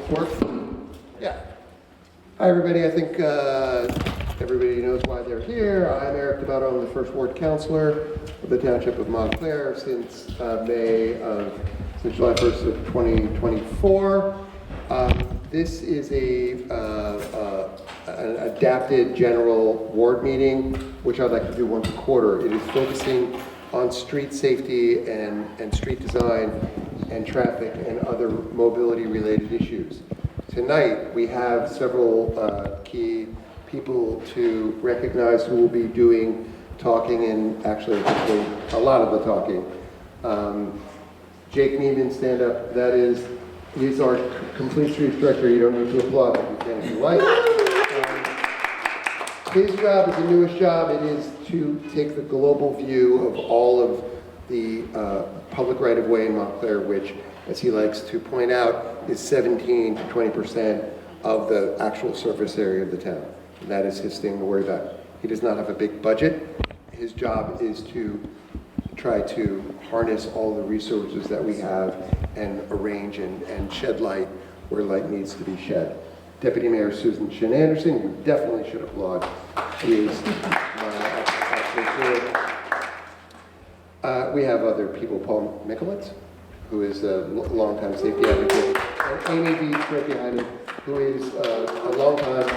Work? Yeah. Hi, everybody. I think everybody knows why they're here. I'm Eric DeVato. I'm the First Ward Councilor of the Township of Montclair since July 1st of 2024. This is an adapted general ward meeting, which I'd like to do once a quarter. It is focusing on street safety and street design and traffic and other mobility related issues. Tonight we have several key people to recognize who will be doing talking and actually a lot of the talking. Jake Neiman, stand up. He's our Complete Streets Director. You don't need to applaud, but you can if you like. His job is the newest job. It is to take the global view of all of the public right-of-way in Montclair, which, as he likes to point out, is 17 to 20% of the actual surface area of the town. And that is his thing to worry about. He does not have a big budget. His job is to try to harness all the resources that we have and arrange and shed light where light needs to be shed. Deputy Mayor Susan Shin Anderson, you definitely should applaud. She is absolutely good. We have other people, Paul Mikulec, who is a longtime safety advocate, and Amy Beach right behind him, who is a longtime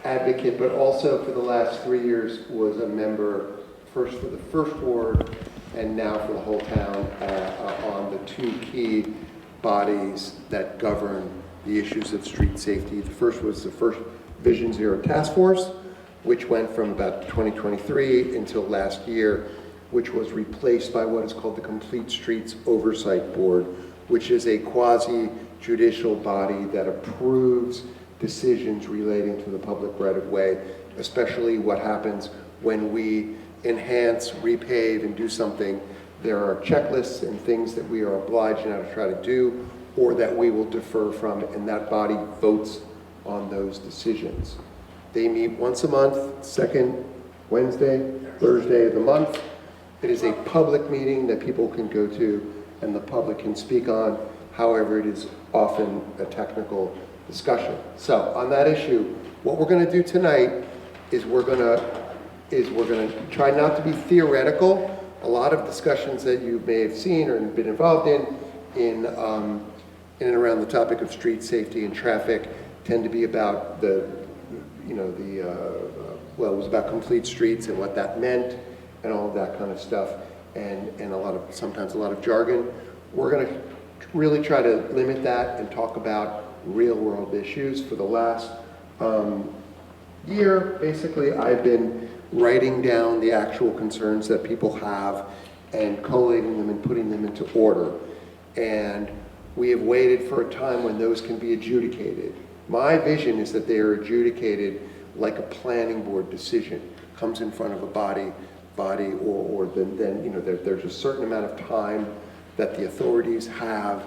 advocate, but also for the last 3 years was a member first for the First Ward and now for the whole town on the two key bodies that govern the issues of street safety. The first was the first Vision Zero Task Force, which went from about 2023 until last year, which was replaced by what is called the Complete Streets Oversight Board, which is a quasi-judicial body that approves decisions relating to the public right-of-way, especially what happens when we enhance, repave, and do something. There are checklists and things that we are obliged now to try to do, or that we will defer from, and that body votes on those decisions. They meet once a month, second Wednesday, Thursday of the month. It is a public meeting that people can go to and the public can speak on. However, it is often a technical discussion. So on that issue, what we're going to do tonight is we're going to try not to be theoretical. A lot of discussions that you may have seen or been involved in and around the topic of street safety and traffic tend to be about well, it was about complete streets and what that meant and all of that kind of stuff, and sometimes a lot of jargon. We're going to really try to limit that and talk about real world issues. For the last year, basically, I've been writing down the actual concerns that people have and collating them and putting them into order. And we have waited for a time when those can be adjudicated. My vision is that they are adjudicated like a planning board decision. Comes in front of a body, or then there's a certain amount of time that the authorities have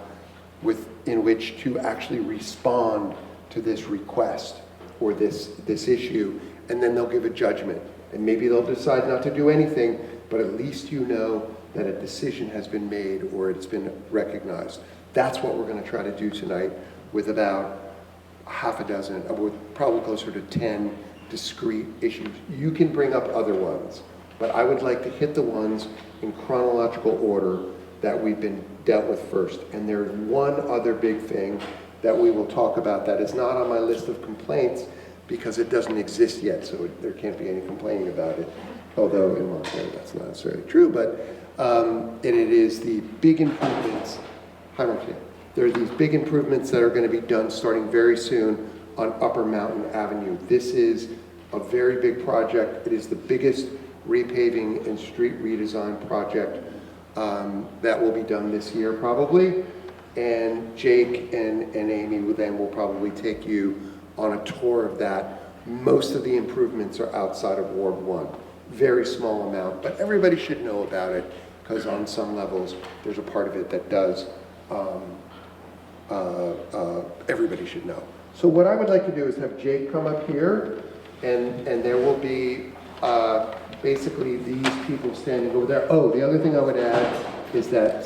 in which to actually respond to this request or this issue, and then they'll give a judgment. And maybe they'll decide not to do anything, but at least you know that a decision has been made or it's been recognized. That's what we're going to try to do tonight with about half a dozen, with probably closer to 10 discrete issues. You can bring up other ones, but I would like to hit the ones in chronological order that we've been dealt with first. And there's one other big thing that we will talk about that is not on my list of complaints because it doesn't exist yet, so there can't be any complaining about it. Although in Montclair that's not necessarily true, but it is the big improvements. Hi, Marcia. There are these big improvements that are going to be done starting very soon on Upper Mountain Avenue. This is a very big project. It is the biggest repaving and street redesign project that will be done this year probably. And Jake and Amy will probably take you on a tour of that. Most of the improvements are outside of Ward 1. Very small amount, but everybody should know about it because on some levels there's a part of it that does everybody should know. So what I would like to do is have Jake come up here, and there will be basically these people standing over there. Oh, the other thing I would add is that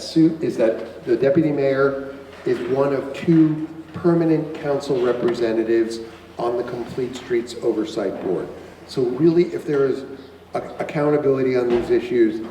the deputy mayor is one of two permanent council representatives on the Complete Streets Oversight Board. So really, if there is accountability on these issues,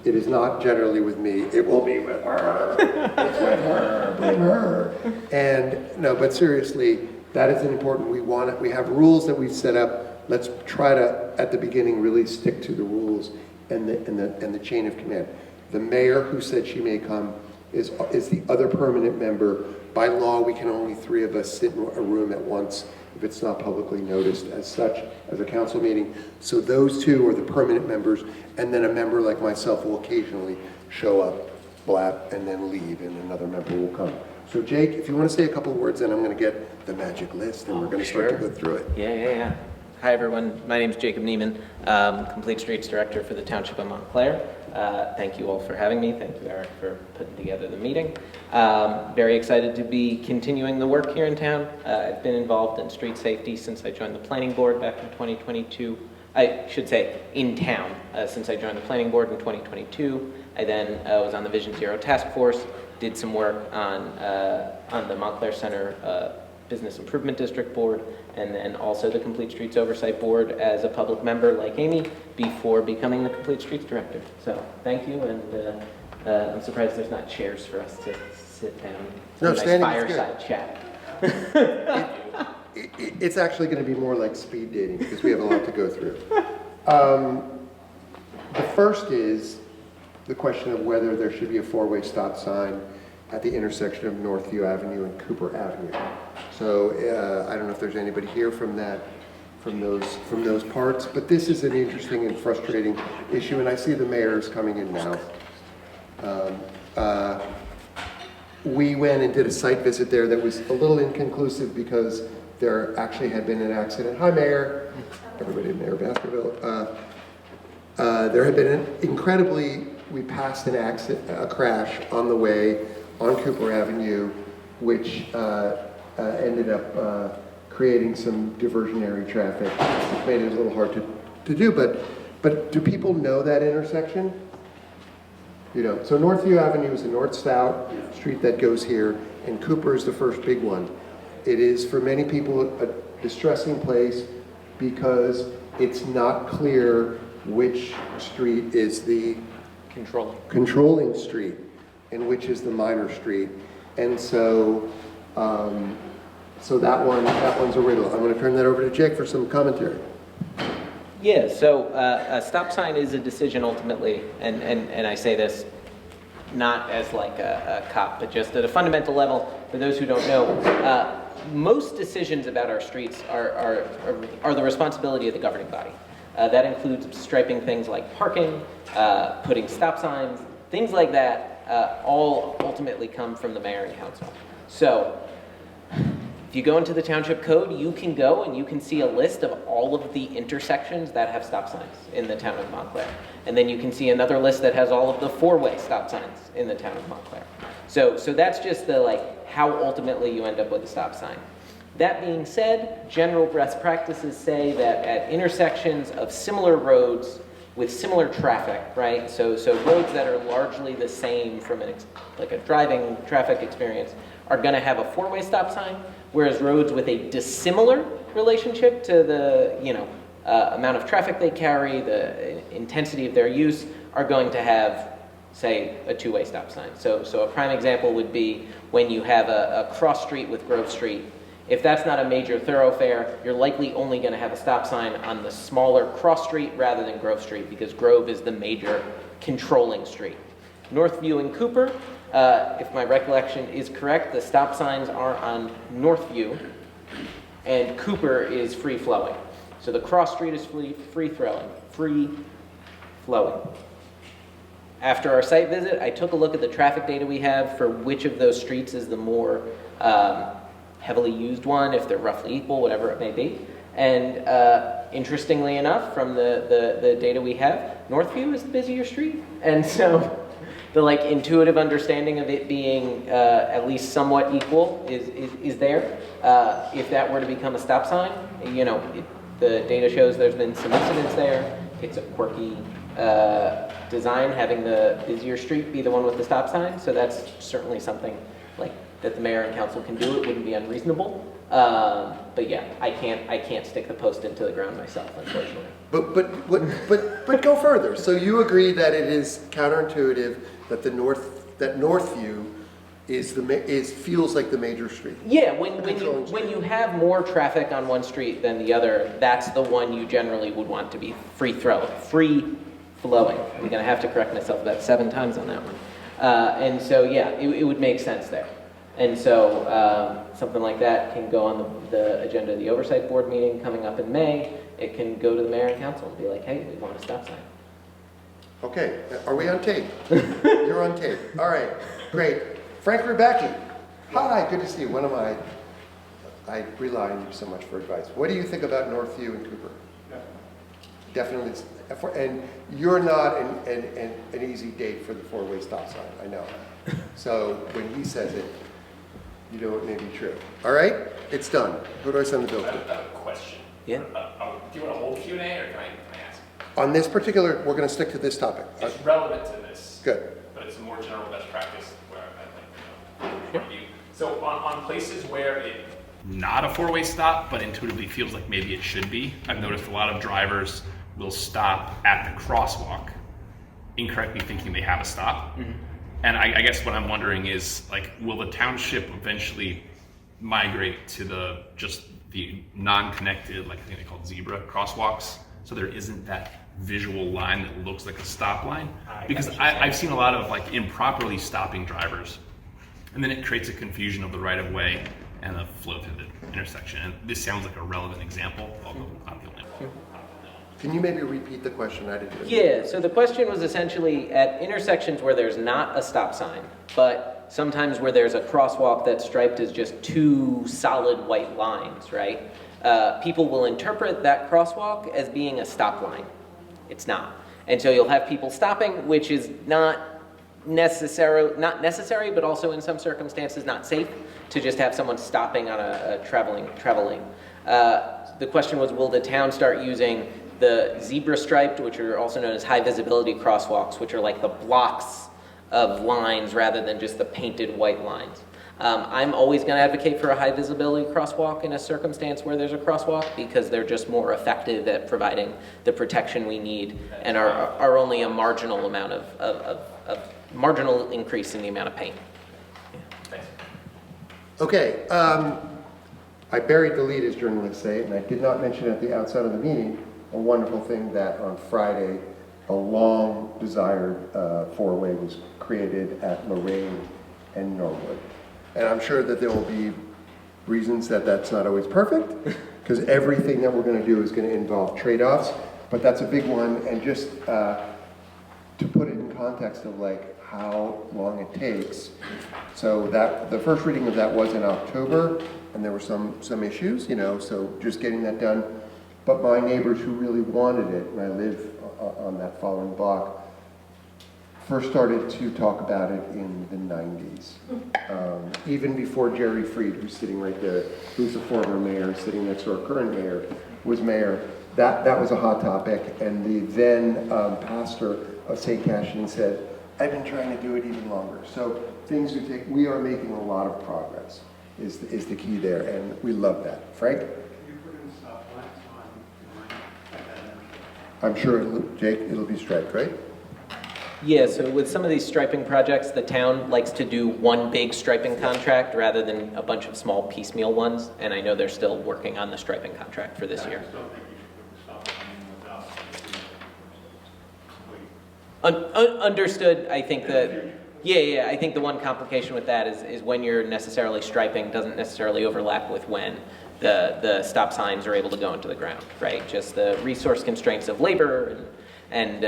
it is not generally with me. It will be with her. It's with her. Blame her. And no, but seriously, that is important. We have rules that we've set up. Let's try to, at the beginning, really stick to the rules and the chain of command. The mayor, who said she may come, is the other permanent member. By law, we can only 3 of us sit in a room at once if it's not publicly noticed as such, as a council meeting. So those 2 are the permanent members, and then a member like myself will occasionally show up, blab, and then leave, and another member will come. So Jake, if you want to say a couple of words, then I'm going to get the magic list, and we're going to start to go through it. Yeah. Hi, everyone. My name is Jacob Neiman, Complete Streets Director for the Township of Montclair. Thank you all for having me. Thank you, Eric, for putting together the meeting. Very excited to be continuing the work here in town. I've been involved in street safety since I joined the planning board back in 2022. I should say in town since I joined the planning board in 2022. I then was on the Vision Zero task force, did some work on the Montclair Center Business Improvement District Board, and then also the Complete Streets Oversight Board as a public member like Amy before becoming the Complete Streets Director. So thank you, and I'm surprised there's not chairs for us to sit down. No, standing fireside chat. It's actually going to be more like speed dating because we have a lot to go through. The first is the question of whether there should be a 4-way stop sign at the intersection of Northview Avenue and Cooper Avenue. So I don't know if there's anybody here from those parts, but this is an interesting and frustrating issue, and I see the mayor is coming in now. We went and did a site visit there that was a little inconclusive because there actually had been an accident. Hi, Mayor. Everybody in Mayor Baskerville. There had been we passed a crash on the way on Cooper Avenue, which ended up creating some diversionary traffic, which made it a little hard to do. But do people know that intersection? You know, so Northview Avenue is a north-south street that goes here, and Cooper is the first big one. It is, for many people, a distressing place because it's not clear which street is the controlling street and which is the minor street. And so that one's a riddle. I'm going to turn that over to Jake for some commentary. Yeah, so a stop sign is a decision ultimately, and I say this not as like a cop, but just at a fundamental level, for those who don't know, most decisions about our streets are the responsibility of the governing body. That includes striping things like parking, putting stop signs, things like that, all ultimately come from the mayor and council. So if you go into the township code, you can go and you can see a list of all of the intersections that have stop signs in the town of Montclair. And then you can see another list that has all of the 4-way stop signs in the town of Montclair. So that's just the how ultimately you end up with a stop sign. That being said, general best practices say that at intersections of similar roads with similar traffic, right? So roads that are largely the same from a driving traffic experience are going to have a 4-way stop sign, whereas roads with a dissimilar relationship to the amount of traffic they carry, the intensity of their use, are going to have, say, a 2-way stop sign. So a prime example would be when you have a cross street with Grove Street. If that's not a major thoroughfare, you're likely only going to have a stop sign on the smaller cross street rather than Grove Street, because Grove is the major controlling street. Northview and Cooper, if my recollection is correct, the stop signs are on Northview, and Cooper is free-flowing. So the cross street is free-flowing. After our site visit, I took a look at the traffic data we have for which of those streets is the more heavily used one, if they're roughly equal, whatever it may be. And interestingly enough, from the data we have, Northview is the busier street. And so the intuitive understanding of it being at least somewhat equal is there. If that were to become a stop sign, the data shows there's been some incidents there. It's a quirky design, having the busier street be the one with the stop sign. So that's certainly something that the mayor and council can do it wouldn't be unreasonable. But yeah, I can't stick the post into the ground myself, unfortunately. But go further. So you agree that it is counterintuitive that that Northview feels like the major street? Yeah, when you have more traffic on one street than the other, that's the one you generally would want to be free flowing. I'm gonna have to correct myself about 7 times on that one. And so, yeah, it would make sense there. And so something like that can go on the agenda of the oversight board meeting coming up in May. It can go to the mayor and council and be like, hey, we want a stop sign. Okay, are we on tape? You're on tape. All right, great. Frank Rebecki. Hi, good to see you. I rely on you so much for advice. What do you think about Northview and Cooper? Definitely. And you're not an easy date for the 4-way stop sign, I know. So when he says it, you know it may be true. All right, it's done. Who do I send the bill I to? have a question. Yeah. Do you want to hold Q&A or can I ask? On this particular, we're going to stick to this topic. It's relevant to this. Good. But it's a more general best practice where I'd like to know. So on places where it not a 4-way stop, but intuitively feels like maybe it should be, I've noticed a lot of drivers will stop at the crosswalk, incorrectly thinking they have a stop. Mm-hmm. And I guess what I'm wondering is, like, will the township eventually migrate to the non-connected, like I think they call it zebra crosswalks, so there isn't that visual line that looks like a stop line? Because I've seen a lot of like improperly stopping drivers, and then it creates a confusion of the right of way and the flow through the intersection. And this sounds like a relevant example, although not the only one. Can you maybe repeat the question? I didn't hear. Yeah, so the question was essentially at intersections where there's not a stop sign, but sometimes where there's a crosswalk that's striped as just 2 solid white lines, right? People will interpret that crosswalk as being a stop line. It's not. And so you'll have people stopping, which is not necessary, but also in some circumstances not safe to just have someone stopping on a traveling lane. The question was, will the town start using the zebra striped, which are also known as high visibility crosswalks, which are like the blocks of lines rather than just the painted white lines? I'm always going to advocate for a high visibility crosswalk in a circumstance where there's a crosswalk, because they're just more effective at providing the protection we need and are only a marginal amount of marginal increase in the amount of paint. Thanks. Okay, I buried the lead, as journalists say, and I did not mention at the outset of the meeting a wonderful thing that on Friday, a long desired 4-way was created at Lorraine and Norwood. And I'm sure that there will be reasons that that's not always perfect, because everything that we're going to do is going to involve trade-offs, but that's a big one. And just to put it in context of like how long it takes, so that the first reading of that was in October, and there were some issues, so just getting that done. But my neighbors who really wanted it, and I live on that following block, first started to talk about it in the 90s. Even before Jerry Freed, who's sitting right there, who's the former mayor, sitting next to our current mayor, was mayor, that was a hot topic. And the then pastor of St. Cassian said, I've been trying to do it even longer. So things we are making a lot of progress is the key there, and we love that. Frank? I'm sure, Jake, it'll be striped, right? Yeah, so with some of these striping projects, the town likes to do one big striping contract rather than a bunch of small piecemeal ones, and I know they're still working on the striping contract for this year. Understood. I think that, yeah, I think the one complication with that is when you're necessarily striping doesn't necessarily overlap with when the stop signs are able to go into the ground, right? Just the resource constraints of labor and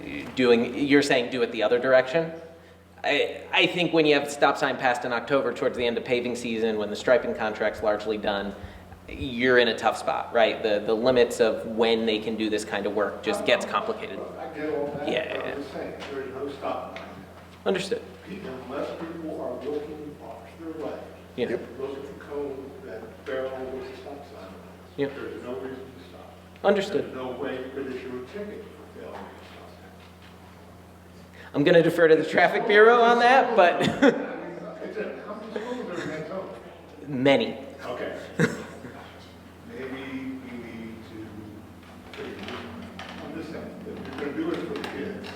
you're saying do it the other direction. I think when you have the stop sign passed in October towards the end of paving season, when the striping contract's largely done, you're in a tough spot, right? The limits of when they can do this kind of work just gets complicated. I get all that. Yeah. I'm just saying, there's no stop line. Understood. Unless people are looking off their way, Yeah. look at the code that barrel with the stop sign. Yep. There's no reason to stop. Understood. There's no way you could issue a ticket for failing a stop sign. I'm going to defer to the traffic bureau on that, but It's a common Many. Okay. Maybe we need to, I'm just saying, if you're gonna do it for the kids,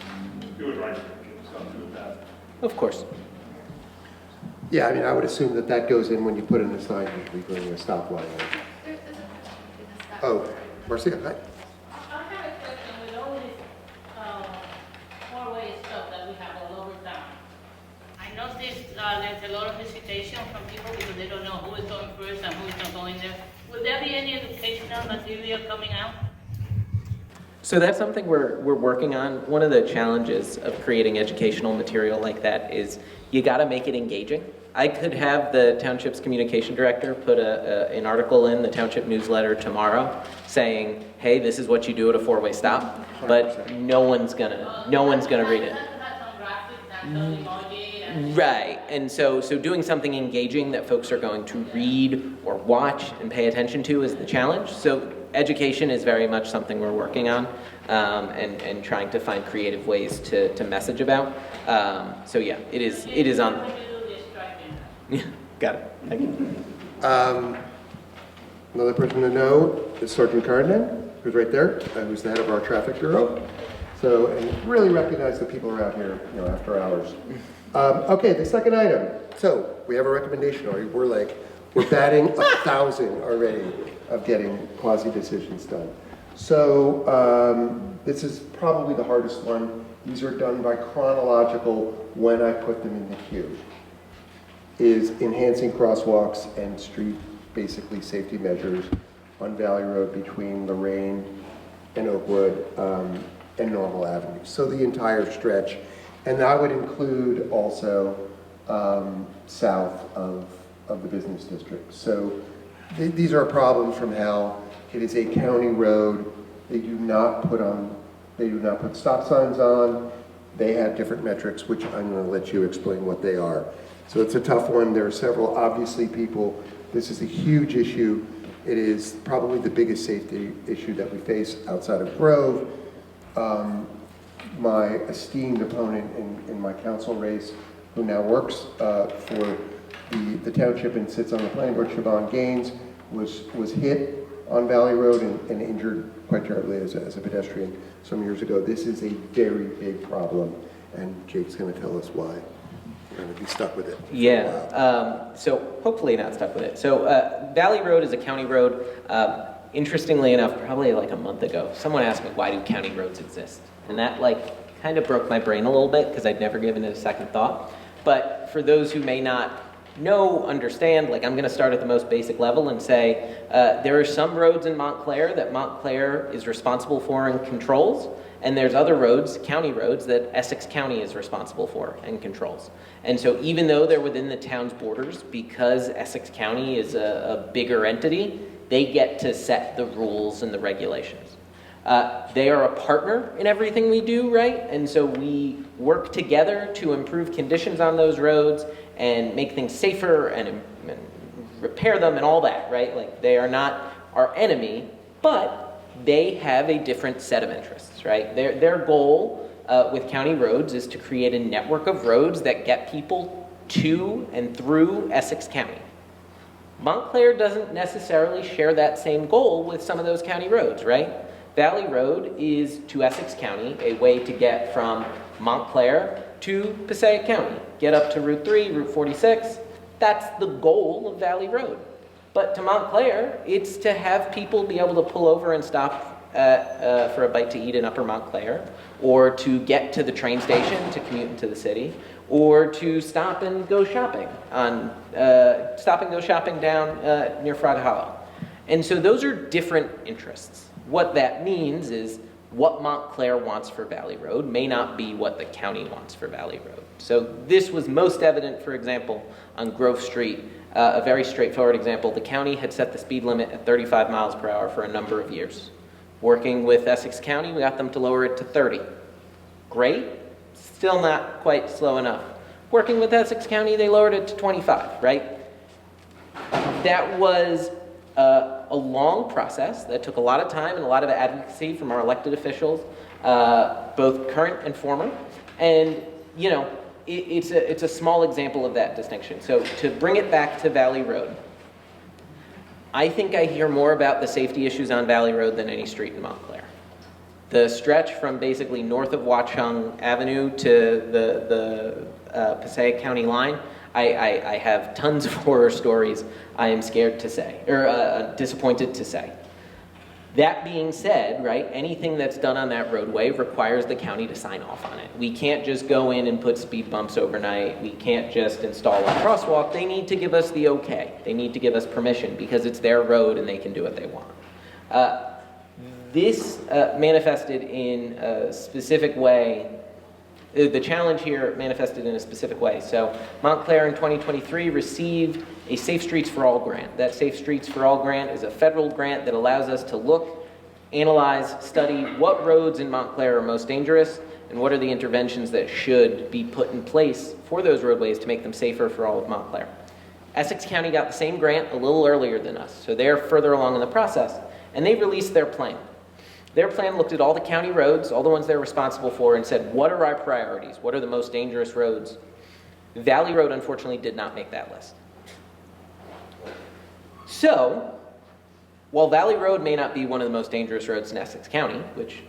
do it right for the kids, don't do it bad. Of course. Yeah, I mean, I would assume that that goes in when you put in a sign, usually bringing a stop line. There's a question in the staff. Oh, Marcia, hi. I have a question with all this four-way stuff that we have all over town. I noticed there's a lot of hesitation from people because they don't know who is going first and who is not going there. Will there be any educational material coming out? So that's something we're working on. One of the challenges of creating educational material like that is you got to make it engaging. I could have the township's communication director put an article in the township newsletter tomorrow saying, "Hey, this is what you do at a four-way stop," but no one's gonna read it. Some graphics and some emoji and Right, and so doing something engaging that folks are going to read or watch and pay attention to is the challenge. So education is very much something we're working on, and trying to find creative ways to message about. So yeah, it is on. when you do this striking. Yeah, got it. Thank you. Another person to know is Sergeant Cardin, who's right there, who's the head of our traffic bureau. So, and really recognize the people around here, after hours. Okay, the second item. So, we have a recommendation already. We're batting 1,000 already of getting quasi-decisions done. So, this is probably the hardest one. These are done by chronological when I put them in the queue. Is enhancing crosswalks and street, basically safety measures on Valley Road between Lorraine and Oakwood and Normal Avenue. So the entire stretch. And that would include also south of the business district. So these are problems from hell. It is a county road. They do not put stop signs on. They have different metrics, which I'm going to let you explain what they are. So it's a tough one. There are several, obviously, people. This is a huge issue. It is probably the biggest safety issue that we face outside of Grove. My esteemed opponent in my council race, who now works for the township and sits on the planning board, Siobhan Gaines, was hit on Valley Road and injured quite terribly as a pedestrian some years ago. This is a very big problem, and Jake's going to tell us why. We're going to be stuck with it. Yeah, so hopefully not stuck with it. So Valley Road is a county road. Interestingly enough, probably like a month ago, someone asked me, why do county roads exist? And that kind of broke my brain a little bit because I'd never given it a second thought. But for those who may not understand, I'm going to start at the most basic level and say there are some roads in Montclair that Montclair is responsible for and controls, and there's other roads, county roads, that Essex County is responsible for and controls. And so even though they're within the town's borders, because Essex County is a bigger entity, they get to set the rules and the regulations. They are a partner in everything we do, right? And so we work together to improve conditions on those roads and make things safer and repair them and all that, right? They are not our enemy, but they have a different set of interests, right? Their goal with county roads is to create a network of roads that get people to and through Essex County. Montclair doesn't necessarily share that same goal with some of those county roads, right? Valley Road is to Essex County a way to get from Montclair to Passaic County, get up to Route 3, Route 46. That's the goal of Valley Road. But to Montclair, it's to have people be able to pull over and stop for a bite to eat in Upper Montclair, or to get to the train station to commute into the city, or to stop and go shopping down near Frog Hollow. And so those are different interests. What that means is what Montclair wants for Valley Road may not be what the county wants for Valley Road. So this was most evident, for example, on Grove Street. A very straightforward example, the county had set the speed limit at 35 miles per hour for a number of years. Working with Essex County, we got them to lower it to 30. Great, still not quite slow enough. Working with Essex County, they lowered it to 25, right? That was a long process that took a lot of time and a lot of advocacy from our elected officials, both current and former. And, it's a small example of that distinction. So to bring it back to Valley Road, I think I hear more about the safety issues on Valley Road than any street in Montclair. The stretch from basically north of Watchung Avenue to the Passaic County line, I have tons of horror stories I am scared to say, or disappointed to say. That being said, right, anything that's done on that roadway requires the county to sign off on it. We can't just go in and put speed bumps overnight. We can't just install a crosswalk. They need to give us the okay. They need to give us permission because it's their road and they can do what they want. This manifested in a specific way. The challenge here manifested in a specific way. So Montclair in 2023 received a Safe Streets for All grant. That Safe Streets for All grant is a federal grant that allows us to look, analyze, study what roads in Montclair are most dangerous and what are the interventions that should be put in place for those roadways to make them safer for all of Montclair. Essex County got the same grant a little earlier than us, so they're further along in the process, and they released their plan. Their plan looked at all the county roads, all the ones they're responsible for, and said, what are our priorities? What are the most dangerous roads? Valley Road, unfortunately, did not make that list. So, while Valley Road may not be one of the most dangerous roads in Essex County, which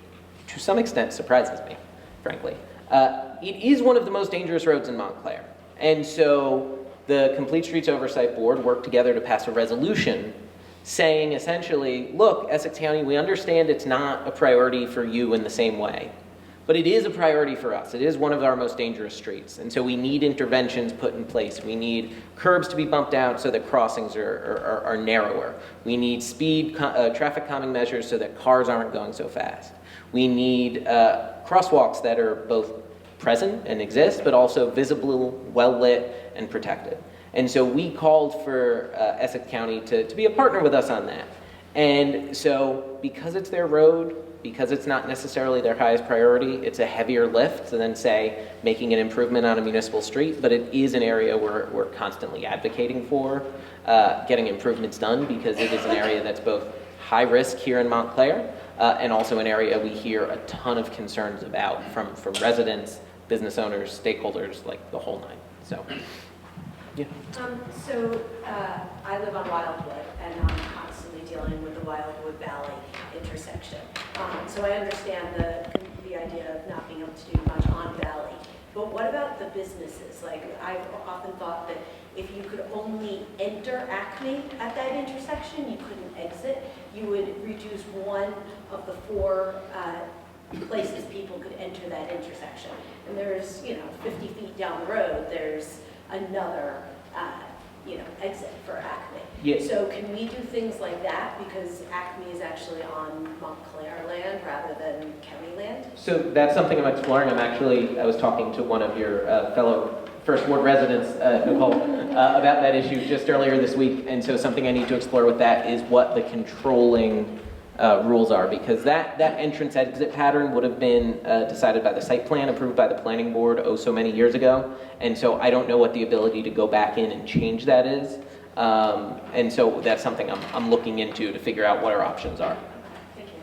to some extent surprises me, frankly, it is one of the most dangerous roads in Montclair. And so the Complete Streets Oversight Board worked together to pass a resolution saying essentially, look, Essex County, we understand it's not a priority for you in the same way, but it is a priority for us. It is one of our most dangerous streets, and so we need interventions put in place. We need curbs to be bumped out so that crossings are narrower. We need speed, traffic calming measures so that cars aren't going so fast. We need crosswalks that are both present and exist, but also visible, well-lit, and protected. And so we called for Essex County to be a partner with us on that. And so because it's their road, because it's not necessarily their highest priority, it's a heavier lift than, say, making an improvement on a municipal street, but it is an area we're constantly advocating for getting improvements done because it is an area that's both high risk here in Montclair and also an area we hear a ton of concerns about from residents, business owners, stakeholders, like the whole nine. So. Yeah. I live on Wildwood, and I'm constantly dealing with the Wildwood Valley intersection. So I understand the idea of not being able to do much on Valley. But what about the businesses? Like, I've often thought that if you could only enter Acme at that intersection, you couldn't exit, you would reduce one of the four places people could enter that intersection. And there's, 50 feet down the road, there's another, exit for Acme. Yes. So can we do things like that because Acme is actually on Montclair land rather than county land? So that's something I'm exploring. I was talking to one of your fellow First Ward residents, Nicole, about that issue just earlier this week. And so something I need to explore with that is what the controlling rules are, because that entrance exit pattern would have been decided by the site plan approved by the planning board so many years ago, and so I don't know what the ability to go back in and change that is, and so that's something I'm looking into to figure out what our options are. Thank you.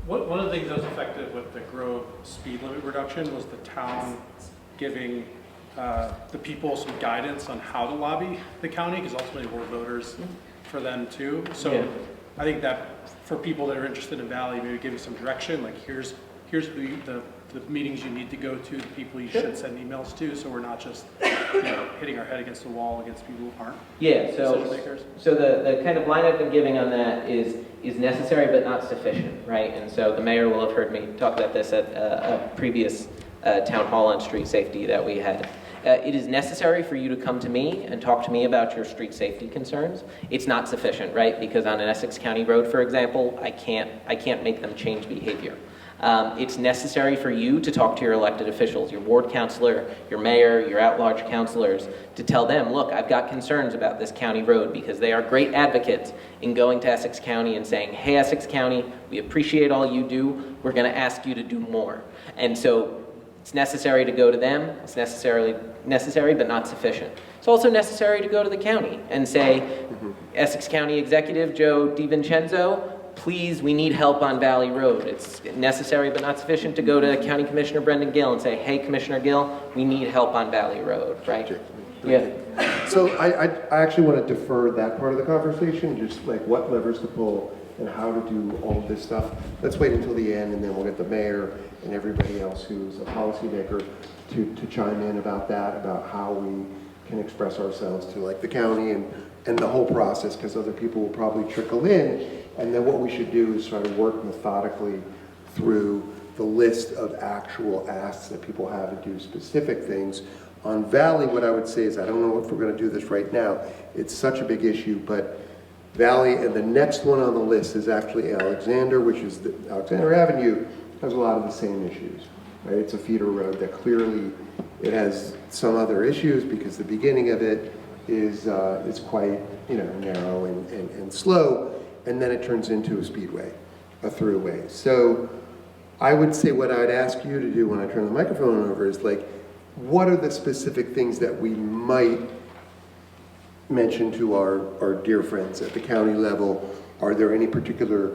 One of the things that was effective with the Grove speed limit reduction was the town giving the people some guidance on how to lobby the county, because ultimately we're voters for them too. So yeah. I think that for people that are interested in Valley, maybe giving some direction, like here's the meetings you need to go to, the people you should send emails to, so we're not just hitting our head against the wall against people who aren't decision makers. So the kind of line I've been giving on that is necessary but not sufficient, right? And so the mayor will have heard me talk about this at a previous town hall on street safety that we had. It is necessary for you to come to me and talk to me about your street safety concerns. It's not sufficient, right? Because on an Essex County road, for example, I can't make them change behavior. It's necessary for you to talk to your elected officials, your ward councilor, your mayor, your at-large councilors, to tell them, look, I've got concerns about this county road, because they are great advocates in going to Essex County and saying, hey, Essex County, we appreciate all you do. We're going to ask you to do more. And so it's necessary to go to them. It's necessary, but not sufficient. It's also necessary to go to the county and say, Essex County Executive Joe DiVincenzo, please, we need help on Valley Road. It's necessary, but not sufficient to go to County Commissioner Brendan Gill and say, hey, Commissioner Gill, we need help on Valley Road, right? Yeah. So I actually want to defer that part of the conversation, just like what levers to pull and how to do all of this stuff. Let's wait until the end, and then we'll get the mayor and everybody else who's a policymaker to chime in about that, about how we can express ourselves to like the county and the whole process, because other people will probably trickle in. And then what we should do is try to work methodically through the list of actual asks that people have to do specific things. On Valley, what I would say is, I don't know if we're gonna do this right now. It's such a big issue, but Valley, and the next one on the list is actually Alexander, which is Alexander Avenue, has a lot of the same issues, right? It's a feeder road that clearly, it has some other issues because the beginning of it is quite, narrow and slow, and then it turns into a speedway, a throughway. So I would say what I'd ask you to do when I turn the microphone over is like, what are the specific things that we might mention to our dear friends at the county level? Are there any particular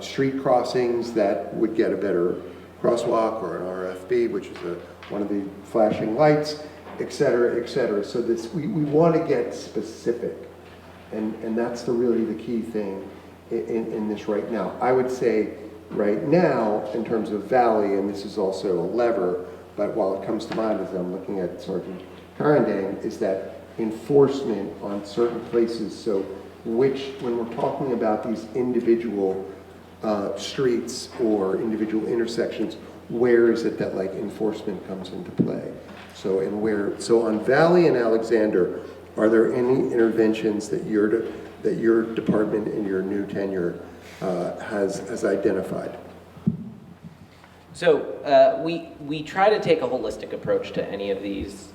street crossings that would get a better crosswalk or an RFB, which is one of the flashing lights, et cetera, et cetera. So we want to get specific, and that's really the key thing in this right now. I would say right now, in terms of Valley, and this is also a lever, but while it comes to mind as I'm looking at Sergeant Karandang, is that enforcement on certain places. So when we're talking about these individual streets or individual intersections, where is it that like enforcement comes into play? So on Valley and Alexander, are there any interventions that your department in your new tenure has identified? So we try to take a holistic approach to any of these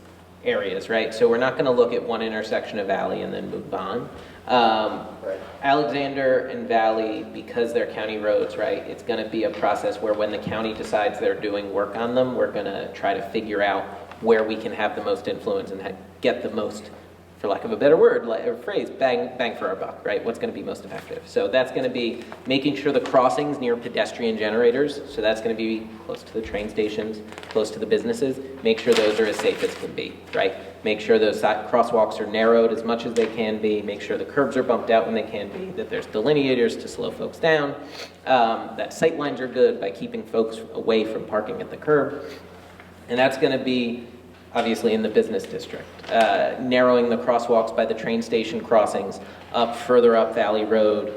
areas, right? So we're not going to look at one intersection of Valley and then move on. Right. Alexander and Valley, because they're county roads, right, it's going to be a process where when the county decides they're doing work on them, we're going to try to figure out where we can have the most influence and get the most, for lack of a better word or phrase, bang for our buck, right? What's going to be most effective? So that's going to be making sure the crossings near pedestrian generators, so that's going to be close to the train stations, close to the businesses, make sure those are as safe as can be, right? Make sure those crosswalks are narrowed as much as they can be, make sure the curbs are bumped out when they can be, that there's delineators to slow folks down, that sight lines are good by keeping folks away from parking at the curb. And that's going to be obviously in the business district. Narrowing the crosswalks by the train station crossings further up Valley Road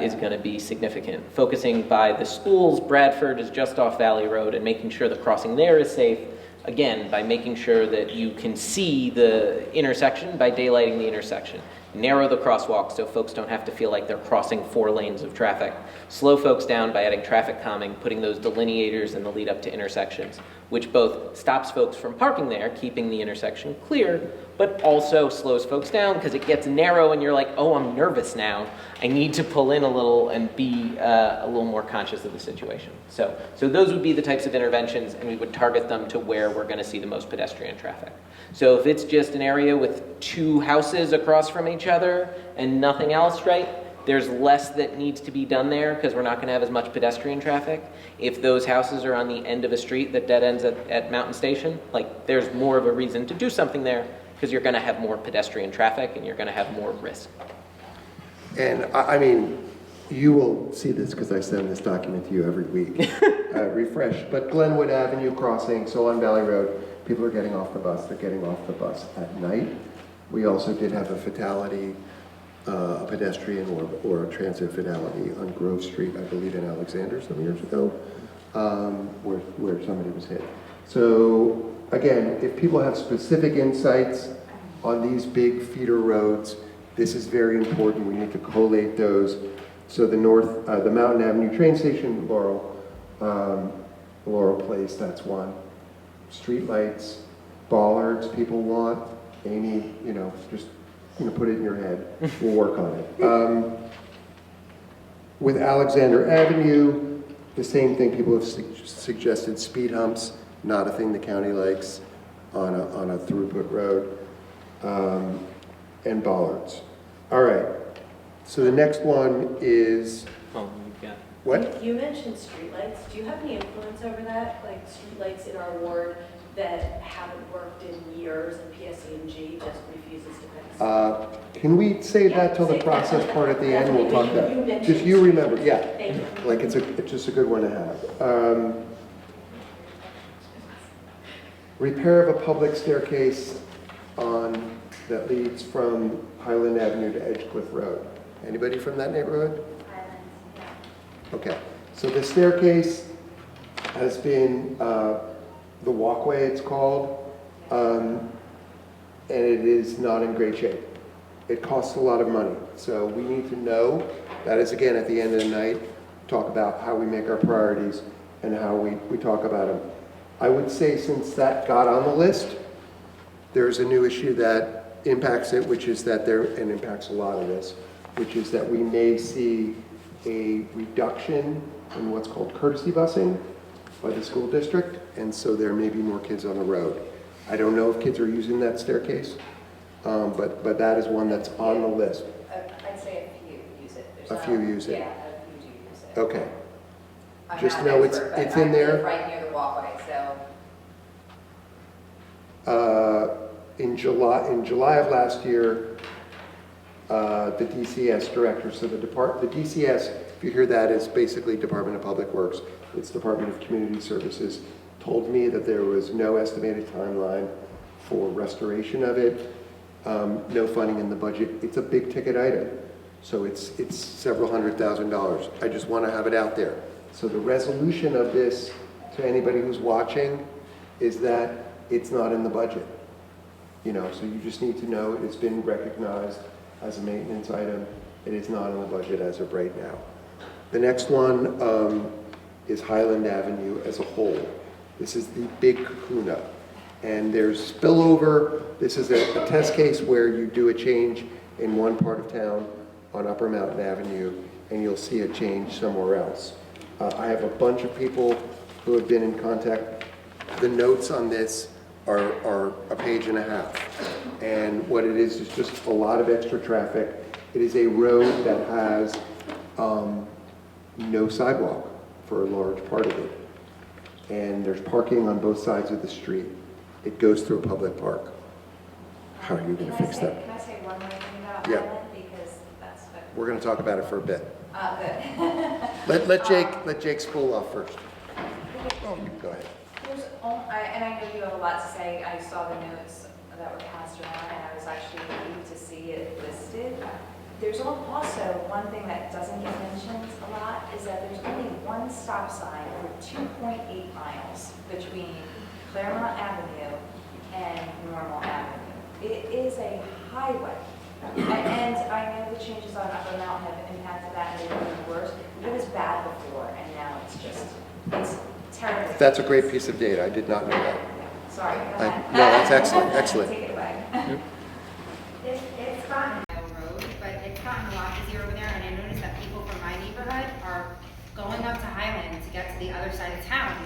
is going to be significant. Focusing by the schools, Bradford is just off Valley Road, and making sure the crossing there is safe, again, by making sure that you can see the intersection by daylighting the intersection. Narrow the crosswalk so folks don't have to feel like they're crossing 4 lanes of traffic. Slow folks down by adding traffic calming, putting those delineators in the lead up to intersections, which both stops folks from parking there, keeping the intersection clear, but also slows folks down because it gets narrow and you're like, oh, I'm nervous now. I need to pull in a little and be a little more conscious of the situation. So those would be the types of interventions, and we would target them to where we're going to see the most pedestrian traffic. So if it's just an area with 2 houses across from each other and nothing else, right, there's less that needs to be done there because we're not going to have as much pedestrian traffic. If those houses are on the end of a street that dead ends at Mountain Station, like there's more of a reason to do something there because you're going to have more pedestrian traffic and you're going to have more risk. And I mean, you will see this because I send this document to you every week, refresh. But Glenwood Avenue crossing, so on Valley Road, people are getting off the bus. They're getting off the bus at night. We also did have a fatality, a pedestrian or a transit fatality on Grove Street, I believe in Alexander some years ago, where somebody was hit. So again, if people have specific insights on these big feeder roads, this is very important. We need to collate those. So the Mountain Avenue train station, Laurel Place, that's one. Streetlights, bollards people want. Amy, just put it in your head. We'll work on it. With Alexander Avenue, the same thing. People have suggested speed humps, not a thing the county likes on a throughput road, and bollards. All right. So the next one is what? You mentioned streetlights. Do you have any influence over that? Like streetlights in our ward that haven't worked in years and PSE&G just refuses to pay? Can we save that till the Yeah, process part at the end? We'll talk about You it. mentioned- Just you remember, yeah. Thank you. Like it's just a good one to have. Repair of a public staircase that leads from Highland Avenue to Edgecliff Road. Anybody from that neighborhood? Okay, so the staircase has been, the walkway it's called, and it is not in great shape. It costs a lot of money, so we need to know, that is again at the end of the night, talk about how we make our priorities and how we talk about them. I would say since that got on the list, there's a new issue that impacts it, which is that and impacts a lot of this, which is that we may see a reduction in what's called courtesy busing by the school district, and so there may be more kids on the road. I don't know if kids are using that staircase, but that is one that's on the list. I'd say a few use it. There's A not- few use it. Yeah, a few do use it. Okay, I'm just not know an it's- expert, but it's in I there. live right near the walkway, so. in July of last year, the DCS director, so the DCS, if you hear that, is basically Department of Public Works. It's Department of Community Services, told me that there was no estimated timeline for restoration of it, no funding in the budget. It's a big ticket item, so it's several $100,000. I just want to have it out there. So the resolution of this to anybody who's watching is that it's not in the budget. You know, so you just need to know it's been recognized as a maintenance item. It is not in the budget as of right now. The next one is Highland Avenue as a whole. This is the big kahuna. And there's spillover. This is a test case where you do a change in one part of town on Upper Mountain Avenue, and you'll see a change somewhere else. I have a bunch of people who have been in contact. The notes on this are a page and a half. And what it is just a lot of extra traffic. It is a road that has no sidewalk for a large part of it. And there's parking on both sides of the street. It goes through a public park. How are you going to fix that? Can I say one more thing about Yeah. Highland, because that's what, We're going to talk about it for a bit. good. Let Jake spool off first. Oh, you go ahead. And I know you have a lot to say. I saw the notes that were passed around, and I was actually relieved to see it listed. There's also one thing that doesn't get mentioned a lot, is that there's only one stop sign for 2.8 miles between Claremont Avenue and Normal Avenue. It is a highway. And I know the changes on Upper Mountain have impacted that and made it worse. It was bad before, and now it's terrible. That's a great piece of data. I did not know that. Sorry. go No, ahead. that's excellent, excellent. Take it away. It's gotten a road, but it's gotten a lot easier over there, and I noticed that people from my neighborhood are going up to Highland to get to the other side of town,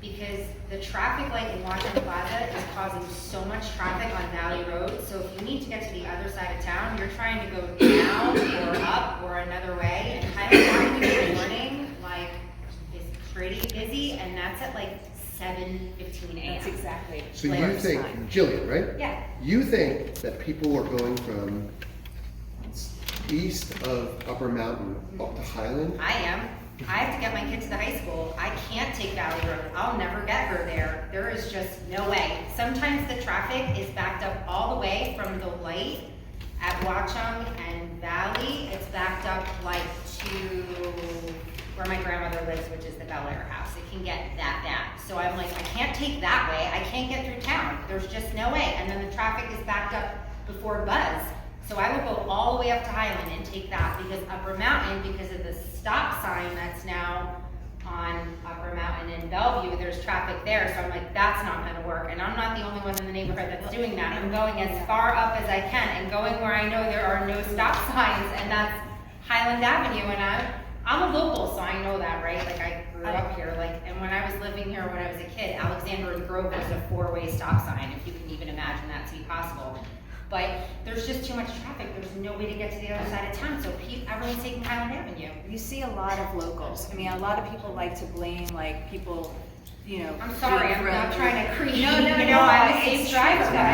because the traffic light in Washington Plaza is causing so much traffic on Valley Road, so if you need to get to the other side of town, you're trying to go down or up or another way, and Highland Avenue in the morning, like, is pretty busy, and that's at like 7:15 a.m. That's exactly. So Like- you think, Jillian, right? Yeah. You think that people are going from east of Upper Mountain up to Highland? I am. I have to get my kid to the high school. I can't take Valley Road. I'll never get her there. There is just no way. Sometimes the traffic is backed up all the way from the light at Watchung and Valley. It's backed up like to where my grandmother lives, which is the Bel Air house. It can get that bad. So I'm like, I can't take that way. I can't get through town. There's just no way. And then the traffic is backed up before Buzz. So I would go all the way up to Highland and take that, because Upper Mountain, because of the stop sign that's now on Upper Mountain in Bellevue, there's traffic there. So I'm like, that's not gonna work. And I'm not the only one in the neighborhood that's doing that. I'm going as far up as I can and going where I know there are no stop signs, and that's Highland Avenue. And I'm a local, so I know that, right? Like, I grew up here, like, and when I was living here when I was a kid, Alexander and Grove was a 4-way stop sign, if you can even imagine that to be possible. But there's just too much traffic. There's no way to get to the other side of town, so everyone's taking Highland Avenue. You see a lot of locals. I mean, a lot of people like to blame like people you know. I'm sorry, I'm big not road. trying to create, No, you know, I'm a safe it's driver, true. but I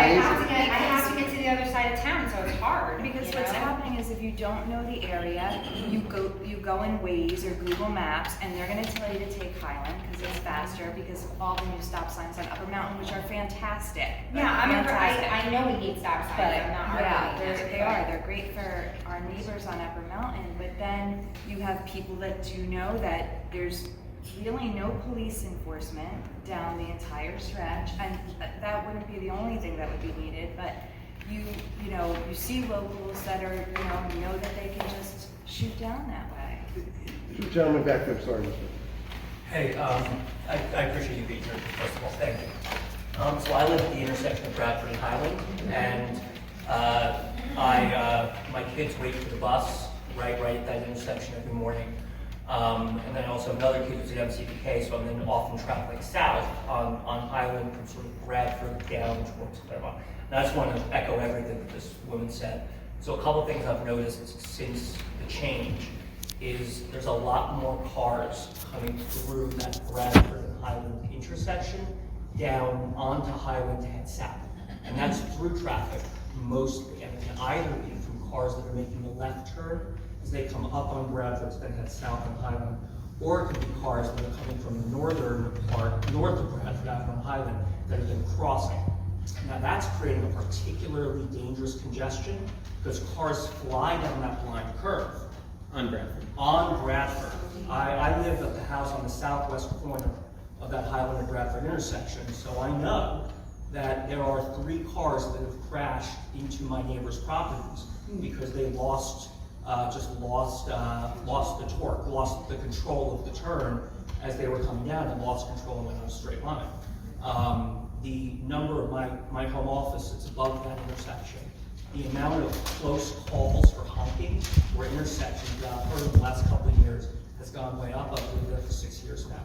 have to get to the other side of town, so it's hard. Because you what's know? happening is if you don't know the area, you go in Waze or Google Maps, and they're gonna tell you to take Highland because it's faster because of all the new stop signs on Upper Mountain, which are fantastic. Fantastic. I know we need stop signs, But I'm not yeah, arguing. they're great for our neighbors on Upper Mountain, but then you have people that do know that there's really no police enforcement down the entire stretch, and that wouldn't be the only thing that would be needed, but you see locals that are, know that they can just shoot down that way. Gentleman back there, sorry. Hey, I appreciate you being here, first of all, thank you. So I live at the intersection of Bradford and Highland, and my kids wait for the bus right at that intersection every morning. And then also another kid who's at MCPK, so I'm then often traveling south on Highland from sort of Bradford down towards Claremont. And I just want to echo everything that this woman said. So a couple of things I've noticed since the change is there's a lot more cars coming through that Bradford and Highland intersection down onto Highland to head south. And that's through traffic mostly, and it can either be from cars that are making the left turn as they come up on Bradford to then head south on Highland, or it could be cars that are coming from the northern part, north of Bradford out on Highland, that have been crossing. Now that's creating a particularly dangerous congestion because cars fly down that blind curve. On Bradford. On Bradford. I live at the house on the southwest corner of that Highland and Bradford intersection, so I know that there are 3 cars that have crashed into my neighbor's properties because they lost the torque, lost the control of the turn as they were coming down and lost control and went on a straight line. The number of my home office that's above that intersection, the amount of close calls for honking or intersections that I've heard in the last couple of years has gone way up. I've lived there for 6 years now.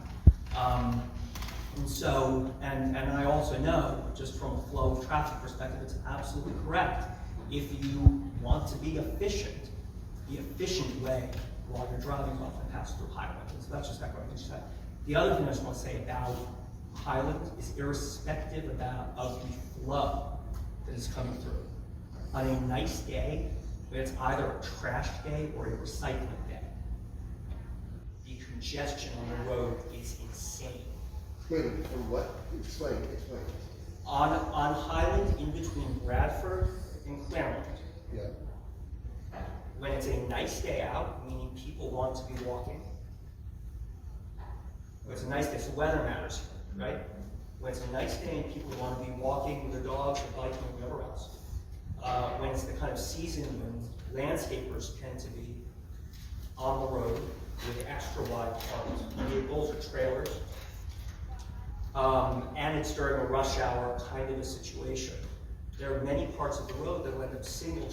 And I also know, just from a flow of traffic perspective, it's absolutely correct. If you want to be efficient, the efficient way while you're driving off and pass through Highland. So that's just echoing what you said. The other thing I just want to say about Highland is irrespective of the flow that is coming through. On a nice day, it's either a trash day or a recycling day. The congestion on the road is insane. Wait, from what? Explain. On Highland, in between Bradford and Claremont, Yeah. when it's a nice day out, meaning people want to be walking, when it's a nice day, so weather matters, right? When it's a nice day and people want to be walking with their dogs or biking or whatever else. When it's the kind of season when landscapers tend to be on the road with extra wide parked vehicles or trailers, and it's during a rush hour kind of a situation. There are many parts of the road that will end up single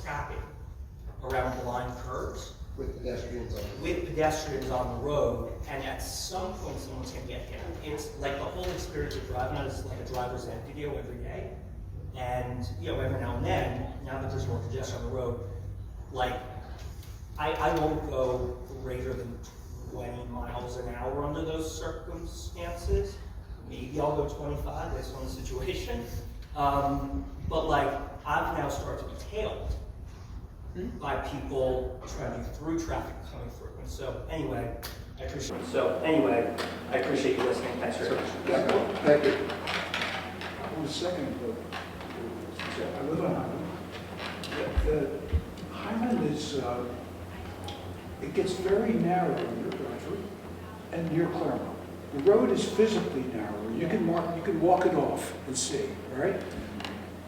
tracking around blind curves. With pedestrians on the road, and at some point someone's gonna get hit. It's like the whole experience of driving on is like a driver's ed video every day. And every now and then, now that there's more congestion on the road, like I won't go greater than 20 miles an hour under those circumstances. Maybe I'll go 25 based on the situation. But like I've now started to be tailed by people trying to get through traffic coming through. And so anyway, I appreciate you listening. Thanks very much. Thank you. On the second, I live on Highland. The Highland is, it gets very narrow near Bradford and near Claremont. The road is physically narrower. You can walk it off and see, right?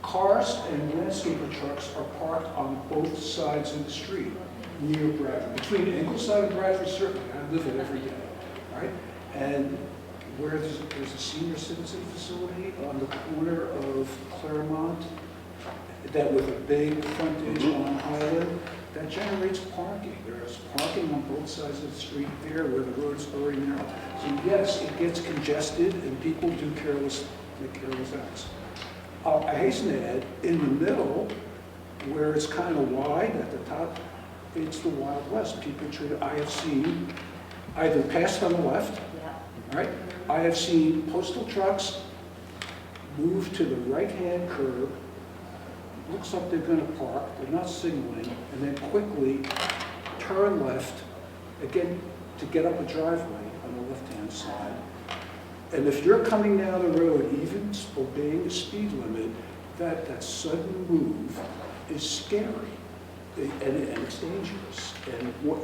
Cars and landscaper trucks are parked on both sides of the street near Bradford. Between Ingleside and Bradford, certainly. I live it every day, right? And where there's a senior citizen facility on the corner of Claremont, that with a big frontage on Highland, that generates parking. There's parking on both sides of the street there where the road's very narrow. So yes, it gets congested and people do make careless acts. I hasten to add, in the middle, where it's kind of wide at the top, it's the Wild West. People I have seen either passed on the left, all right? I have seen postal trucks move to the right-hand curb, looks like they're gonna park, they're not signaling, and then quickly turn left, again, to get up a driveway on the left-hand side. And if you're coming down the road, even obeying the speed limit, that sudden move is scary, and it's dangerous. And what,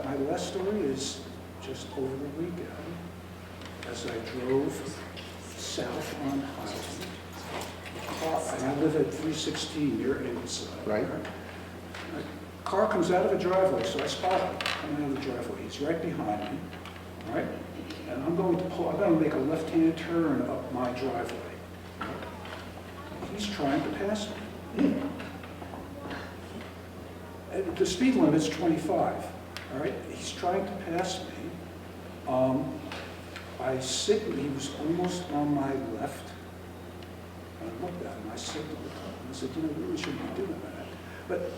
my last story is just over the weekend, as I drove south on Highland, and I live at 316 near Ingleside. Right. A car comes out of a driveway, so I spot him coming out of the driveway. He's right behind me, all right? And I'm going to make a left-hand turn up my driveway. He's trying to pass me. And the speed limit's 25, all right? He's trying to pass me. I signaled, he was almost on my left. I looked at him, I signaled him. I said, you know, we really shouldn't be doing that. But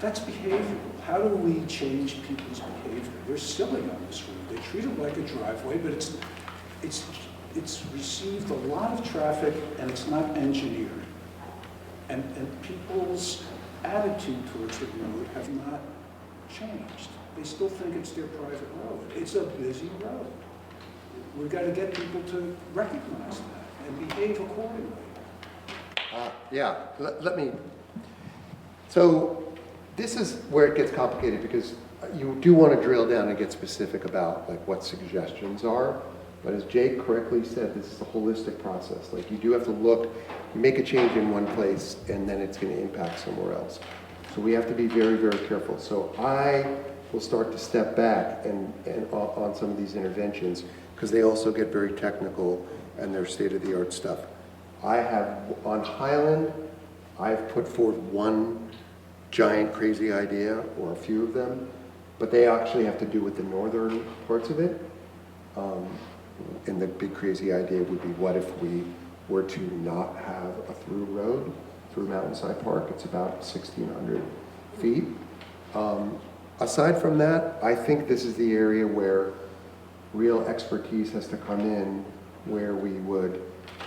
that's behavioral. How do we change people's behavior? They're silly on this road. They treat it like a driveway, but it's received a lot of traffic and it's not engineered. And people's attitude towards the road have not changed. They still think it's their private road. It's a busy road. We've got to get people to recognize that and behave accordingly. Yeah, let me, so this is where it gets complicated because you do want to drill down and get specific about like what suggestions are. But as Jake correctly said, this is a holistic process. Like you do have to look, you make a change in one place and then it's going to impact somewhere else. So we have to be very, very careful. So I will start to step back and on some of these interventions because they also get very technical and they're state-of-the-art stuff. I have, on Highland, I've put forth one giant crazy idea or a few of them, but they actually have to do with the northern parts of it. And the big crazy idea would be, what if we were to not have a through road through Mountainside Park? It's about 1,600 feet. Aside from that, I think this is the area where real expertise has to come in, where we would,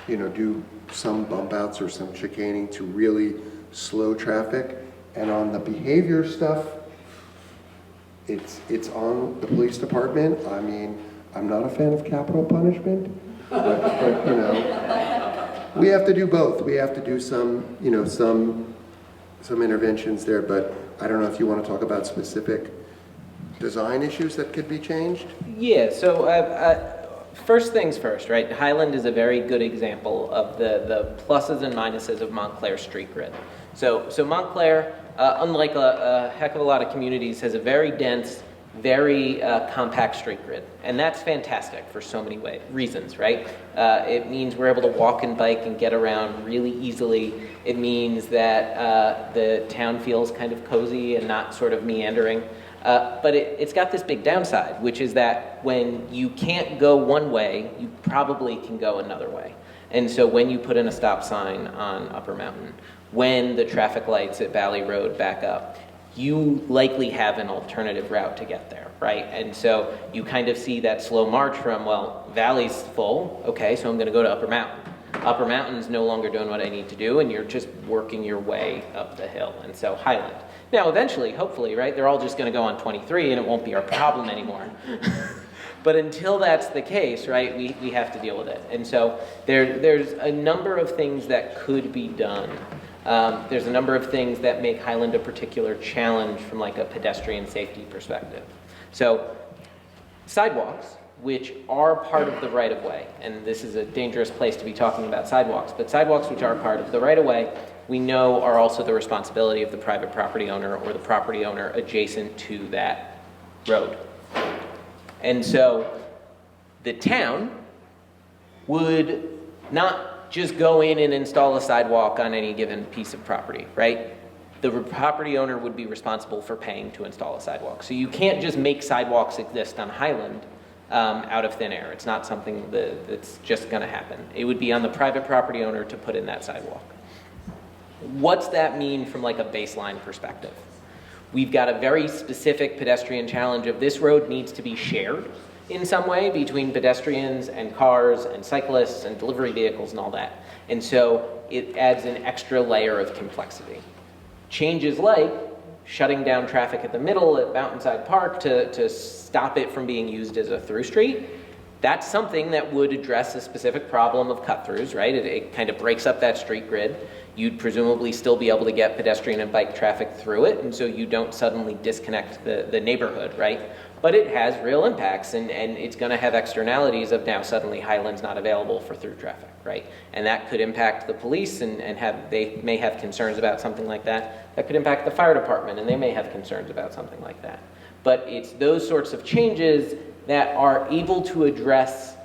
you know, do some bump outs or some chicaning to really slow traffic. And on the behavior stuff, it's on the police department. I mean, I'm not a fan of capital punishment, but you know, we have to do both. We have to do some, you know, some interventions there, but I don't know if you want to talk about specific design issues that could be changed? Yeah, so first things first, right? Highland is a very good example of the pluses and minuses of Montclair street grid. So Montclair, unlike a heck of a lot of communities, has a very dense, very compact street grid. And that's fantastic for so many reasons, right? It means we're able to walk and bike and get around really easily. It means that the town feels kind of cozy and not sort of meandering. But it's got this big downside, which is that when you can't go one way, you probably can go another way. And so when you put in a stop sign on Upper Mountain, when the traffic lights at Valley Road back up, you likely have an alternative route to get there, right? And so you kind of see that slow march from, well, Valley's full, okay, so I'm gonna go to Upper Mountain. Upper Mountain's no longer doing what I need to do, and you're just working your way up the hill. And so Highland. Now, eventually, hopefully, right, they're all just gonna go on 23 and it won't be our problem anymore. But until that's the case, right, we have to deal with it. And so there's a number of things that could be done. There's a number of things that make Highland a particular challenge from like a pedestrian safety perspective. So sidewalks, which are part of the right-of-way, and this is a dangerous place to be talking about sidewalks, but sidewalks which are part of the right-of-way, we know are also the responsibility of the private property owner or the property owner adjacent to that road. And so the town would not just go in and install a sidewalk on any given piece of property, right? The property owner would be responsible for paying to install a sidewalk. So you can't just make sidewalks exist on Highland out of thin air. It's not something that's just gonna happen. It would be on the private property owner to put in that sidewalk. What's that mean from like a baseline perspective? We've got a very specific pedestrian challenge of this road needs to be shared, in some way between pedestrians and cars and cyclists and delivery vehicles and all that. And so it adds an extra layer of complexity. Changes like shutting down traffic at the middle at Mountainside Park to stop it from being used as a through street, that's something that would address a specific problem of cut-throughs, right? It kind of breaks up that street grid. You'd presumably still be able to get pedestrian and bike traffic through it, and so you don't suddenly disconnect the neighborhood, right? But it has real impacts, and it's gonna have externalities of now suddenly Highland's not available for through traffic, right? And that could impact the police, and they may have concerns about something like that. That could impact the fire department, and they may have concerns about something like that. But it's those sorts of changes that are able to address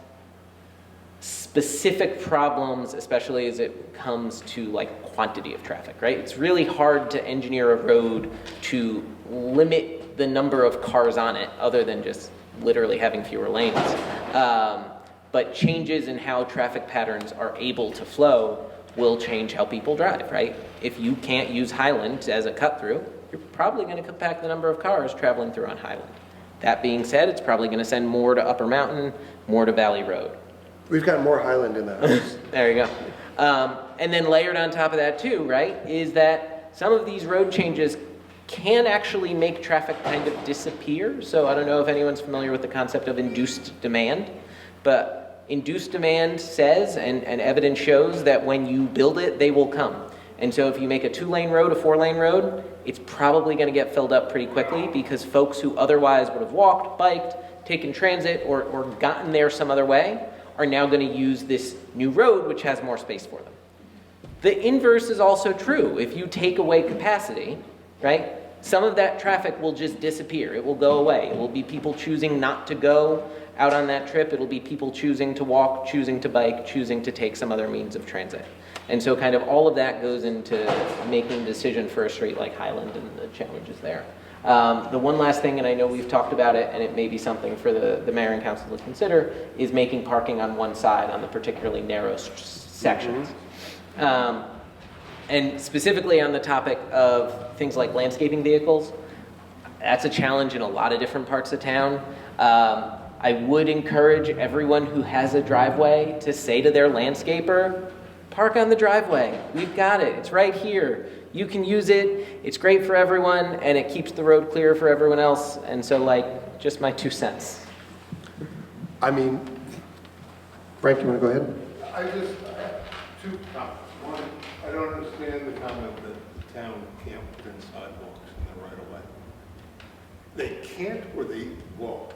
specific problems, especially as it comes to like quantity of traffic, right? It's really hard to engineer a road to limit the number of cars on it other than just literally having fewer lanes. But changes in how traffic patterns are able to flow will change how people drive, right? If you can't use Highland as a cut through, you're probably going to cut back the number of cars traveling through on Highland. That being said, it's probably going to send more to Upper Mountain, more to Valley Road. We've got more Highland in the house. There you go. And then layered on top of that too, right, is that some of these road changes can actually make traffic kind of disappear. So I don't know if anyone's familiar with the concept of induced demand, but induced demand says, and evidence shows, that when you build it, they will come. And so if you make a 2-lane road a 4-lane road, it's probably going to get filled up pretty quickly because folks who otherwise would have walked, biked, taken transit, or gotten there some other way are now going to use this new road, which has more space for them. The inverse is also true. If you take away capacity, right, some of that traffic will just disappear. It will go away. It will be people choosing not to go out on that trip. It'll be people choosing to walk, choosing to bike, choosing to take some other means of transit. And so kind of all of that goes into making a decision for a street like Highland and the challenges there. The one last thing, and I know we've talked about it, and it may be something for the mayor and council to consider, is making parking on one side on the particularly narrow sections. And specifically on the topic of things like landscaping vehicles, that's a challenge in a lot of different parts of town. I would encourage everyone who has a driveway to say to their landscaper, park on the driveway. We've got it. It's right here. You can use it. It's great for everyone, and it keeps the road clear for everyone else. And so, like, just my 2 cents. I mean, Frank, you want to go ahead? I have 2 comments. One, I don't understand the comment that the town can't put in sidewalks in the right of way. They can't or they won't?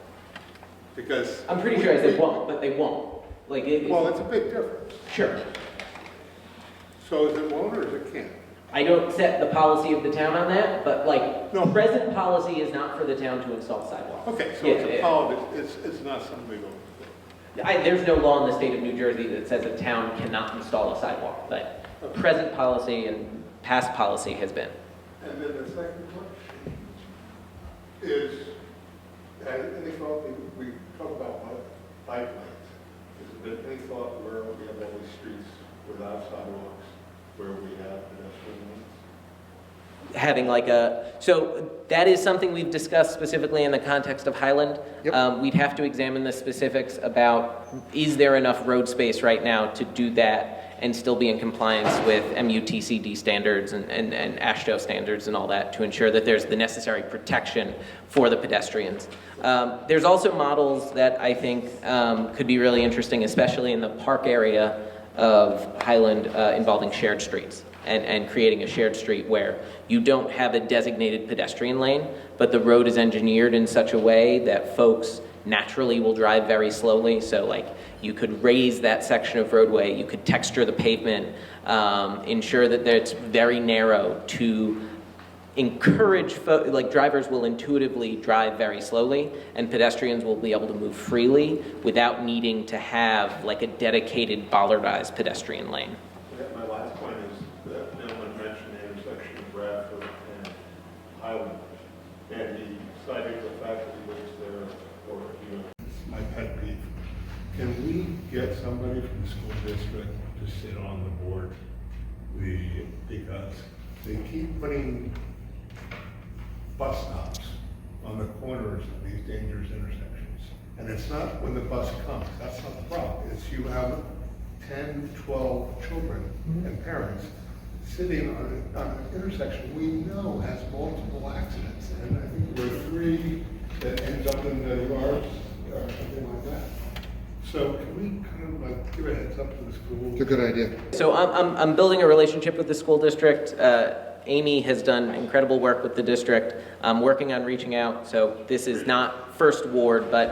Because I'm pretty sure I said won't, but they won't. Like, well, it's a big difference. Sure. So is it won't or is it can't? I don't set the policy of the town on that, but like, No. present policy is not for the town to install sidewalks. Okay, so Yeah, it's a yeah. policy, it's not something we go for. There's no law in the state of New Jersey that says a town cannot install a sidewalk, but present policy and past policy has been. And then the second question is, any thought, we talk about bike lanes. Is there any thought where we have all these streets without sidewalks, where we have pedestrian lanes? Having like so that is something we've discussed specifically in the context of Highland. Yep. We'd have to examine the specifics about, is there enough road space right now to do that and still be in compliance with MUTCD standards and AASHTO standards and all that to ensure that there's the necessary protection for the pedestrians. There's also models that I think could be really interesting, especially in the park area of Highland, involving shared streets and creating a shared street where you don't have a designated pedestrian lane, but the road is engineered in such a way that folks naturally will drive very slowly. So like you could raise that section of roadway, you could texture the pavement, ensure that it's very narrow to encourage, like drivers will intuitively drive very slowly and pedestrians will be able to move freely without needing to have like a dedicated bollardized pedestrian lane. My last point is that gentleman mentioned the intersection of Bradford and Highland, and he cited the fact that he lives there, or my pet peeve. Can we get somebody from the school district to sit on the board? Because they keep putting bus stops on the corners of these dangerous intersections. And it's not when the bus comes, that's not the problem. It's you have 10, 12 children and parents sitting on an intersection we know has multiple accidents. And I think there were 3 that ends up in the yards or something like that. So can we kind of like give a heads up to the school? It's a good idea. So I'm building a relationship with the school district. Amy has done incredible work with the district. I'm working on reaching out. So this is not First Ward, but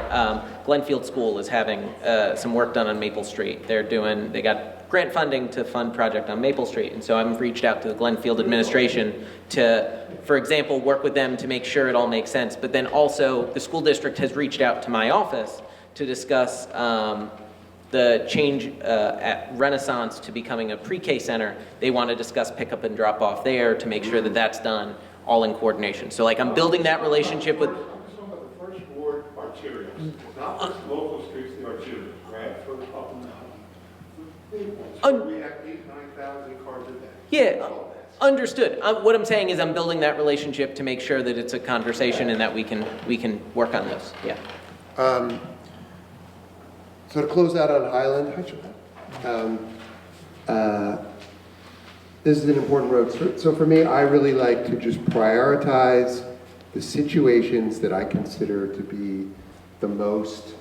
Glenfield School is having some work done on Maple Street. They got grant funding to fund project on Maple Street. And so I've reached out to the Glenfield administration to, for example, work with them to make sure it all makes sense. But then also the school district has reached out to my office to discuss the change at Renaissance to becoming a pre-K center. They want to discuss pickup and drop off there to make sure that that's done all in coordination. So like I'm building that relationship with. I'm talking about the First Ward arterials, not just local streets, the arterials, Bradford, up and down. The big ones, we have 8,000 to 9,000 cars a day. Yeah, understood. What I'm saying is I'm building that relationship to make sure that it's a conversation and that we can work on this. Yeah. So to close out on Highland, this is an important road. So for me, I really like to just prioritize the situations that I consider to be the most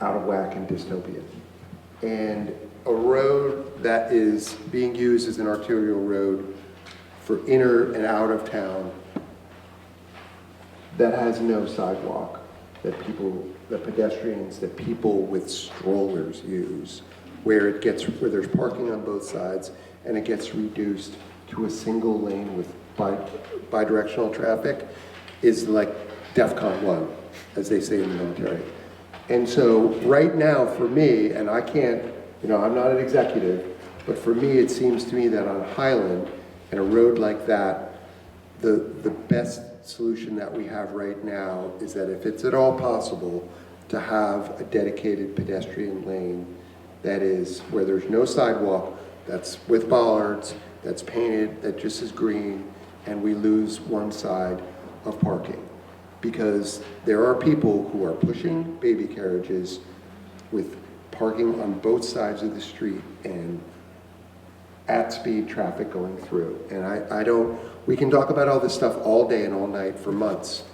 out of whack and dystopian. And a road that is being used as an arterial road for inner and out of town that has no sidewalk, that pedestrians, that people with strollers use, where there's parking on both sides and it gets reduced to a single lane with bidirectional traffic, is like DEFCON 1, as they say in the military. And so right now for me, and I can't, I'm not an executive, but for me it seems to me that on Highland and a road like that, the best solution that we have right now is that if it's at all possible to have a dedicated pedestrian lane that is where there's no sidewalk, that's with bollards, that's painted, that just is green, and we lose one side of parking. Because there are people who are pushing baby carriages with parking on both sides of the street and at speed traffic going through. And we can talk about all this stuff all day and all night for months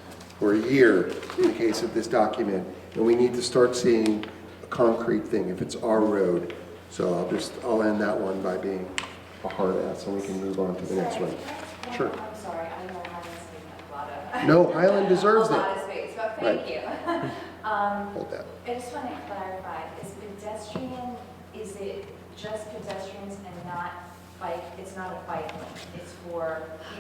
or a year in the case of this document, and we need to start seeing a concrete thing if it's our road. So I'll end that one by being a hard ass and we can move on to the next one. Sure. I'm sorry, I know Highland's taking a lot of. No, Highland deserves a it. lot of space, but thank Right. you. Hold that. I just want to clarify, is it just pedestrians and not bike? It's not a bike lane,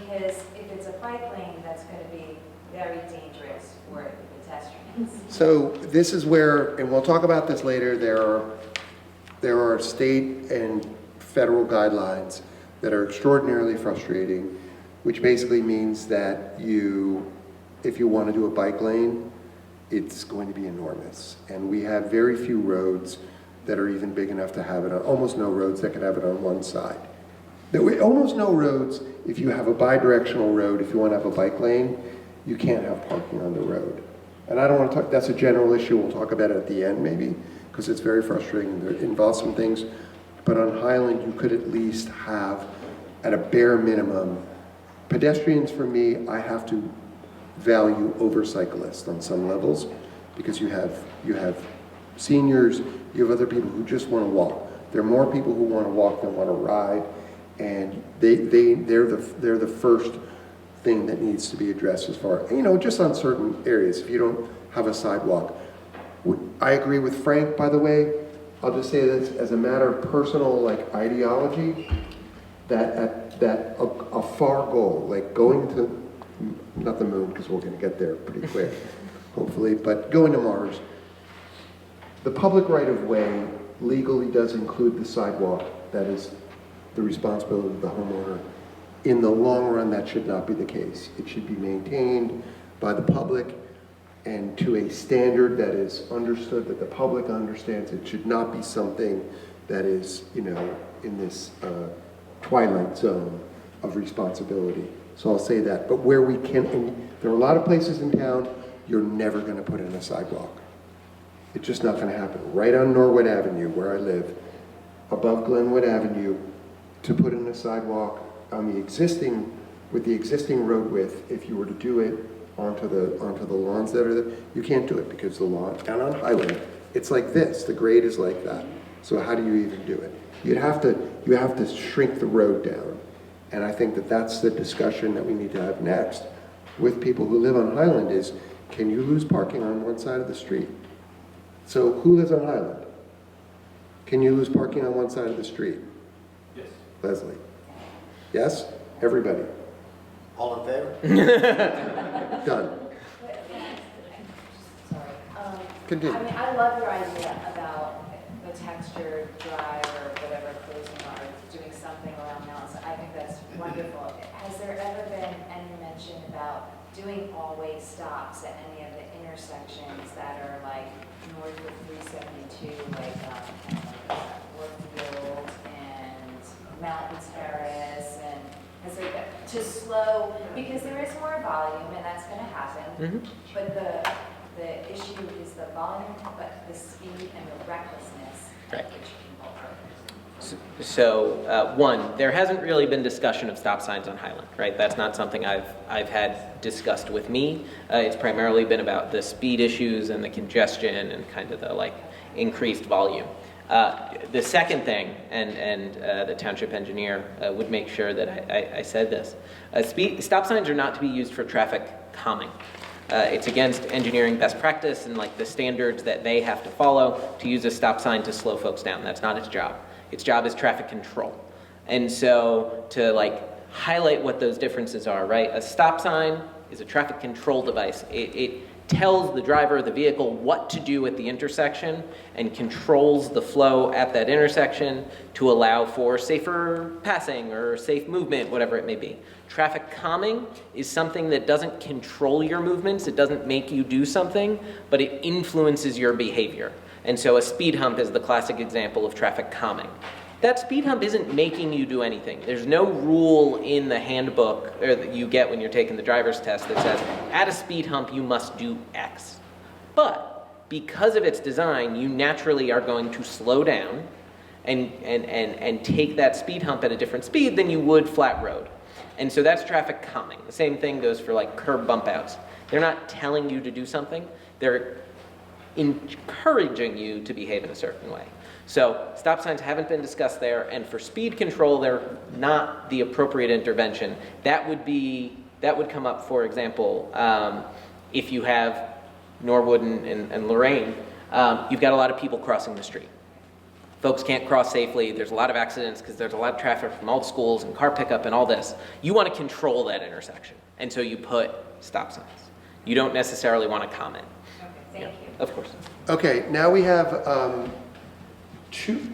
because if it's a bike lane, that's going to be very dangerous for the pedestrians. So this is where, and we'll talk about this later, there are state and federal guidelines that are extraordinarily frustrating, which basically means that if you want to do a bike lane, it's going to be enormous. And we have very few roads that are even big enough to have it on, almost no roads that can have it on one side. Almost no roads, if you have a bidirectional road, if you want to have a bike lane, you can't have parking on the road. And I don't want to talk, that's a general issue, we'll talk about it at the end maybe, because it's very frustrating, it involves some things. But on Highland, you could at least have, at a bare minimum, pedestrians for me, I have to value over cyclists on some levels, because you have seniors, you have other people who just want to walk. There are more people who want to walk than want to ride, and they're the first thing that needs to be addressed as far, just on certain areas, if you don't have a sidewalk. I agree with Frank, by the way. I'll just say this as a matter of personal ideology, that a far goal, like going to, not the moon, because we're going to get there pretty quick, hopefully, but going to Mars, the public right-of-way legally does include the sidewalk. That is the responsibility of the homeowner. In the long run, that should not be the case. It should be maintained by the public and to a standard that is understood, that the public understands. It should not be something that is, in this twilight zone of responsibility. So I'll say that. But where we can, and there are a lot of places in town you're never gonna put in a sidewalk. It's just not gonna happen. Right on Norwood Avenue, where I live, above Glenwood Avenue, to put in a sidewalk on the existing, with the existing road width, if you were to do it onto the lawns that are there, you can't do it because the lawn, down on Highland, it's like this, the grade is like that. So how do you even do it? You have to shrink the road down. And I think that that's the discussion that we need to have next with people who live on Highland is, can you lose parking on one side of the street? So who lives on Highland? Can you lose parking on one side of the street? Yes. Leslie? Yes? Everybody? All in favor? Done. Sorry. Continue. I mean, I love your idea about the textured drive or whatever closing or doing something around Nelson. I think that's wonderful. Has there ever been any mention about doing all-way stops at any of the intersections that are like north of 372, like Woodfield and Mountain Terrace, and has there been, to slow, because there is more volume and that's going to happen, but the issue is the volume, but the speed and the recklessness Right. at which people are. So, one, there hasn't really been discussion of stop signs on Highland, right? That's not something I've had discussed with me. It's primarily been about the speed issues and the congestion and kind of the like increased volume. The second thing, and the township engineer would make sure that I said this, stop signs are not to be used for traffic calming. It's against engineering best practice and like the standards that they have to follow to use a stop sign to slow folks down. That's not its job. Its job is traffic control. And so to like highlight what those differences are, right? A stop sign is a traffic control device. It tells the driver of the vehicle what to do at the intersection and controls the flow at that intersection to allow for safer passing or safe movement, whatever it may be. Traffic calming is something that doesn't control your movements, it doesn't make you do something, but it influences your behavior. And so a speed hump is the classic example of traffic calming. That speed hump isn't making you do anything. There's no rule in the handbook or that you get when you're taking the driver's test that says, at a speed hump, you must do X. But because of its design, you naturally are going to slow down and take that speed hump at a different speed than you would flat road. And so that's traffic calming. The same thing goes for like curb bump outs. They're not telling you to do something. They're encouraging you to behave in a certain way. So stop signs haven't been discussed there, and for speed control, they're not the appropriate intervention. That would come up, for example, if you have Norwood and Lorraine, you've got a lot of people crossing the street. Folks can't cross safely. There's a lot of accidents because there's a lot of traffic from all the schools and car pickup and all this. You want to control that intersection, and so you put stop signs. You don't necessarily want to comment. Okay, thank you. Of course. Okay, now we have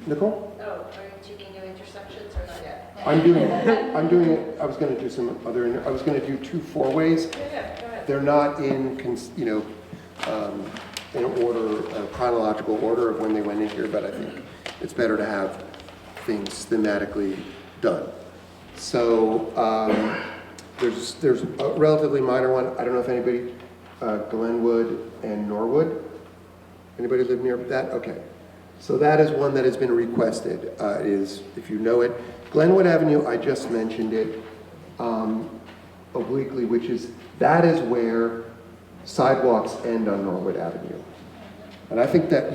Nicole? Oh, are you taking new intersections or not yet? I'm doing it, I was gonna do some other, I was gonna do 2 four-ways. Yeah, go ahead. They're not in, in order, chronological order of when they went in here, but I think it's better to have things thematically done. So, there's a relatively minor one. I don't know if anybody, Glenwood and Norwood. Anybody live near that? Okay. So that is one that has been requested. It is, if you know it, Glenwood Avenue, I just mentioned it obliquely, which is, that is where sidewalks end on Norwood Avenue. And I think that,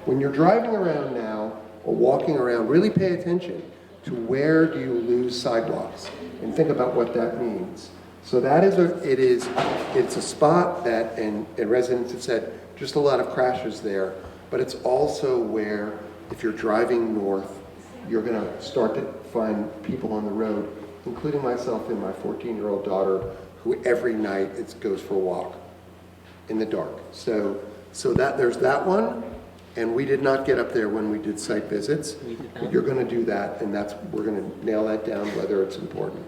when you're driving around now or walking around, really pay attention to where do you lose sidewalks and think about what that means. So that is it's a spot that, and residents have said, just a lot of crashes there, but it's also where, if you're driving north, you're gonna start to find people on the road, including myself and my 14-year-old daughter, who every night goes for a walk in the dark. So that there's that one, and we did not get up there when we did site visits. But you're gonna do that, and we're gonna nail that down, whether it's important.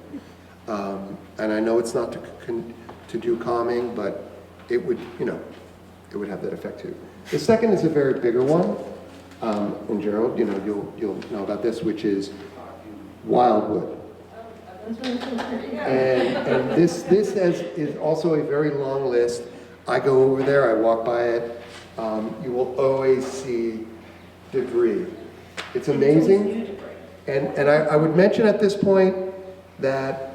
And I know it's not to do calming, but it would, it would have that effect too. The second is a very bigger one, and Gerald, you'll know about this, which is Wildwood. And this is also a very long list. I go over there, I walk by it, you will always see debris. It's amazing. And I would mention at this point that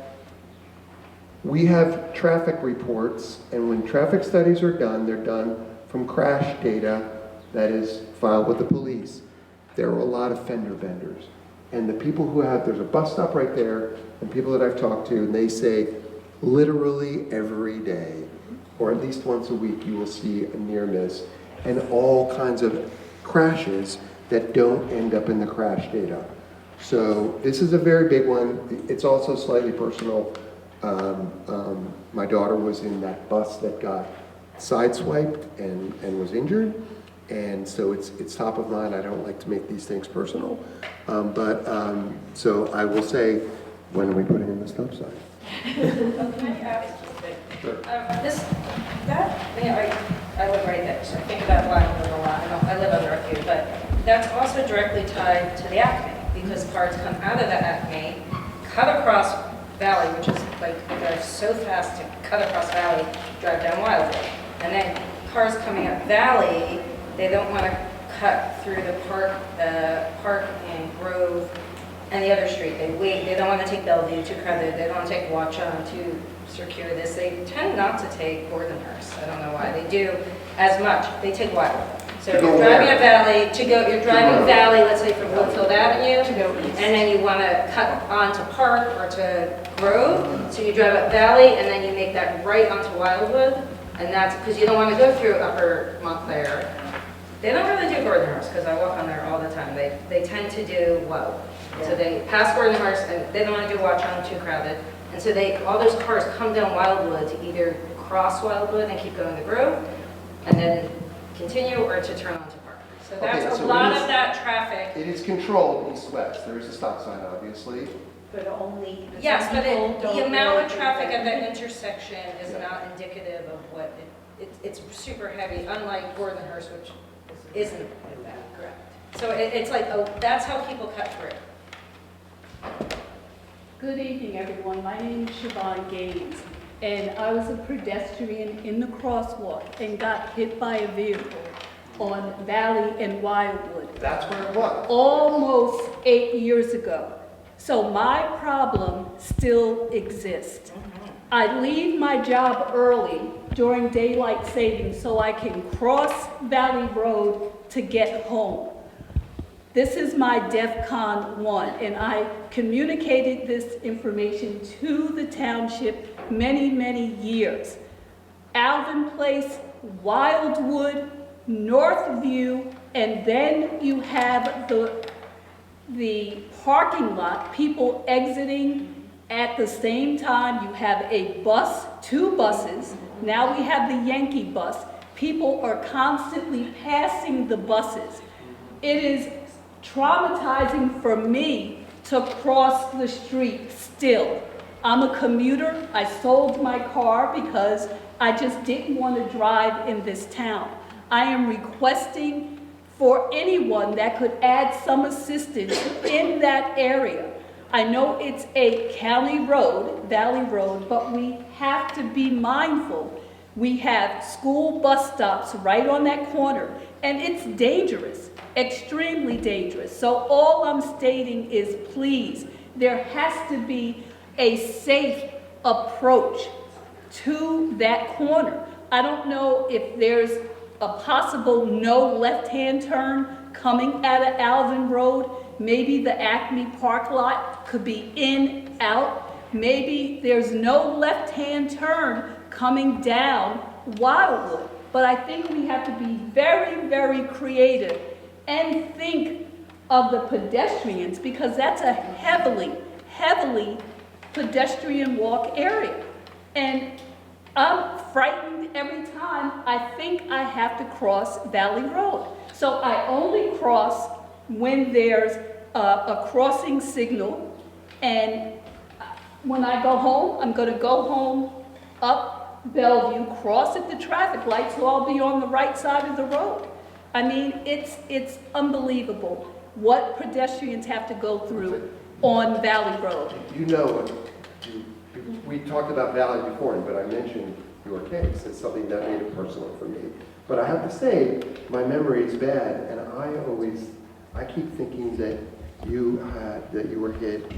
we have traffic reports, and when traffic studies are done, they're done from crash data that is filed with the police. There are a lot of fender benders. And the people who have, there's a bus stop right there, and people that I've talked to, and they say literally every day, or at least once a week, you will see a near miss and all kinds of crashes that don't end up in the crash data. So this is a very big one. It's also slightly personal. My daughter was in that bus that got sideswiped and was injured. And so it's top of mind. I don't like to make these things personal. So I will say, when are we putting in the stop sign? Can I ask you a bit? Sure. I live right there, so I think about Wildwood a lot. I live on Northview, but that's also directly tied to the Acme, because cars come out of the Acme, cut across Valley, which is like, they're so fast to cut across Valley, drive down Wildwood. And then cars coming up Valley, they don't want to cut through the park and Grove and the other street. They wait, they don't want to take Bellevue, too crowded, they don't want to take Watchung, too circuitous. They tend not to take Gordonhurst. I don't know why. They do as much. They take Wildwood. So if you're driving a Valley, you're driving Valley, let's say from Bloomfield Avenue, and then you want to cut onto Park or to Grove, so you drive up Valley, and then you make that right onto Wildwood, and that's because you don't want to go through Upper Montclair. They don't really do Gordonhurst, because I walk on there all the time. They tend to do Low. So they pass Gordonhurst, and they don't want to do Watchung, too crowded. And so all those cars come down Wildwood to either cross Wildwood and keep going to Grove, and then continue, or to turn onto Park. So that's a lot of that traffic. It is controlled east-west. There is a stop sign, obviously. But only. Yes, but people the don't amount really of do traffic that. at that intersection is not indicative of what, it's super heavy, unlike Gordonhurst, which isn't like that. Correct. So it's like, that's how people cut through. Good evening, everyone. My name is Siobhan Gaines, and I was a pedestrian in the crosswalk and got hit by a vehicle on Valley and Wildwood. That's where it was. Almost 8 years ago. So my problem still exists. I leave my job early during daylight savings so I can cross Valley Road to get home. This is my DEFCON 1, and I communicated this information to the township many, many years. Alvin Place, Wildwood, Northview, and then you have the parking lot, people exiting at the same time. You have a bus, 2 buses. Now we have the Yankee bus. People are constantly passing the buses. It is traumatizing for me to cross the street still. I'm a commuter. I sold my car because I just didn't want to drive in this town. I am requesting for anyone that could add some assistance in that area. I know it's a county road, Valley Road, but we have to be mindful. We have school bus stops right on that corner, and it's dangerous, extremely dangerous. So all I'm stating is, please, there has to be a safe approach to that corner. I don't know if there's a possible no left-hand turn coming out of Alvin Road. Maybe the Acme Park lot could be in, out. Maybe there's no left-hand turn coming down Wildwood. But I think we have to be very, very creative and think of the pedestrians, because that's a heavily, heavily pedestrian walk area. And I'm frightened every time I think I have to cross Valley Road. So I only cross when there's a crossing signal, and when I go home, I'm going to go home up Bellevue, cross at the traffic light, so I'll be on the right side of the road. I mean, it's unbelievable what pedestrians have to go through on Valley Road. You know, we talked about Valley before, but I mentioned your case. It's something that made it personal for me. But I have to say, my memory is bad, and I keep thinking that you were hit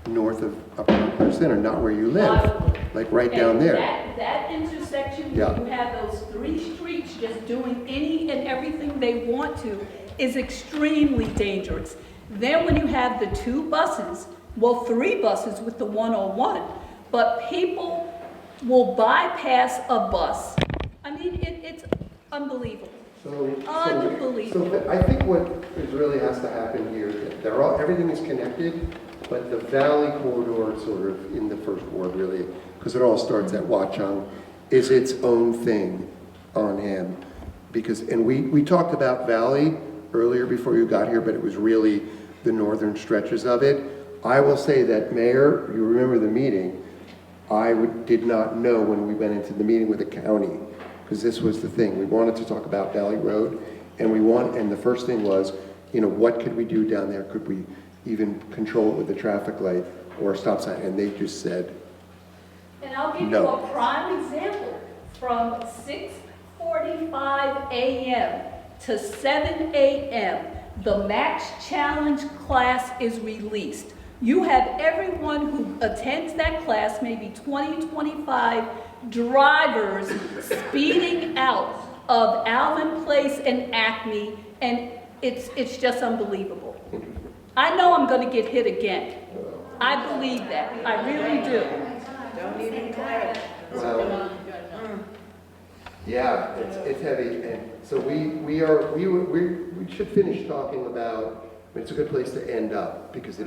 north of Upper Center, not where you live, like right down there. That intersection, Yeah. where you have those three streets just doing any and everything they want to, is extremely dangerous. Then when you have the two buses, well, three buses with the 101, but people will bypass a bus. I mean, it's unbelievable. Unbelievable. So I think what really has to happen here, everything is connected, but the Valley corridor sort of in the first ward really, because it all starts at Watchung, is its own thing on him. And we talked about Valley earlier before you got here, but it was really the northern stretches of it. I will say that, Mayor, you remember the meeting, did not know when we went into the meeting with the county, because this was the thing. We wanted to talk about Valley Road, and the first thing was, what could we do down there? Could we even control it with a traffic light or a stop sign? And they just said, And I'll give no. you a prime example. From 6:45 a.m. to 7 a.m., the Max Challenge class is released. You have everyone who attends that class, maybe 20, 25 drivers speeding out of Alvin Place and Acme, and it's just unbelievable. I know I'm going to get hit again. I believe that. I really do. Don't even declare it. Well, yeah, it's heavy, and so we should finish talking about. It's a good place to end up because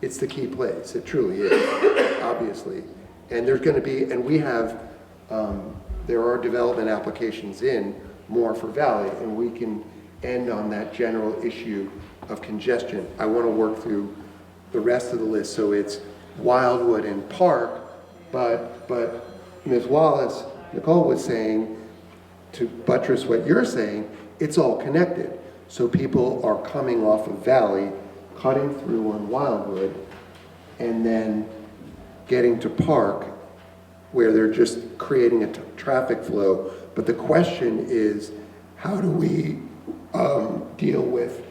it's the key place. It truly is, obviously. And there's going to be, and we have, there are development applications in more for Valley, and we can end on that general issue of congestion. I want to work through the rest of the list, so it's Wildwood and Park, but Ms. Wallace, Nicole was saying, to buttress what you're saying, it's all connected. So people are coming off of Valley, cutting through on Wildwood, and then getting to Park, where they're just creating a traffic flow. But the question is, how do we deal with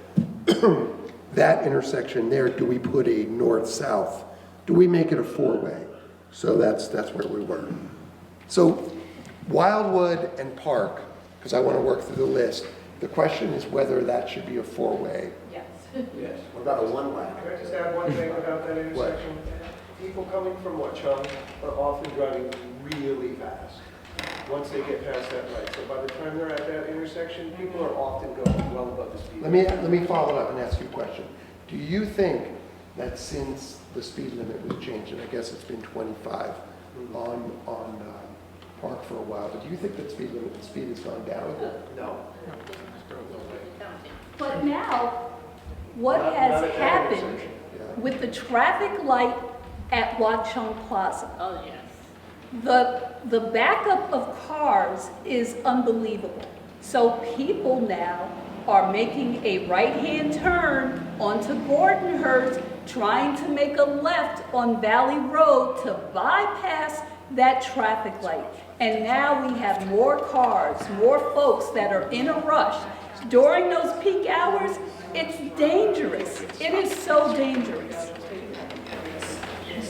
that intersection there? Do we put a north-south? Do we make it a four-way? So that's where we were. So Wildwood and Park, because I want to work through the list, the question is whether that should be a four-way. Yes. Yes. What about a one-way? Can I just add one thing about that intersection? People coming from Watchung are often driving really fast once they get past that light. So by the time they're at that intersection, people are often going well above the speed limit. Let me follow up and ask you a question. Do you think that since the speed limit was changed, and I guess it's been 25 on Park for a while, but do you think that speed has gone down? No. But now, what Not has at that happened intersection. with the traffic light at Watchung Plaza? Oh, yes. The backup of cars is unbelievable. So people now are making a right-hand turn onto Gordonhurst, trying to make a left on Valley Road to bypass that traffic light. And now we have more cars, more folks that are in a rush. During those peak hours, it's dangerous. It is so dangerous.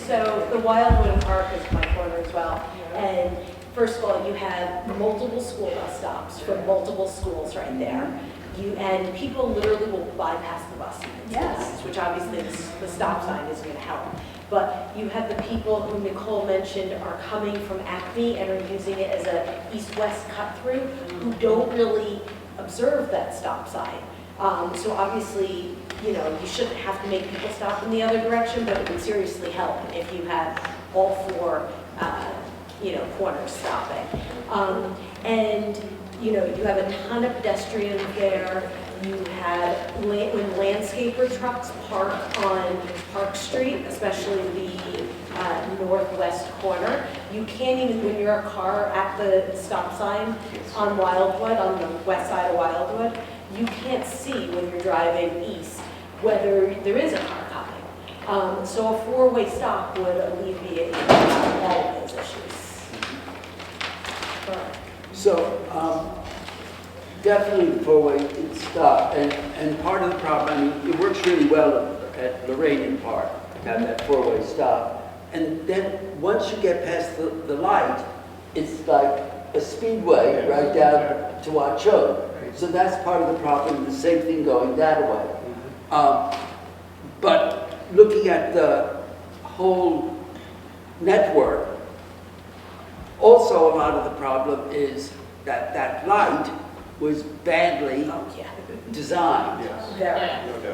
So the Wildwood Park is my corner as well. And first of all, you have multiple school bus stops from multiple schools right there. And people literally will bypass the bus Yes. which obviously the stop sign is going to help. But you have the people who Nicole mentioned are coming from Acme and are using it as a east-west cut-through who don't really observe that stop sign. So obviously, you shouldn't have to make people stop in the other direction, but it would seriously help if you had all four, corners stopping. And you have a ton of pedestrians there. You had, when landscaper trucks park on Park Street, especially the northwest corner, you can't even, when you're a car at the stop sign on Wildwood, on the west side of Wildwood, you can't see when you're driving east whether there is a car coming. So a four-way stop would alleviate all of those issues. definitely the four-way stop, and part of the problem, I mean, it works really well at Lorraine Park, have that four-way stop. And then, once you get past the light, it's like a speedway right down to Watchung. So that's part of the problem, the same thing going that way. But looking at the whole network, also a lot of the problem is that that light was badly designed.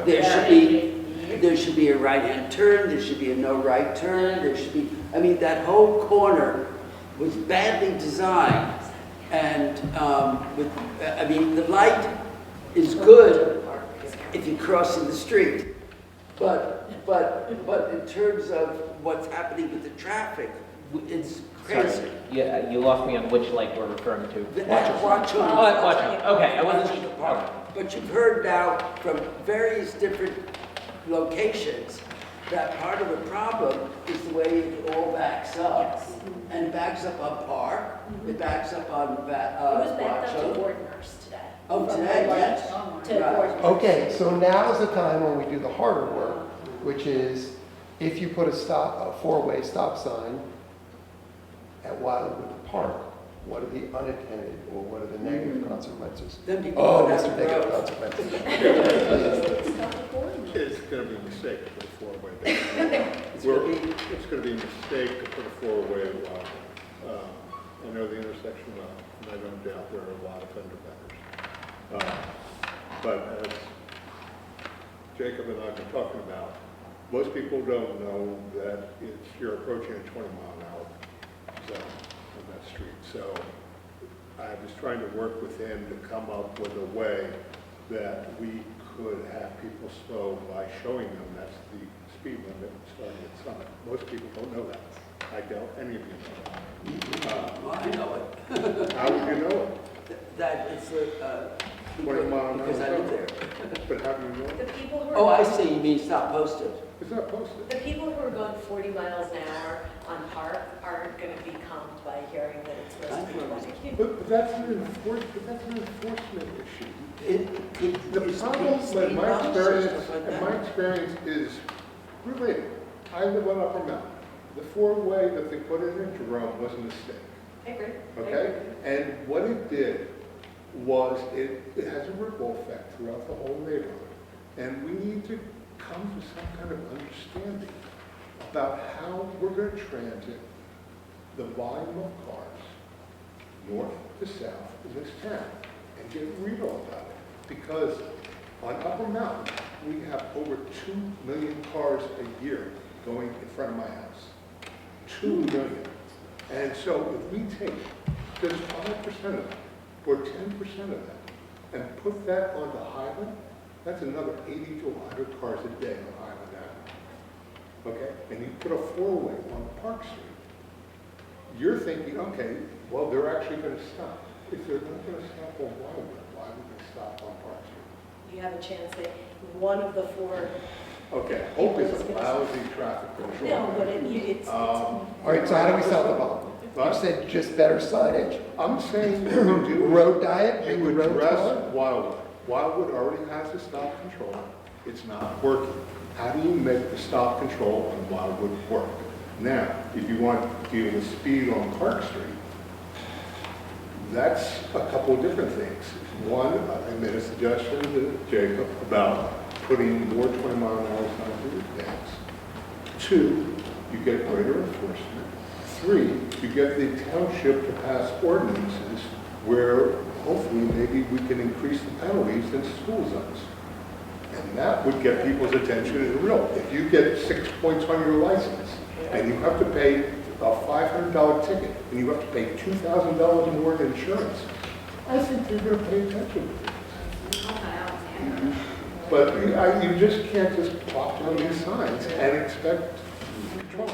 There should be a right-hand turn, there should be a no right turn, there should be, I mean, that whole corner was badly designed. And I mean, the light is good if you're crossing the street. But in terms of what's happening with the traffic, it's crazy. Sorry. Yeah, you lost me on which light we're referring to. Watchung. Oh, Watchung. Okay, I wasn't. Okay. But you've heard now from various different locations that part of the problem is the way it all backs up. And it backs up on Park, it backs up on It was backed up to Watchung. Gordoners today. Oh, today, yes. To Right. Gordoners. Okay, so now's the time when we do the harder work, which is if you put a four-way stop sign at Wildwood Park, what are the unintended or what are the negative consequences? Then people Oh, go down Mr. the Negative road. consequences. It's gonna be a mistake to put a four-way there. It's gonna be a mistake to put a four-way, I know the intersection well, and I don't doubt there are a lot of fender benders. But as Jacob and I have been talking about, most people don't know that you're approaching a 20-mile-an-hour zone on that street. So I was trying to work with him to come up with a way that we could have people slow by showing them that's the speed limit starting at Summit. Most people don't know that. I doubt any of you know that. Well, I know it. How would you know it? That it's 20 mile an hour. because I live there. But how do you know The it? people who are. Oh, I see, you mean it's not posted. It's not posted. The people who are going 40 miles an hour on Park aren't going to be calmed by hearing that it's supposed to be 20. But that's an enforcement issue. The It's problem, speed in my bumps or experience, stuff like in my that. experience is related. I live on Upper Mountain. The four-way that they put in Jerome was a mistake. I agree. Okay? And what it did was it has a ripple effect throughout the whole neighborhood. And we need to come to some kind of understanding about how we're going to transit the volume of cars north to south in this town and get real about it. Because on Upper Mountain, we have over 2 million cars a year going in front of my house. 2 million. And so if we take just 5% of that, or 10% of that, and put that onto Highland, that's another 80 to 100 cars a day on Highland Avenue. Okay? And you put a four-way on Park Street, you're thinking, okay, well, they're actually going to stop. If they're not going to stop on Wildwood, why would they stop on Park Street? You have a chance that one of the four. Okay, Hope is a lousy traffic control. No, but it's. All right, so how do we solve the problem? You said just better signage. I'm saying what you do. Road diet, make You the road address taller? Wildwood. Wildwood already has a stop control. It's not working. How do you make the stop control on Wildwood work? Now, if you want to deal with speed on Park Street, that's a couple of different things. One, I made a suggestion to Jacob about putting more 20-mile-an-hour signs in the dance. Two, you get greater enforcement. Three, you get the township to pass ordinances where hopefully maybe we can increase the penalties in school zones. And that would get people's attention in real. If you get 6 points on your license and you have to pay a $500 ticket and you have to pay $2,000 more in insurance, I think you're going to pay attention to this. But you just can't just plop down these signs and expect control.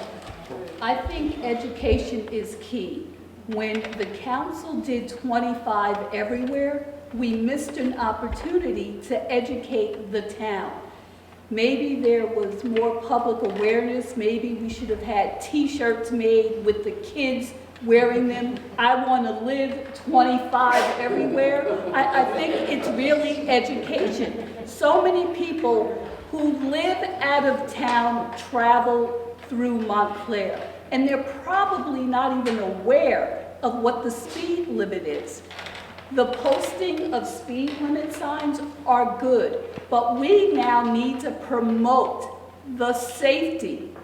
I think education is key. When the council did 25 everywhere, we missed an opportunity to educate the town. Maybe there was more public awareness. Maybe we should have had T-shirts made with the kids wearing them. I want to live 25 everywhere. I think it's really education. So many people who live out of town travel through Montclair, and they're probably not even aware of what the speed limit is. The posting of speed limit signs are good, but we now need to promote the safety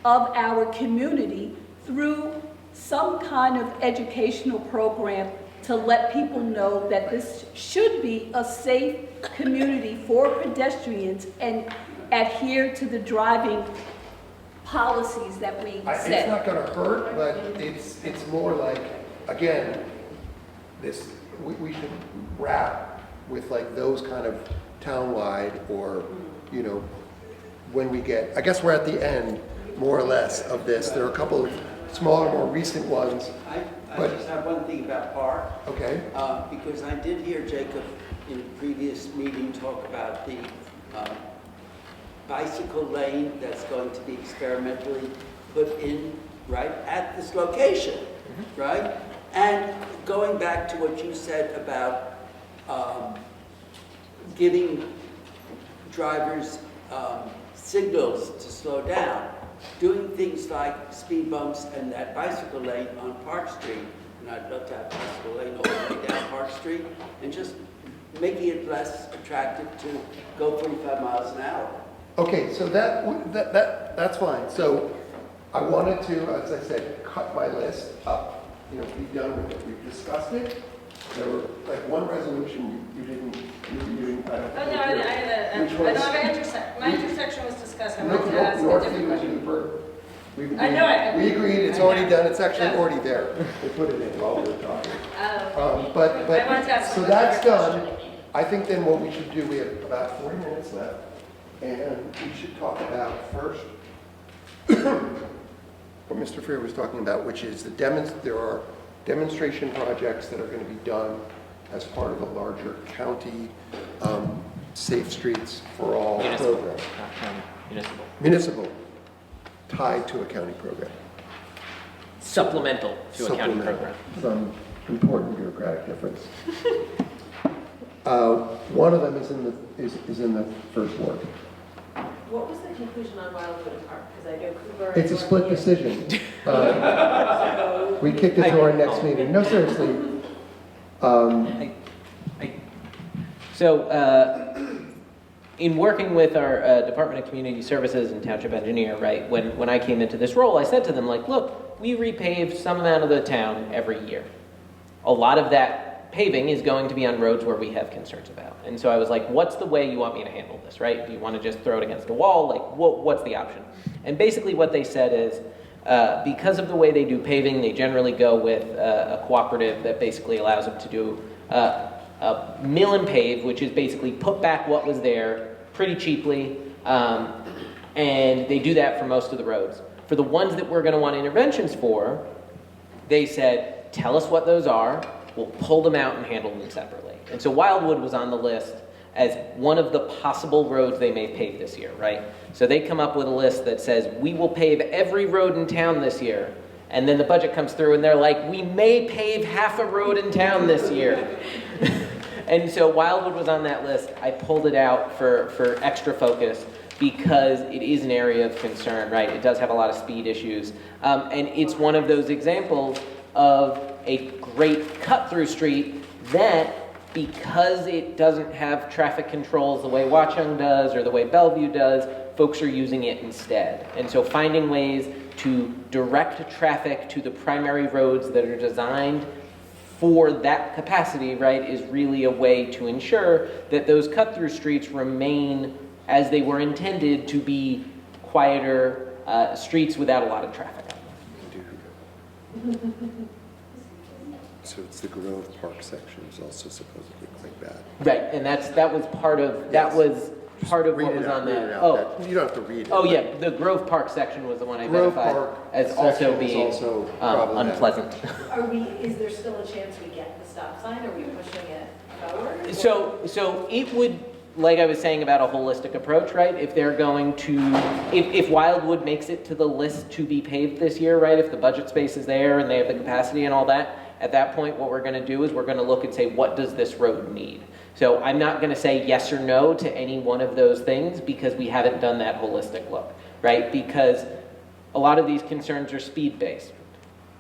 of our community through some kind of educational program to let people know that this should be a safe community for pedestrians and adhere to the driving policies that we set. It's not gonna hurt, but it's more like, again, we should wrap with like those kind of townwide or, you know, when we get, I guess we're at the end, more or less, of this. There are a couple of smaller, more recent ones. I just have one thing about park. Okay. Because I did hear Jacob in a previous meeting talk about the bicycle lane that's going to be experimentally put in right at this location, right? And going back to what you said about giving drivers signals to slow down, doing things like speed bumps and that bicycle lane on Park Street, and I'd love to have a bicycle lane all the way down Park Street, and just making it less attractive to go 45 miles an hour. Okay, so that's fine. So I wanted to, as I said, cut my list up, you know, be done with it. We've discussed it. There were like one resolution you didn't, I don't Oh, think. no, I have Which I was- don't have my intersection was discussed. I wanted to ask a North different question. Loop. I know. We agreed, it's already done, it's actually Yeah. already there. We put it in while we were talking. I wanted to But, ask so a that's different done. I think then what we should do, we have about 40 minutes left, and we should talk about first, what Mr. Freer was talking about, which is there are demonstration projects that are going to be done as part of a larger county Safe Streets for All program. Municipal, tied to a county program. Supplemental to a county Supplemental. program. Some important bureaucratic difference. One of them is in the first ward. What was the conclusion on Wildwood Park? Because I know Cooper. It's a split decision. We kicked it to our next meeting. No, seriously. In working with our Department of Community Services and Township Engineer, right, when I came into this role, I said to them, like, look, we repave some amount of the town every year. A lot of that paving is going to be on roads where we have concerns about. And so I was like, what's the way you want me to handle this, right? Do you want to just throw it against a wall? Like, what's the option? And basically what they said is, because of the way they do paving, they generally go with a cooperative that basically allows them to do a mill and pave, which is basically put back what was there pretty cheaply, and they do that for most of the roads. For the ones that we're going to want interventions for, they said, tell us what those are, we'll pull them out and handle them separately. And so Wildwood was on the list as one of the possible roads they may pave this year, right? So they come up with a list that says, we will pave every road in town this year. And then the budget comes through and they're like, we may pave half a road in town this year. And so Wildwood was on that list. I pulled it out for extra focus because it is an area of concern, right? It does have a lot of speed issues. And it's one of those examples of a great cut-through street that, because it doesn't have traffic controls the way Watchung does or the way Bellevue does, folks are using it instead. And so finding ways to direct traffic to the primary roads that are designed for that capacity, right, is really a way to ensure that those cut-through streets remain as they were intended to be quieter streets without a lot of traffic on them. So it's the Grove Park section is also supposedly quite bad. Right, and that was part of what was on the. Oh, you don't have to read it. Oh yeah, the Grove Park section was the one Grove identified Park as also section is being also problematic. unpleasant. Is there still a chance we get the stop sign? Are we pushing it forward? So it would, like I was saying about a holistic approach, right? If they're going to, if Wildwood makes it to the list to be paved this year, right? If the budget space is there and they have the capacity and all that, at that point, what we're going to do is we're going to look and say, what does this road need? So I'm not going to say yes or no to any one of those things because we haven't done that holistic look, right? Because a lot of these concerns are speed-based.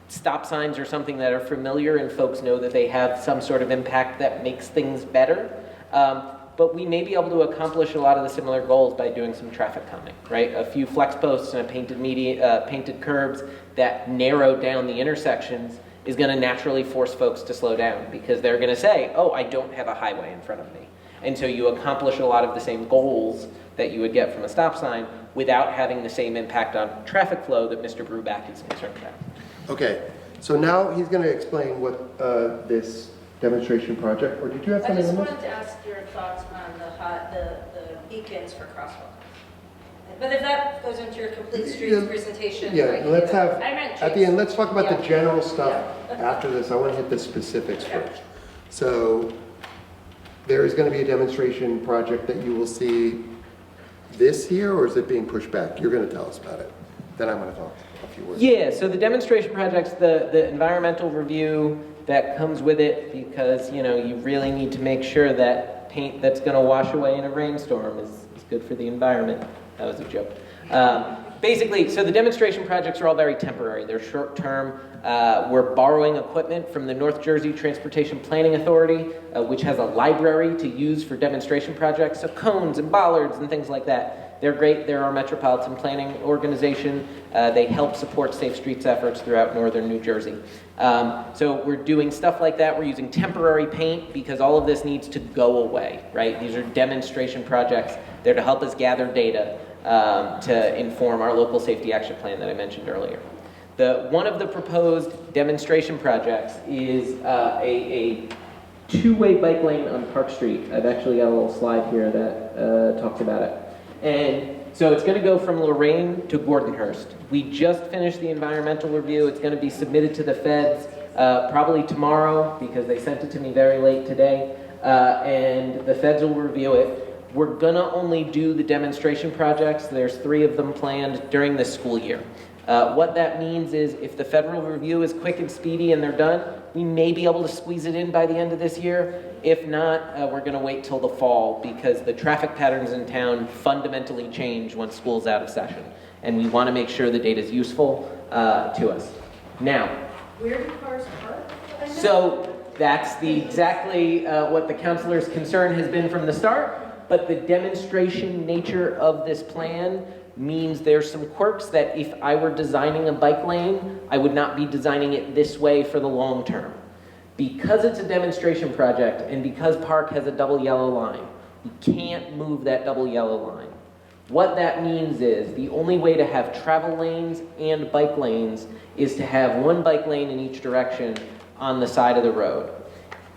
Stop signs are something that are familiar and folks know that they have some sort of impact that makes things better. But we may be able to accomplish a lot of the similar goals by doing some traffic calming, right? A few flex posts and a painted curbs that narrow down the intersections is going to naturally force folks to slow down because they're going to say, oh, I don't have a highway in front of me. And so you accomplish a lot of the same goals that you would get from a stop sign without having the same impact on traffic flow that Mr. Bruback is concerned about. Okay, so now he's going to explain what this demonstration project, or did you have I something just on this? wanted to ask your thoughts on the beacons for crosswalks. But if that goes into your complete streets presentation. Yeah, I can let's do it. have, I meant at the Chase. end, let's talk about the Yeah. general stuff Yeah. after this. I want to hit the specifics first. So there is going to be a demonstration project that you will see this year, or is it being pushed back? You're going to tell us about it. Then I'm going to talk a few words. Yeah, so the demonstration projects, the environmental review that comes with it, because you really need to make sure that paint that's going to wash away in a rainstorm is good for the environment. That was a joke. Basically, so the demonstration projects are all very temporary. They're short-term. We're borrowing equipment from the North Jersey Transportation Planning Authority, which has a library to use for demonstration projects, so cones and bollards and things like that. They're great. They're our metropolitan planning organization. They help support safe streets efforts throughout northern New Jersey. So we're doing stuff like that. We're using temporary paint because all of this needs to go away, right? These are demonstration projects. They're to help us gather data to inform our local safety action plan that I mentioned earlier. One of the proposed demonstration projects is a two-way bike lane on Park Street. I've actually got a little slide here that talks about it. And so it's going to go from Lorraine to Gordonhurst. We just finished the environmental review. It's going to be submitted to the feds probably tomorrow because they sent it to me very late today. And the feds will review it. We're going to only do the demonstration projects. There's 3 of them planned during this school year. What that means is if the federal review is quick and speedy and they're done, we may be able to squeeze it in by the end of this year. If not, we're going to wait till the fall because the traffic patterns in town fundamentally change once school's out of session. And we want to make sure the data is useful to us. Now, Where do cars park? so that's exactly what the counselor's concern has been from the start. But the demonstration nature of this plan means there's some quirks that if I were designing a bike lane, I would not be designing it this way for the long term. Because it's a demonstration project and because Park has a double yellow line, we can't move that double yellow line. What that means is the only way to have travel lanes and bike lanes is to have one bike lane in each direction on the side of the road.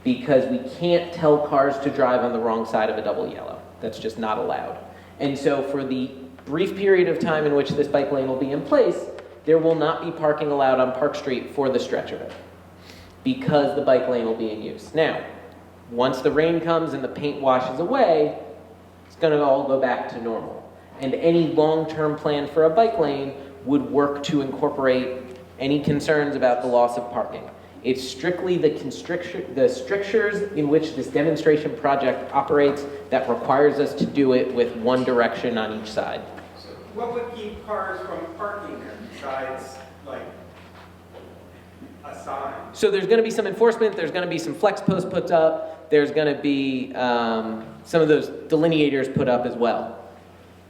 Because we can't tell cars to drive on the wrong side of a double yellow. That's just not allowed. And so for the brief period of time in which this bike lane will be in place, there will not be parking allowed on Park Street for the stretch of it because the bike lane will be in use. Now, once the rain comes and the paint washes away, it's going to all go back to normal. And any long-term plan for a bike lane would work to incorporate any concerns about the loss of parking. It's strictly the strictures in which this demonstration project operates that requires us to do it with one direction on each side. So what would keep cars from parking there besides, like, a sign? So there's going to be some enforcement, there's going to be some flex posts put up, there's going to be some of those delineators put up as well.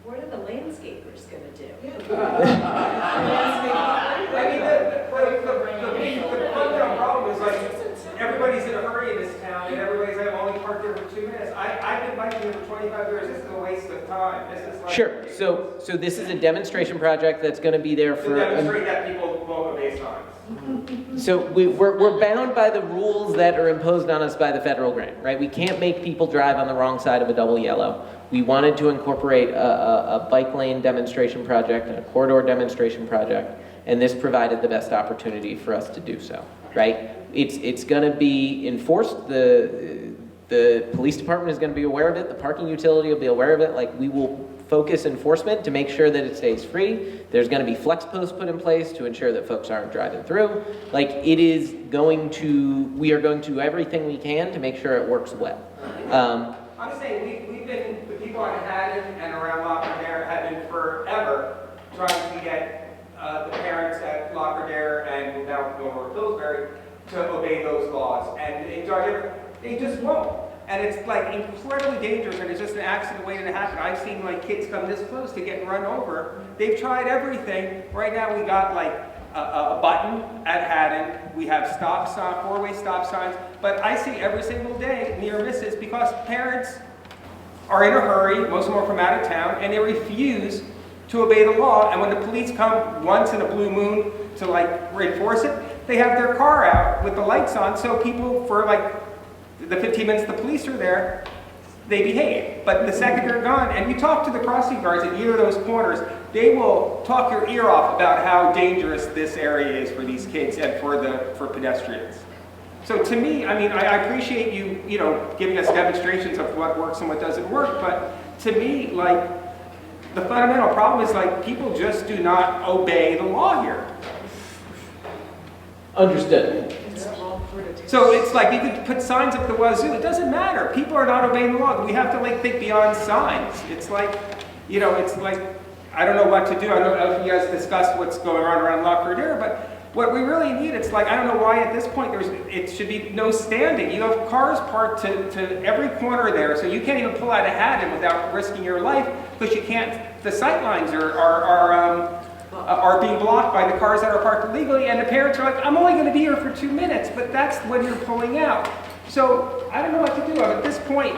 What are the landscapers going to do? I mean, the fundamental problem is like, everybody's in a hurry in this town, and everybody's like, only parked there for 2 minutes. I've been biking here for 25 years, this is a waste of time. This is like... Sure, so this is a demonstration project that's going to be there To for... demonstrate that people won't obey signs. So we're bound by the rules that are imposed on us by the federal grant, right? We can't make people drive on the wrong side of a double yellow. We wanted to incorporate a bike lane demonstration project and a corridor demonstration project, and this provided the best opportunity for us to do so, right? It's going to be enforced. The police department is going to be aware of it. The parking utility will be aware of it. Like, we will focus enforcement to make sure that it stays free. There's going to be flex posts put in place to ensure that folks aren't driving through. Like, we are going to do everything we can to make sure it works well. I'm saying we've been, the people on Haddon and around Lac-Radaire have been forever trying to get the parents at Lac-Radaire and now North Pillsbury to obey those laws. And they just won't. And it's like incredibly dangerous, and it's just an accident waiting to happen. I've seen like kids come this close to getting run over. They've tried everything. Right now we got like a button at Haddon. We have stop sign, four-way stop signs. But I see every single day near misses because parents are in a hurry, most of them are from out of town, and they refuse to obey the law. And when the police come once in a blue moon to like reinforce it, they have their car out with the lights on, so people for like the 15 minutes the police are there, they behave. But the second they're gone, and you talk to the crossing guards at either of those corners, they will talk your ear off about how dangerous this area is for these kids and for pedestrians. So to me, I mean, I appreciate you giving us demonstrations of what works and what doesn't work, but to me, like, the fundamental problem is like people just do not obey the law here. Understood. So it's like you could put signs up the wazoo. It doesn't matter. People are not obeying the law. We have to like think beyond signs. It's like, it's like, I don't know what to do. I don't know if you guys discussed what's going on around Lac-Radaire, but what we really need, it's like, I don't know why at this point it should be no standing. You have cars parked to every corner there, so you can't even pull out of Haddon without risking your life because you can't, the sight lines are being blocked by the cars that are parked illegally, and the parents are like, I'm only going to be here for 2 minutes, but that's when you're pulling out. So I don't know what to do. At this point,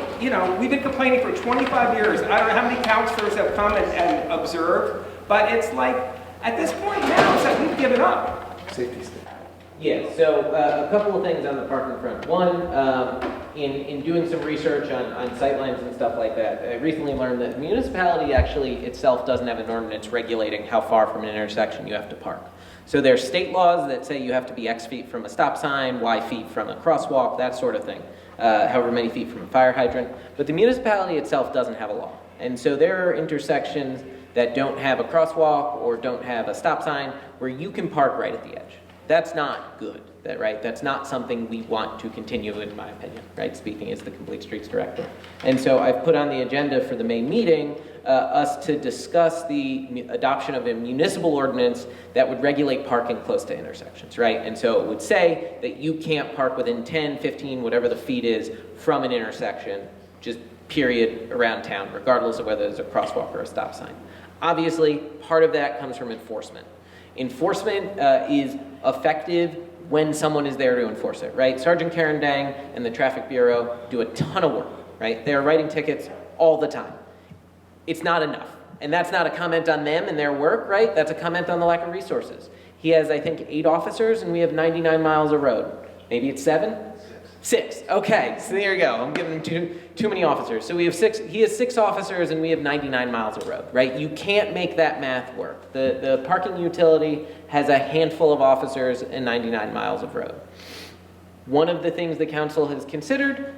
we've been complaining for 25 years. I don't know how many counselors have come and observed, but it's like, at this point now, it's like we've given up. Safety stick. Yeah, so a couple of things on the parking front. One, in doing some research on sightlines and stuff like that, I recently learned that the municipality actually itself doesn't have an ordinance regulating how far from an intersection you have to park. So there's state laws that say you have to be X feet from a stop sign, Y feet from a crosswalk, that sort of thing, however many feet from a fire hydrant. But the municipality itself doesn't have a law. And so there are intersections that don't have a crosswalk or don't have a stop sign where you can park right at the edge. That's not good, right? That's not something we want to continue, in my opinion, right? Speaking as the Complete Streets Director. And so I've put on the agenda for the May meeting us to discuss the adoption of a municipal ordinance that would regulate parking close to intersections, right? And so it would say that you can't park within 10, 15, whatever the feet is from an intersection, just period, around town, regardless of whether there's a crosswalk or a stop sign. Obviously, part of that comes from enforcement. Enforcement is effective when someone is there to enforce it, right? Sergeant Karen Dang and the Traffic Bureau do a ton of work, right? They are writing tickets all the time. It's not enough. And that's not a comment on them and their work, right? That's a comment on the lack of resources. He has, I think, 8 officers and we have 99 miles of road. Maybe it's 7? 6. Okay, so there you go. I'm giving him too many officers. So we have 6. He has 6 officers and we have 99 miles of road, right? You can't make that math work. The parking utility has a handful of officers and 99 miles of road. One of the things the council has considered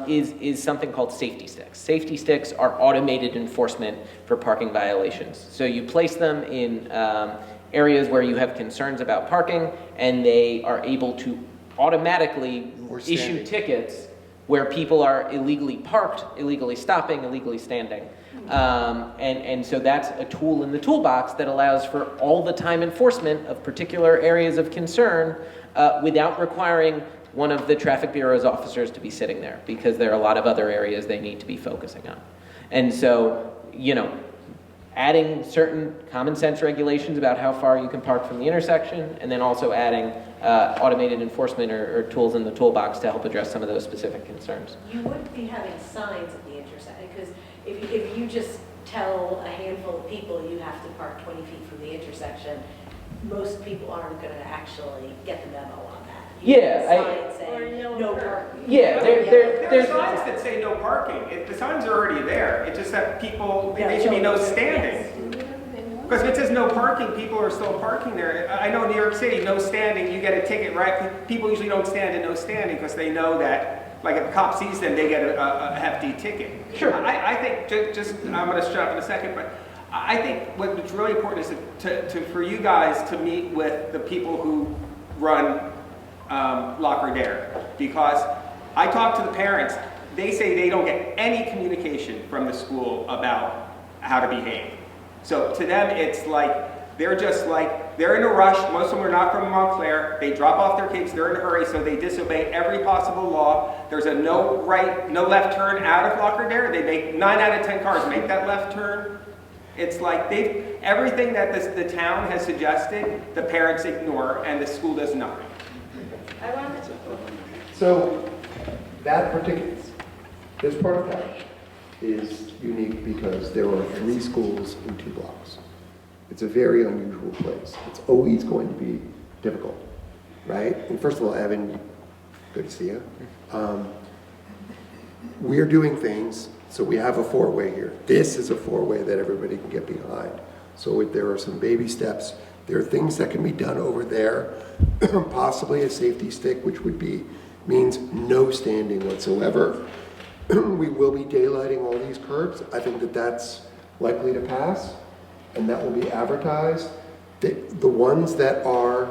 is something called safety sticks. Safety sticks are automated enforcement for parking violations. So you place them in areas where you have concerns about parking, and they are able to automatically issue tickets where people are illegally parked, illegally stopping, illegally standing. And so that's a tool in the toolbox that allows for all the time enforcement of particular areas of concern without requiring one of the Traffic Bureau's officers to be sitting there, because there are a lot of other areas they need to be focusing on. And so, adding certain common sense regulations about how far you can park from the intersection, and then also adding automated enforcement or tools in the toolbox to help address some of those specific concerns. You wouldn't be having signs at the intersection, because if you just tell a handful of people you have to park 20 feet from the intersection, most people aren't going to actually get the memo on that. Yeah, no parking. Yeah, there are signs that say no parking. The signs are already there. It's just that people, they should be no standing. Because if it says no parking, people are still parking there. I know in New York City, no standing, you get a ticket, right? People usually don't stand in no standing because they know that like if a cop sees them, they get a hefty ticket. Sure. I think, I'm gonna shut up in a second, but I think what's really important is for you guys to meet with the people who run Lac Dare, because I talk to the parents, they say they don't get any communication from the school about how to behave. So to them, it's like, they're in a rush. Most of them are not from Montclair. They drop off their kids, they're in a hurry, so they disobey every possible law. There's a no left turn out of Lac Dare. They make 9 out of 10 cars make that left turn. It's like everything that the town has suggested, the parents ignore, and the school does nothing. I wanted to. So this part of town is unique because there are 3 schools in 2 blocks. It's a very unusual place. It's always going to be difficult, right? And first of all, Evan, good to see you. We're doing things, so we have a 4-way here. This is a 4-way that everybody can get behind. So there are some baby steps. There are things that can be done over there, possibly a safety stick, which means no standing whatsoever. We will be daylighting all these curbs. I think that that's likely to pass, and that will be advertised. The ones that are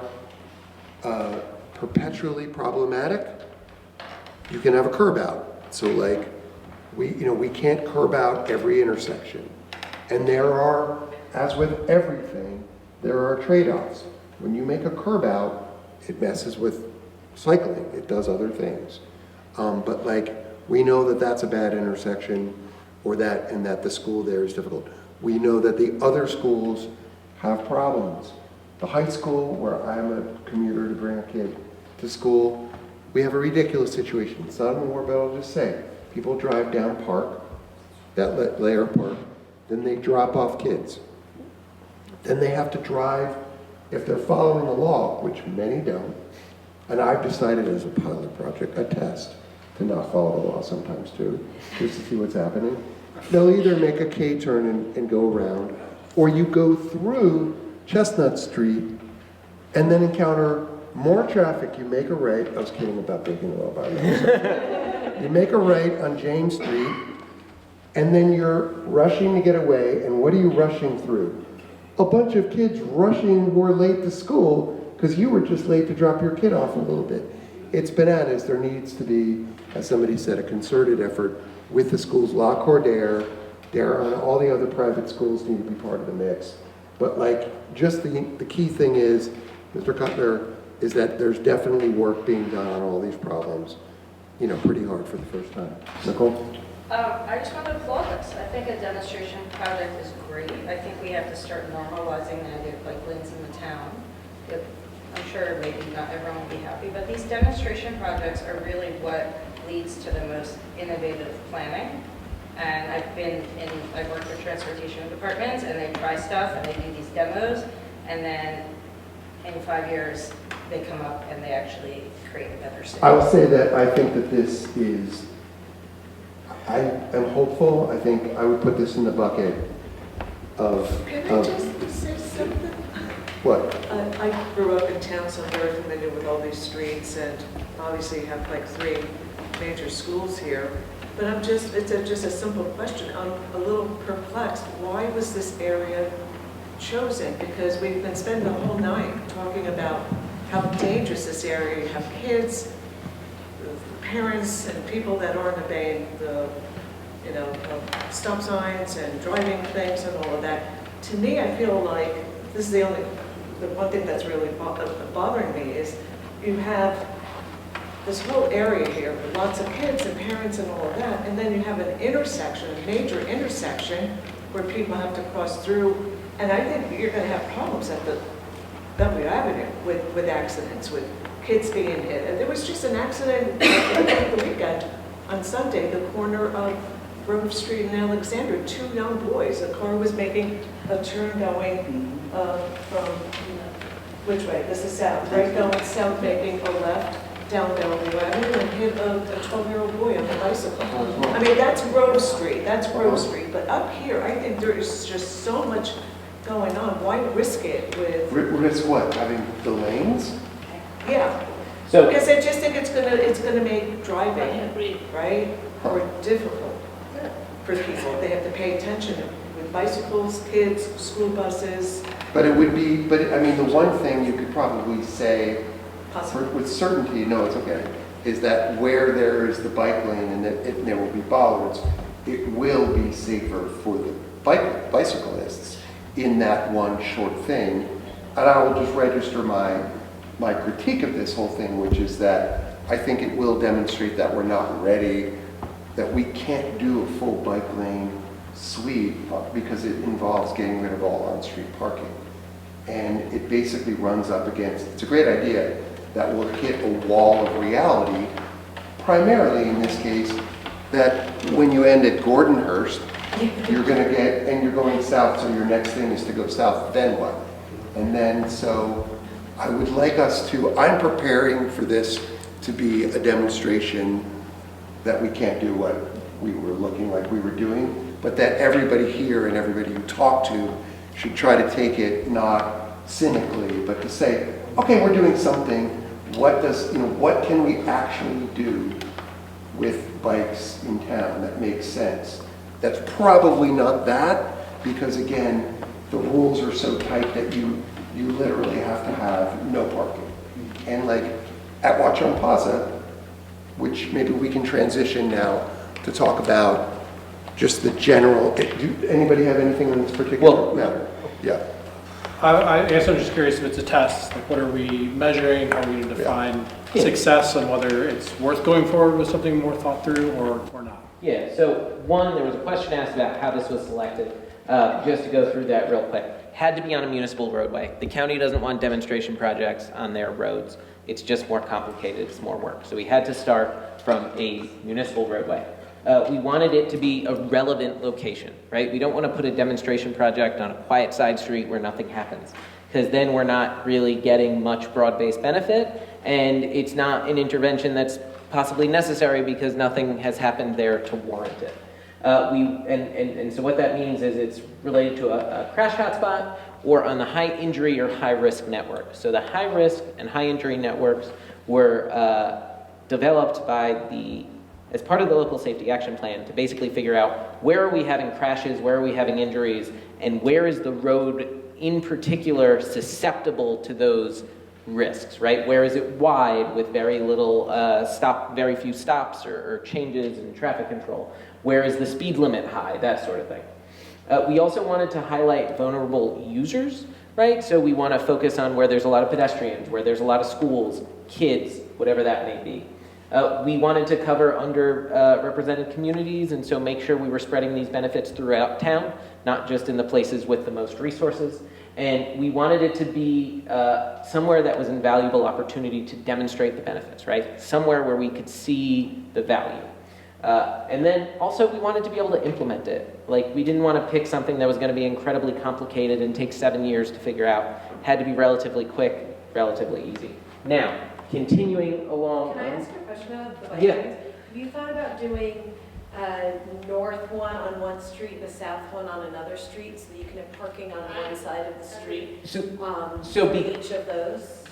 perpetually problematic, you can have a curb out. So like, we can't curb out every intersection. And there are, as with everything, there are trade-offs. When you make a curb out, it messes with cycling. It does other things. But like, we know that that's a bad intersection, and that the school there is difficult. We know that the other schools have problems. The high school, where I'm a commuter to bring a kid to school, we have a ridiculous situation. It's not in War, but I'll just say, people drive down Park, that layer Park, then they drop off kids. Then they have to drive, if they're following the law, which many don't, and I've decided as a pilot project, a test, to not follow the law sometimes too, just to see what's happening. They'll either make a K-turn and go around, or you go through Chestnut Street and then encounter more traffic. You make a right. I was kidding about breaking the law, by the way. You make a right on James Street, and then you're rushing to get away, and what are you rushing through? A bunch of kids rushing who are late to school because you were just late to drop your kid off a little bit. It's bananas. There needs to be, as somebody said, a concerted effort with the schools. Lac Dare, and all the other private schools need to be part of the mix. But like, just the key thing is, Mr. Cutler, is that there's definitely work being done on all these problems, pretty hard for the first time. Nicole? I just want to applaud this. I think a demonstration project is great. I think we have to start normalizing the idea of bike lanes in the town. I'm sure maybe not everyone will be happy, but these demonstration projects are really what leads to the most innovative planning. And I've worked for transportation departments, and they try stuff and they do these demos, and then in 5 years they come up and they actually create a better city. I will say that I think that this is, I am hopeful. I think I would put this in the bucket of. Can I just say something? What? I grew up in town, so I'm very familiar with all these streets, and obviously have like 3 major schools here. But it's just a simple question. I'm a little perplexed. Why was this area chosen? Because we've been spending the whole night talking about how dangerous this area. You have kids, parents, and people that aren't obeying the, stop signs and driving things and all of that. To me, I feel like this is the one thing that's really bothering me is you have this whole area here with lots of kids and parents and all of that, and then you have an intersection, a major intersection, where people have to cross through, and I think you're going to have problems at the W Avenue with accidents, with kids being hit. And there was just an accident over the weekend on Sunday, the corner of Grove Street and Alexander. 2 young boys. A car was making a turn going from which way? This is south, right? Going south, making a left down Bellevue Avenue and hit a 12-year-old boy on a bicycle. I mean, that's Grove Street. That's Grove Street. But up here, I think there is just so much going on. Why risk it with... Risk what? Having the lanes? Yeah. So, Because I just think it's gonna make driving, right, more difficult for people. They have to pay attention with bicycles, kids, school buses. But it would be, I mean, the one thing you could probably say with certainty, no, it's okay, is that where there is the bike lane and there will be bollards, it will be safer for the bicyclists in that one short thing. And I will just register my critique of this whole thing, which is that I think it will demonstrate that we're not ready, that we can't do a full bike lane sweep because it involves getting rid of all on-street parking. And it basically runs up against, it's a great idea, that will hit a wall of reality, primarily in this case, that when you end at Gordonhurst, you're gonna get, and you're going south, so your next thing is to go south, then what? And then, so I would like us to, I'm preparing for this to be a demonstration that we can't do what we were looking like we were doing, but that everybody here and everybody you talk to should try to take it not cynically, but to say, okay, we're doing something. What does, what can we actually do with bikes in town that makes sense? That's probably not that, because again, the rules are so tight that you literally have to have no parking. And like at Watchung Plaza, which maybe we can transition now to talk about just the general, anybody have anything on this particular matter? Yeah. I guess I'm just curious if it's a test, like what are we measuring, how are we going to define success and whether it's worth going forward with something more thought through or not? Yeah, so one, there was a question asked about how this was selected. Just to go through that real quick. Had to be on a municipal roadway. The county doesn't want demonstration projects on their roads. It's just more complicated, it's more work. So we had to start from a municipal roadway. We wanted it to be a relevant location, right? We don't want to put a demonstration project on a quiet side street where nothing happens, because then we're not really getting much broad-based benefit, and it's not an intervention that's possibly necessary because nothing has happened there to warrant it. So what that means is it's related to a crash hotspot or on the high injury or high risk network. So the high risk and high injury networks were developed as part of the local safety action plan to basically figure out where are we having crashes, where are we having injuries, and where is the road in particular susceptible to those risks, right? Where is it wide with very little very few stops or changes in traffic control? Where is the speed limit high? That sort of thing. We also wanted to highlight vulnerable users, right? So we want to focus on where there's a lot of pedestrians, where there's a lot of schools, kids, whatever that may be. We wanted to cover underrepresented communities, and so make sure we were spreading these benefits throughout town, not just in the places with the most resources. And we wanted it to be somewhere that was an invaluable opportunity to demonstrate the benefits, right? Somewhere where we could see the value. And then also we wanted to be able to implement it. Like, we didn't want to pick something that was going to be incredibly complicated and take 7 years to figure out. Had to be relatively quick, relatively easy. Now, continuing along. Can I ask you a question about the bike Yeah. lanes? Have you thought about doing a north one on one street and a south one on another street so that you can have parking on one side of the street? Each of those?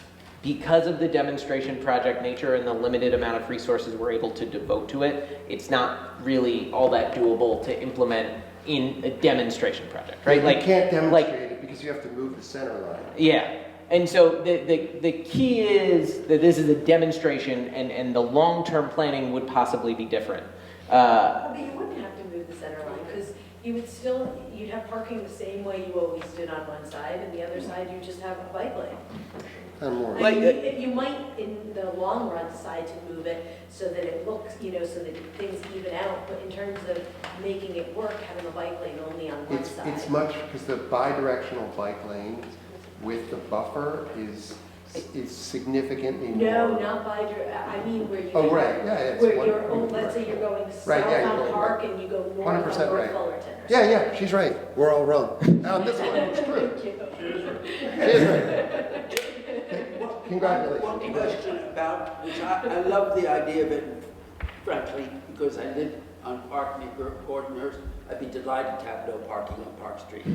Because of the demonstration project nature and the limited amount of resources we're able to devote to it, it's not really all that doable to implement in a demonstration project, right? You can't demonstrate it because you have to move the center line. Yeah. And so the key is that this is a demonstration, and the long-term planning would possibly be different. But you wouldn't have to move the center line because you'd have parking the same way you always did on one side, and the other side you just have a bike lane. You might, in the long run, decide to move it so that it looks, so that things even out, but in terms of making it work, having a bike lane only on one side. It's much, because the bi-directional bike lane with the buffer is significantly more. No, not I mean where you. Oh, right, yeah, it's where let's say you're going south on Park and you go north on North Fullerton. Yeah, she's right. We're all wrong. On this one, it's true. She is right. Congratulations. One question about, which I love the idea of it, frankly, because I live on Park near Gordonhurst. I'd be delighted to have no parking on Park Street.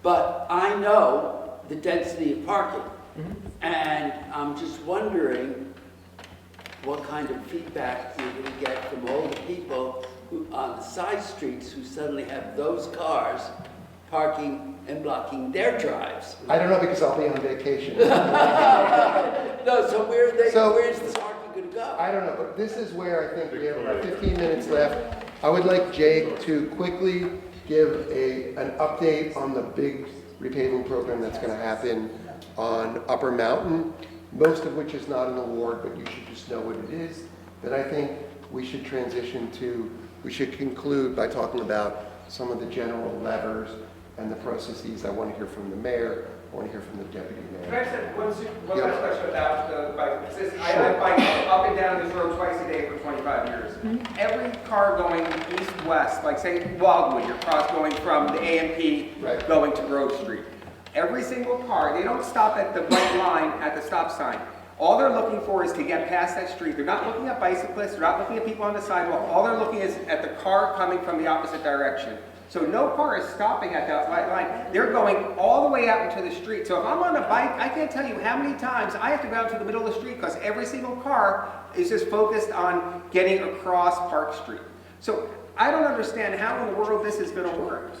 But I know the density of parking. And I'm just wondering what kind of feedback you're going to get from all the people who, on the side streets, who suddenly have those cars parking and blocking their drives. I don't know because I'll be on vacation. No, so where's the parking going to go? I don't know, but this is where I think we have about 15 minutes left. I would like Jake to quickly give an update on the big repaving program that's going to happen on Upper Mountain, most of which is not an award, but you should just know what it is. Then I think we should conclude by talking about some of the general levers and the processes. I want to hear from the mayor. I want to hear from the deputy Can I mayor. just have one Yeah. last question about the bike? I bike up and down this road twice a day for 25 years. Every car going east-west, like say Wildwood, you're going from the A&P going to Grove Street. Every single car, they don't stop at the white line at the stop sign. All they're looking for is to get past that street. They're not looking at bicyclists, they're not looking at people on the sidewalk. All they're looking is at the car coming from the opposite direction. So no car is stopping at that white line. They're going all the way out into the street. So if I'm on a bike, I can't tell you how many times I have to go out to the middle of the street because every single car is just focused on getting across Park Street. So I don't understand how in the world this is going to work.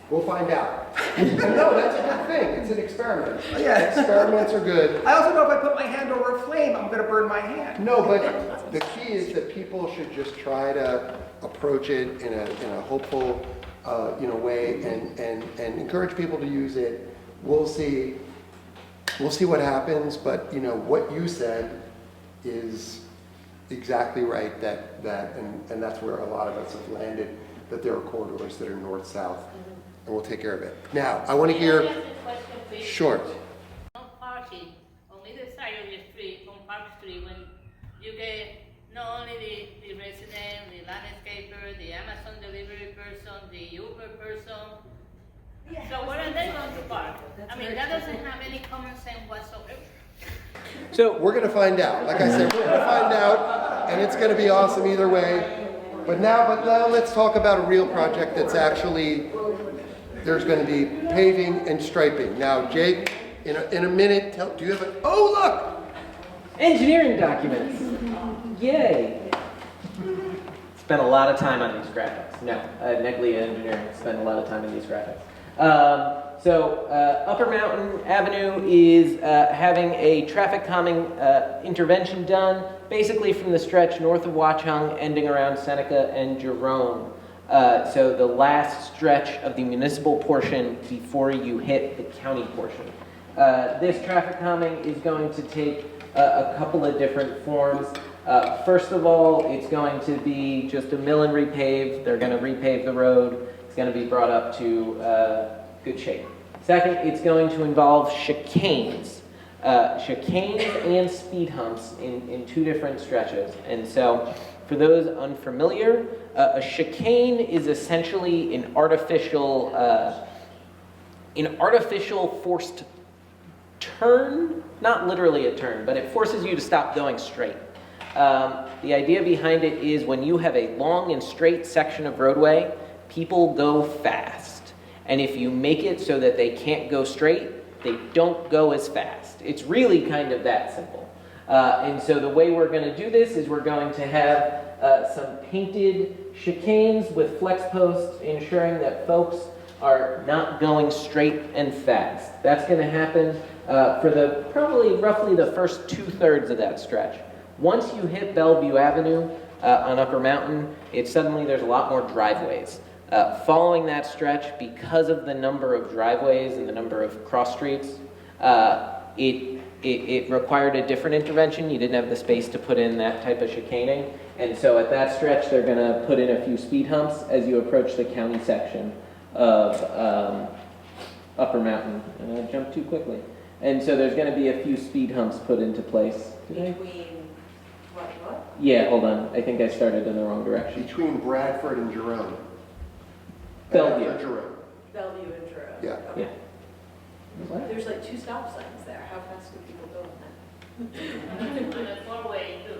We'll find out. No, that's a good thing. It's an experiment. Yeah. Experiments are good. I also know if I put my hand over a flame, I'm going to burn my hand. No, but the key is that people should just try to approach it in a hopeful way and encourage people to use it. We'll see what happens, but what you said is exactly right, that and that's where a lot of us have landed, that there are corridors that are north-south, and we'll take care of it. Now, I want to hear, sure. No parking on either side of the street, on Park Street, when you get not only the resident, the landscaper, the Amazon delivery person, the Uber person. So where are they going to park? I mean, that doesn't have any common sense whatsoever. So we're going to find out. Like I said, we're going to find out, and it's going to be awesome either way. But now let's talk about a real project that's actually, there's going to be paving and striping. Now, Jake, in a minute, do you have oh, look! Engineering documents. Yay. Spent a lot of time on these graphics. No, Neglia Engineering spent a lot of time on these graphics. Upper Mountain Avenue is having a traffic calming intervention done, basically from the stretch north of Watchung, ending around Seneca and Jerome. So the last stretch of the municipal portion before you hit the county portion. This traffic calming is going to take a couple of different forms. First of all, it's going to be just a mill and repave. They're going to repave the road. It's going to be brought up to good shape. Second, it's going to involve chicanes. Chicanes and speed humps in two different stretches. And so, for those unfamiliar, a chicane is essentially an artificial forced turn, not literally a turn, but it forces you to stop going straight. The idea behind it is when you have a long and straight section of roadway, people go fast. And if you make it so that they can't go straight, they don't go as fast. It's really kind of that simple. And so the way we're going to do this is we're going to have some painted chicanes with flex posts, ensuring that folks are not going straight and fast. That's going to happen for roughly the first 2/3 of that stretch. Once you hit Bellevue Avenue on Upper Mountain, there's a lot more driveways. Following that stretch, because of the number of driveways and the number of cross streets, it required a different intervention. You didn't have the space to put in that type of chicaning. And so at that stretch, they're going to put in a few speed humps as you approach the county section of Upper Mountain. And I jumped too quickly. And so there's going to be a few speed humps put into place. Between what? Yeah, hold on. I think I started in the wrong direction. Between Bradford and Jerome. Bellevue. Jerome. Bellevue and Truro. Yeah. Yeah. There's like 2 stop signs there. How fast do people go on that? On a four-way too.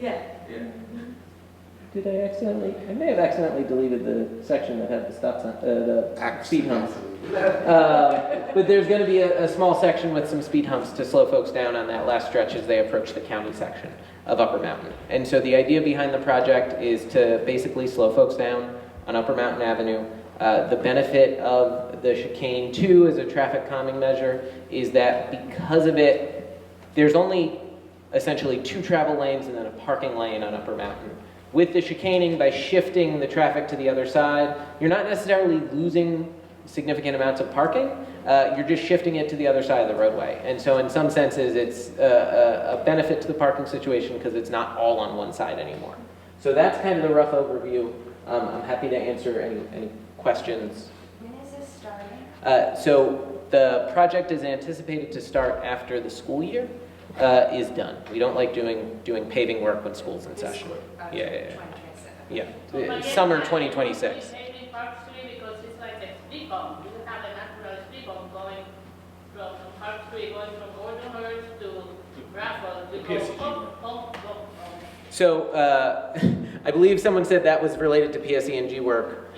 Yeah. I may have accidentally deleted the section that had the stop sign, the speed humps. But there's going to be a small section with some speed humps to slow folks down on that last stretch as they approach the county section of Upper Mountain. And so the idea behind the project is to basically slow folks down on Upper Mountain Avenue. The benefit of the chicane, too, as a traffic calming measure, is that because of it, there's only essentially 2 travel lanes and then a parking lane on Upper Mountain. With the chicaning, by shifting the traffic to the other side, you're not necessarily losing significant amounts of parking, you're just shifting it to the other side of the roadway. And so in some senses, it's a benefit to the parking situation because it's not all on one side anymore. So that's kind of the rough overview. I'm happy to answer any questions. When is this starting? So the project is anticipated to start after the school year is done. We don't like doing paving work when school's in session. Yeah. Summer 2026. Because it's like a speed bump. You have a natural speed bump going from Park Street, going from Gordonhurst to Bradford. You go So I believe someone said that was related to PSE&G work.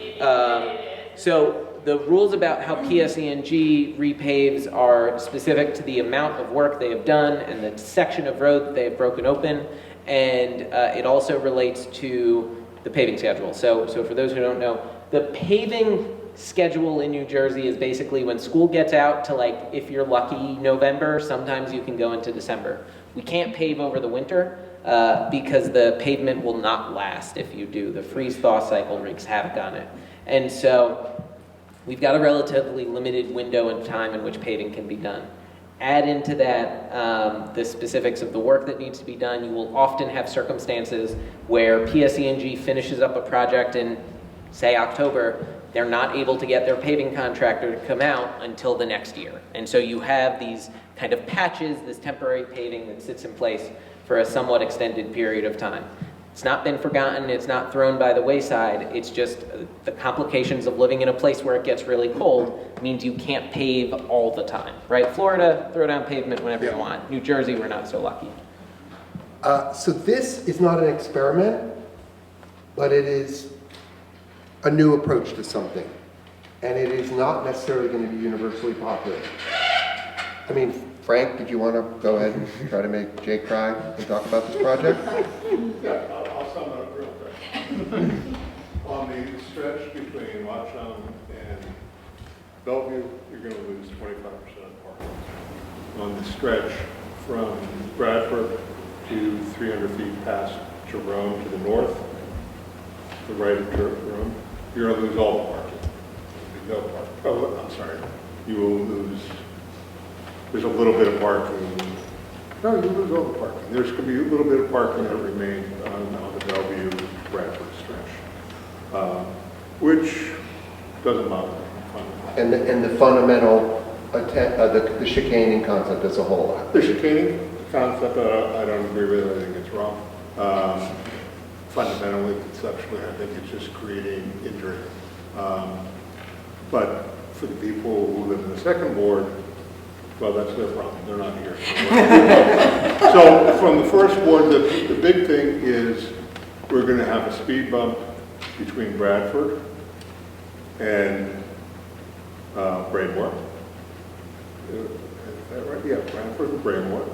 So the rules about how PSE&G repaves are specific to the amount of work they have done and the section of road that they have broken open, and it also relates to the paving schedule. So for those who don't know, the paving schedule in New Jersey is basically when school gets out to, like, if you're lucky, November, sometimes you can go into December. We can't pave over the winter because the pavement will not last if you do. The freeze-thaw cycle wreaks havoc on it. And so we've got a relatively limited window in time in which paving can be done. Add into that the specifics of the work that needs to be done. You will often have circumstances where PSE&G finishes up a project in, say, October. They're not able to get their paving contractor to come out until the next year. And so you have these kind of patches, this temporary paving that sits in place for a somewhat extended period of time. It's not been forgotten, it's not thrown by the wayside, it's just the complications of living in a place where it gets really cold means you can't pave all the time, right? Florida, throw down pavement whenever you want. New Jersey, we're not so lucky. So this is not an experiment, but it is a new approach to something. And it is not necessarily going to be universally popular. I mean, Frank, did you want to go ahead and try to make Jake cry and talk about this project? Yeah, I'll sum it up real quick. On the stretch between Watchung and Bellevue, you're going to lose 25% of parking. On the stretch from Bradford to 300 feet past Jerome to the north, the right of Jerome, you're going to lose all the parking. There'll be no parking. Oh, I'm sorry. You will lose. There's a little bit of parking. No, you lose all the parking. There's going to be a little bit of parking that remains on the Bellevue Bradford stretch, which doesn't bother me. And the fundamental, the chicaning concept as a whole. The chicaning concept, I don't agree with. I think it's wrong. Fundamentally, conceptually, I think it's just creating injury. But for the people who live in the second ward, well, that's their problem. They're not here. So from the first ward, the big thing is we're going to have a speed bump between Bradford and Braemore. Is that right? Yeah, Bradford and Braemore.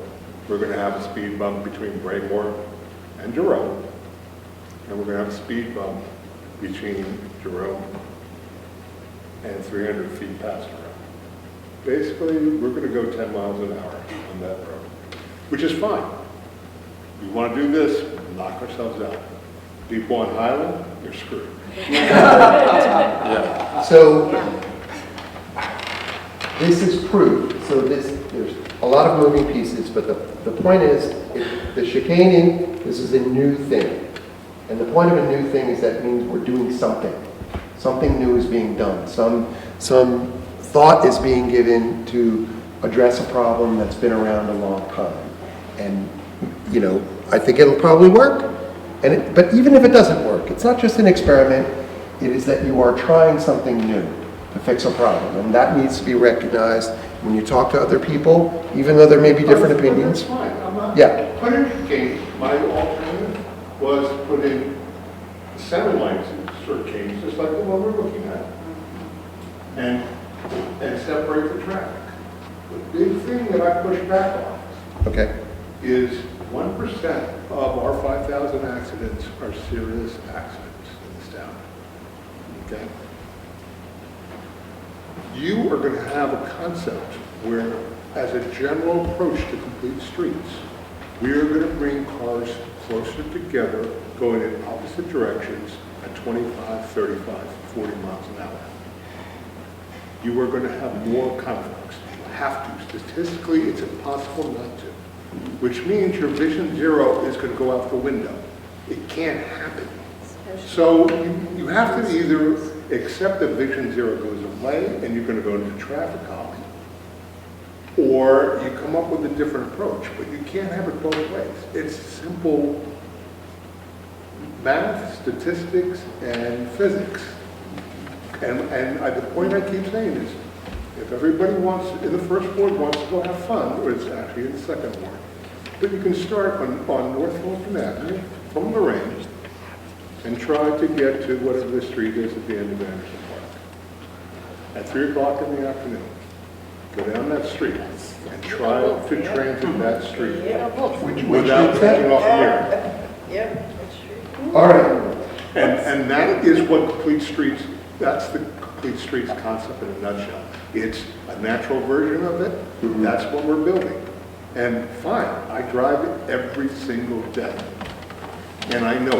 We're going to have a speed bump between Braemore and Jerome. And we're going to have a speed bump between Jerome and 300 feet past Jerome. Basically, we're going to go 10 miles an hour on that road, which is fine. We want to do this, knock ourselves out. People on Highland, you're screwed. Yeah. So this is proved. So there's a lot of moving pieces, but the point is, the chicaning, this is a new thing. And the point of a new thing is that means we're doing something. Something new is being done. Some thought is being given to address a problem that's been around a long time. And, you know, I think it'll probably work. But even if it doesn't work, it's not just an experiment. It is that you are trying something new to fix a problem. And that needs to be recognized when you talk to other people, even though there may be different opinions. That's fine. I'm not. Yeah. Put in chicane. My alternative was put in 7 lanes for chains, just like the one we're looking at. And and separate the traffic. The big thing that I push back on Okay. is 1% of our 5,000 accidents are serious accidents in this town. Okay? You are going to have a concept where, as a general approach to complete streets, we are going to bring cars closer together, going in opposite directions at 25, 35, 40 miles an hour. You are going to have more conflicts. You have to. Statistically, it's impossible not to. Which means your vision zero is going to go out the window. It can't happen. So you have to either accept that vision zero goes away and you're going to go into traffic calming, or you come up with a different approach, but you can't have it both ways. It's simple math, statistics, and physics. And the point I keep saying is, if everybody wants, in the first ward wants to go have fun, or it's actually in the second ward, but you can start on North Fulton Avenue from Lorraine and try to get to whatever the street is at the end of Anderson Park. At 3 o'clock in the afternoon, go down that street and try to transit that street without taking off the mirror. Yep, that's true. All right. And that is what complete streets, that's the complete streets concept in a nutshell. It's a natural version of it. That's what we're building. And fine, I drive it every single day. And I know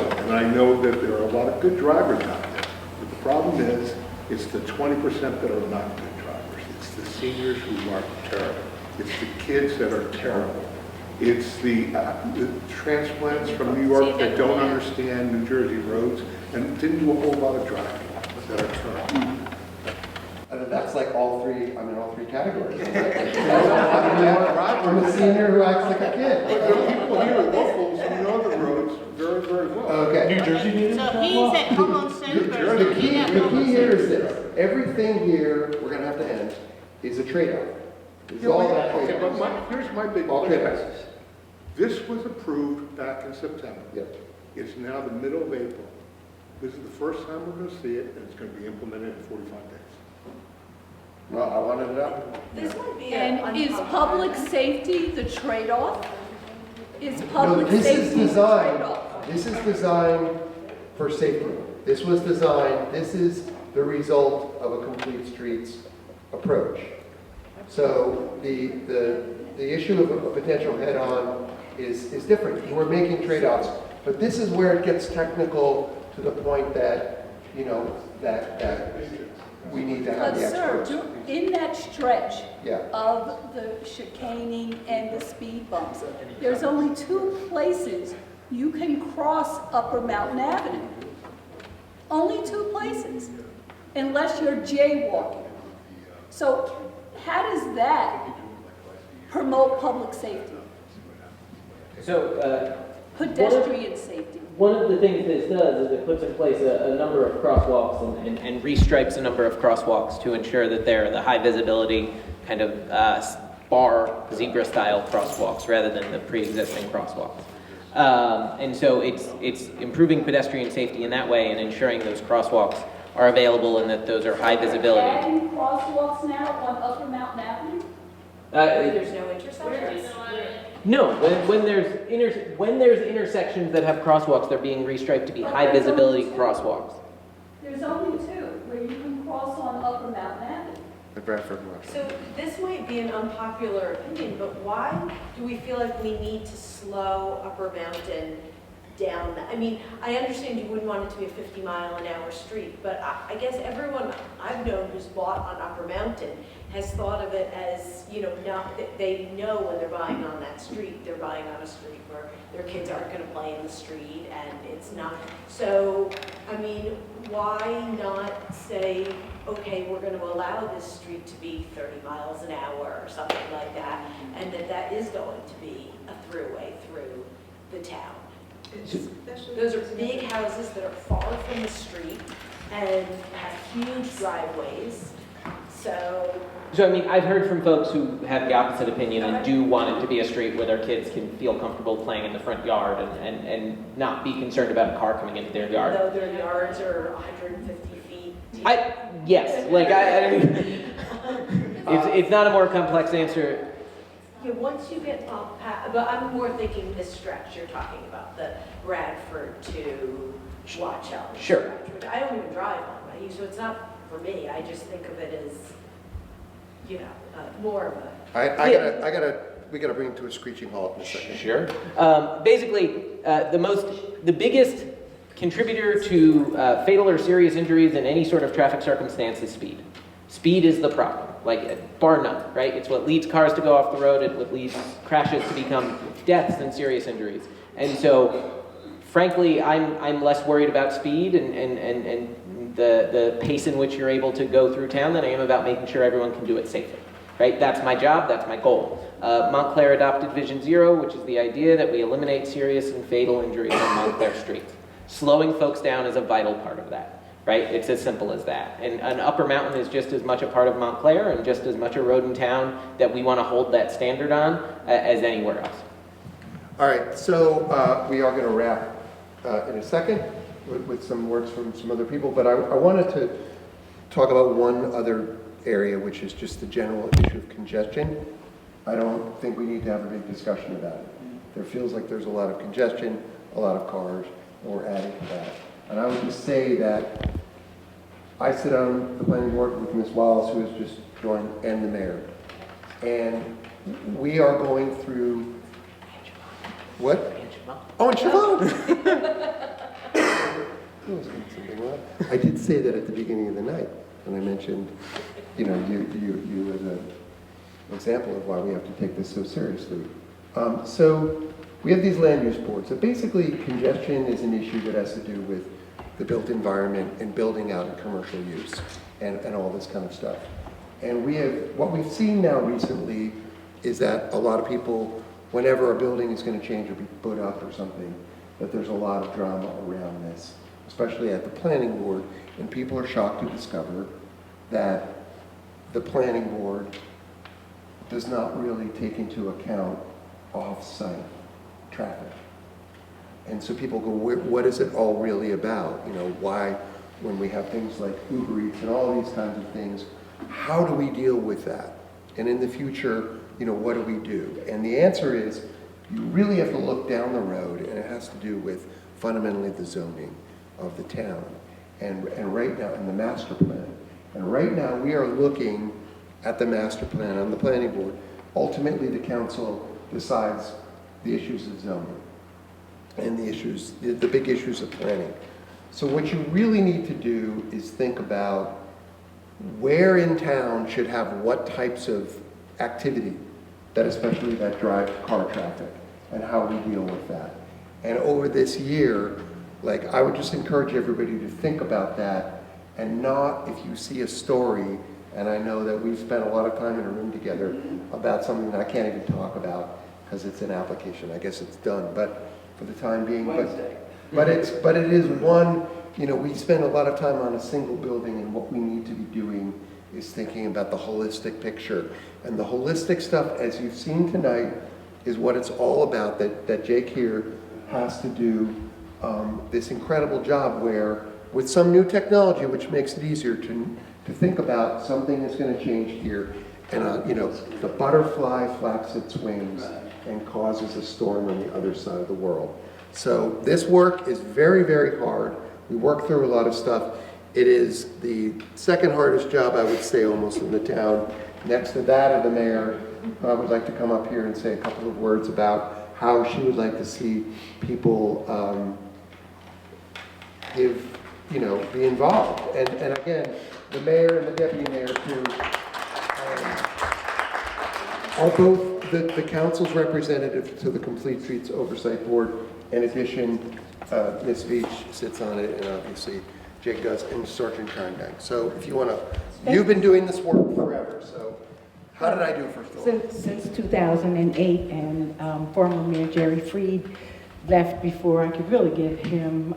that there are a lot of good drivers out there. But the problem is, it's the 20% that are not good drivers. It's the seniors who are terrible. It's the kids that are terrible. It's the transplants from New York that don't understand New Jersey roads and didn't do a whole lot of driving that are terrible. And that's like all three categories. I'm a senior who acts like a kid. But there are people here, locals, who know the roads very, very well. Okay. New Jersey needs So he's a common sense person. The key here is this. Everything here, we're going to have to end, is a trade-off. It's all about Okay, trade-offs. but here's my big All question. trade-offs. This was approved back in September. Yep. It's now the middle of April. This is the first time we're going to see it, and it's going to be implemented in 45 days. Well, I wanted it up. This might be And is public safety the trade-off? Is No, public this is safety the designed, trade-off? this is designed for safety. This was designed, this is the result of a complete streets approach. So the issue of a potential head-on is different. We're making trade-offs, but this is where it gets technical to the point that, you know, that we need to have But the sir, experts. in that stretch Yeah. of the chicaning and the speed bumps, there's only 2 places you can cross Upper Mountain Avenue. Only 2 places, unless you're jaywalking. So how does that promote public safety, So, pedestrian safety? one of the things this does is it puts in place a number of crosswalks and restripes a number of crosswalks to ensure that they're the high visibility kind of bar zebra style crosswalks rather than the pre-existing crosswalks. And so it's improving pedestrian safety in that way and ensuring those crosswalks are available and that those are high visibility. Adding crosswalks now on Upper Mountain Avenue? There's no intersections. No, when there's intersections that have crosswalks, they're being restriped to be high visibility crosswalks. There's only 2 where you can cross on Upper Mountain Avenue. The Bradford West. So this might be an unpopular opinion, but why do we feel like we need to slow Upper Mountain down? I mean, I understand you wouldn't want it to be a 50-mile-an-hour street, but I guess everyone I've known who's bought on Upper Mountain has thought of it as, you know, they know when they're buying on that street, they're buying on a street where their kids aren't going to play in the street, and it's not. So, I mean, why not say, okay, we're going to allow this street to be 30 miles an hour or something like that, and that is going to be a throughway through the town? Those are big houses that are far from the street and have huge driveways, so... So, I mean, I've heard from folks who have the opposite opinion and do want it to be a street where their kids can feel comfortable playing in the front yard and not be concerned about a car coming into their yard. Though their yards are 150 feet Yes, like it's not a more complex answer. Yeah, once you get off, but I'm more thinking this stretch you're talking about, the Bradford to Watch Out. Sure. Stretch. I don't even drive on my, so it's not for me. I just think of it as, you know, more of a. We gotta bring it to a screeching halt in a second. Sure. Basically, the biggest contributor to fatal or serious injuries in any sort of traffic circumstance is speed. Speed is the problem, like bar none, right? It's what leads cars to go off the road. It's what leads crashes to become deaths and serious injuries. And so, frankly, I'm less worried about speed and the pace in which you're able to go through town than I am about making sure everyone can do it safely, right? That's my job. That's my goal. Montclair adopted Vision Zero, which is the idea that we eliminate serious and fatal injuries on Montclair streets. Slowing folks down is a vital part of that. Right? It's as simple as that. And an Upper Mountain is just as much a part of Montclair and just as much a road in town that we want to hold that standard on as anywhere else. All right, so we are going to wrap in a second with some words from some other people, but I wanted to talk about one other area, which is just the general issue of congestion. I don't think we need to have a big discussion about it. There feels like there's a lot of congestion, a lot of cars, and we're adding to that. And I would just say that I sit on the planning board with Ms. Wallace, who has just joined, and the mayor. And we are going through, what? Oh, and Siobhan! I did say that at the beginning of the night, when I mentioned, you know, you as an example of why we have to take this so seriously. So we have these land use boards. So basically, congestion is an issue that has to do with the built environment and building out in commercial use and all this kind of stuff. And what we've seen now recently is that a lot of people, whenever a building is going to change or be put up or something, that there's a lot of drama around this, especially at the planning board. And people are shocked to discover that the planning board does not really take into account off-site traffic. And so people go, what is it all really about? You know, why, when we have things like Uber Eats and all these kinds of things, how do we deal with that? And in the future, you know, what do we do? And the answer is, you really have to look down the road, and it has to do with fundamentally the zoning of the town. And right now, in the master plan. And right now, we are looking at the master plan on the planning board. Ultimately, the council decides the issues of zoning and the big issues of planning. So what you really need to do is think about where in town should have what types of activity, that especially that drive car traffic, and how we deal with that. And over this year, like, I would just encourage everybody to think about that, and not, if you see a story, and I know that we've spent a lot of time in a room together about something that I can't even talk about because it's an application. I guess it's done, but for the time being. But it is one, you know, we spend a lot of time on a single building, and what we need to be doing is thinking about the holistic picture. And the holistic stuff, as you've seen tonight, is what it's all about, that Jake here has to do this incredible job where, with some new technology, which makes it easier to think about something that's going to change here, and you know, the butterfly flaps its wings and causes a storm on the other side of the world. So this work is very, very hard. We work through a lot of stuff. It is the second hardest job, I would say, almost in the town. Next to that of the mayor, I would like to come up here and say a couple of words about how she would like to see people be involved. And again, the mayor and the deputy mayor too are both the council's representative to the Complete Streets Oversight Board. In addition, Ms. Veach sits on it, and obviously Jake does, and Sergeant Karnbank. So if you want to, you've been doing this work forever, so how did I do, first of all? Since 2008, and former Mayor Jerry Freed left before I could really give him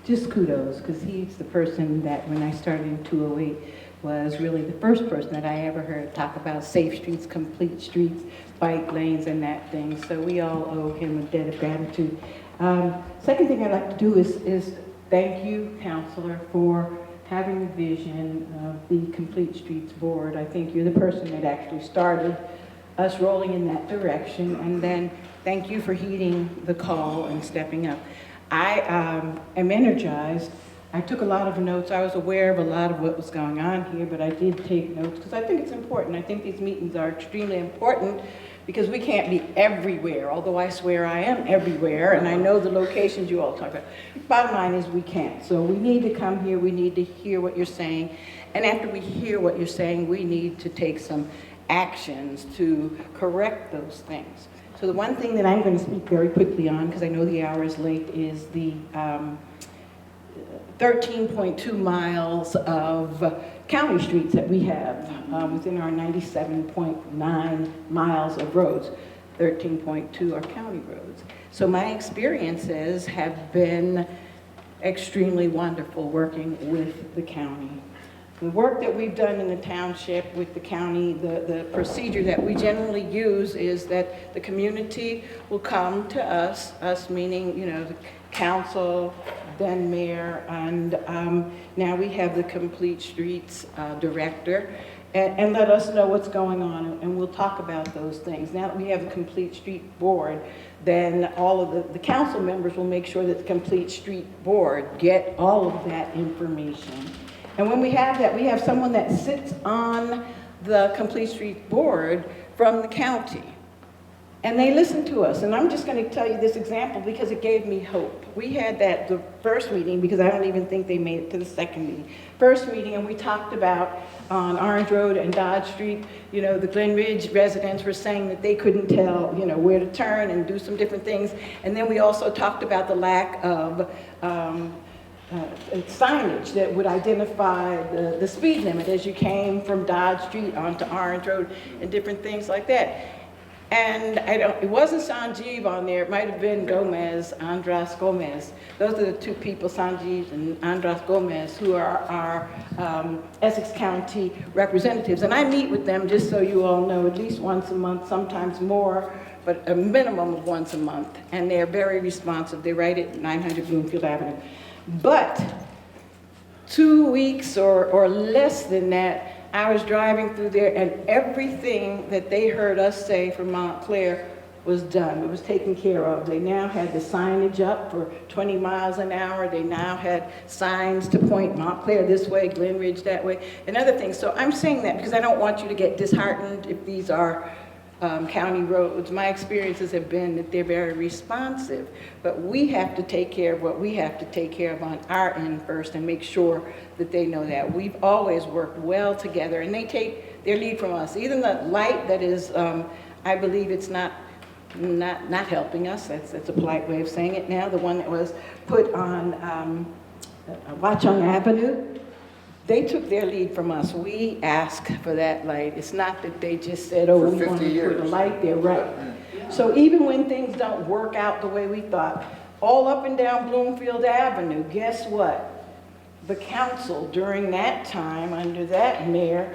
just kudos, because he's the person that when I started in 2008 was really the first person that I ever heard talk about safe streets, complete streets, bike lanes and that thing. So we all owe him a debt of gratitude. Second thing I'd like to do is thank you, Counselor, for having the vision of the Complete Streets Board. I think you're the person that actually started us rolling in that direction, and then thank you for heeding the call and stepping up. I am energized. I took a lot of notes. I was aware of a lot of what was going on here, but I did take notes because I think it's important. I think these meetings are extremely important because we can't be everywhere, although I swear I am everywhere, and I know the locations you all talk about. Bottom line is we can't. So we need to come here, we need to hear what you're saying, and after we hear what you're saying, we need to take some actions to correct those things. So the one thing that I'm going to speak very quickly on, because I know the hour is late, is the 13.2 miles of county streets that we have within our 97.9 miles of roads. 13.2 are county roads. So my experiences have been extremely wonderful working with the county. The work that we've done in the township with the county, the procedure that we generally use is that the community will come to us meaning, you know, the council, then mayor, and now we have the Complete Streets director, and let us know what's going on, and we'll talk about those things. Now that we have the Complete Street Board, then all of the council members will make sure that the Complete Street Board get all of that information. And when we have that, we have someone that sits on the Complete Street Board from the county. And they listen to us. And I'm just going to tell you this example because it gave me hope. We had the first meeting, because I don't even think they made it to the second meeting. First meeting, and we talked about on Orange Road and Dodge Street, you know, the Glen Ridge residents were saying that they couldn't tell, you know, where to turn and do some different things. And then we also talked about the lack of signage that would identify the speed limit as you came from Dodge Street onto Orange Road and different things like that. And it wasn't Sanjeev on there, it might have been Andras Gomez. Those are the two people, Sanjeev and Andras Gomez, who are our Essex County representatives. And I meet with them, just so you all know, at least once a month, sometimes more, but a minimum of once a month. And they're very responsive. They write at 900 Bloomfield Avenue. But 2 weeks or less than that, I was driving through there and everything that they heard us say from Montclair was done. It was taken care of. They now had the signage up for 20 miles an hour. They now had signs to point Montclair this way, Glen Ridge that way, and other things. So I'm saying that because I don't want you to get disheartened if these are county roads. My experiences have been that they're very responsive, but we have to take care of what we have to take care of on our end first and make sure that they know that. We've always worked well together, and they take their lead from us. Even the light that is, I believe it's not helping us, that's a polite way of saying it now, the one that was put on Watchung Avenue, they took their lead from us. We asked for that light. It's not that they just said, oh, we want to put a light there, right? So even when things don't work out the way we thought, all up and down Bloomfield Avenue, guess what? The council during that time, under that mayor,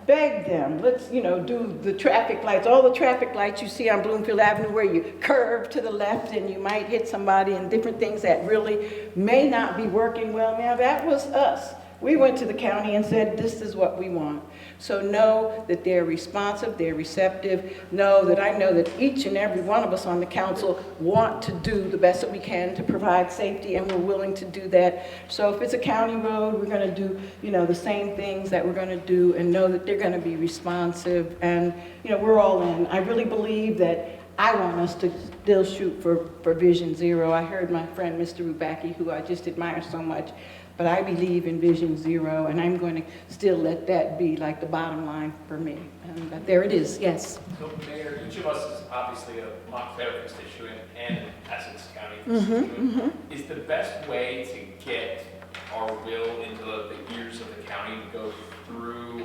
begged them, let's, you know, do the traffic lights, all the traffic lights you see on Bloomfield Avenue where you curve to the left and you might hit somebody and different things that really may not be working well now. That was us. We went to the county and said, this is what we want. So know that they're responsive, they're receptive. Know that each and every one of us on the council want to do the best that we can to provide safety, and we're willing to do that. So if it's a county road, we're going to do, you know, the same things that we're going to do, and know that they're going to be responsive. And, you know, we're all in. I really believe that I want us to still shoot for Vision Zero. I heard my friend, Mr. Rubacki, who I just admire so much, but I believe in Vision Zero, and I'm going to still let that be like the bottom line for me. And there it is, yes. So, Mayor, each of us is obviously a Montclair constituent and an Essex County constituent. Is the best way to get our will into the ears of the county to go through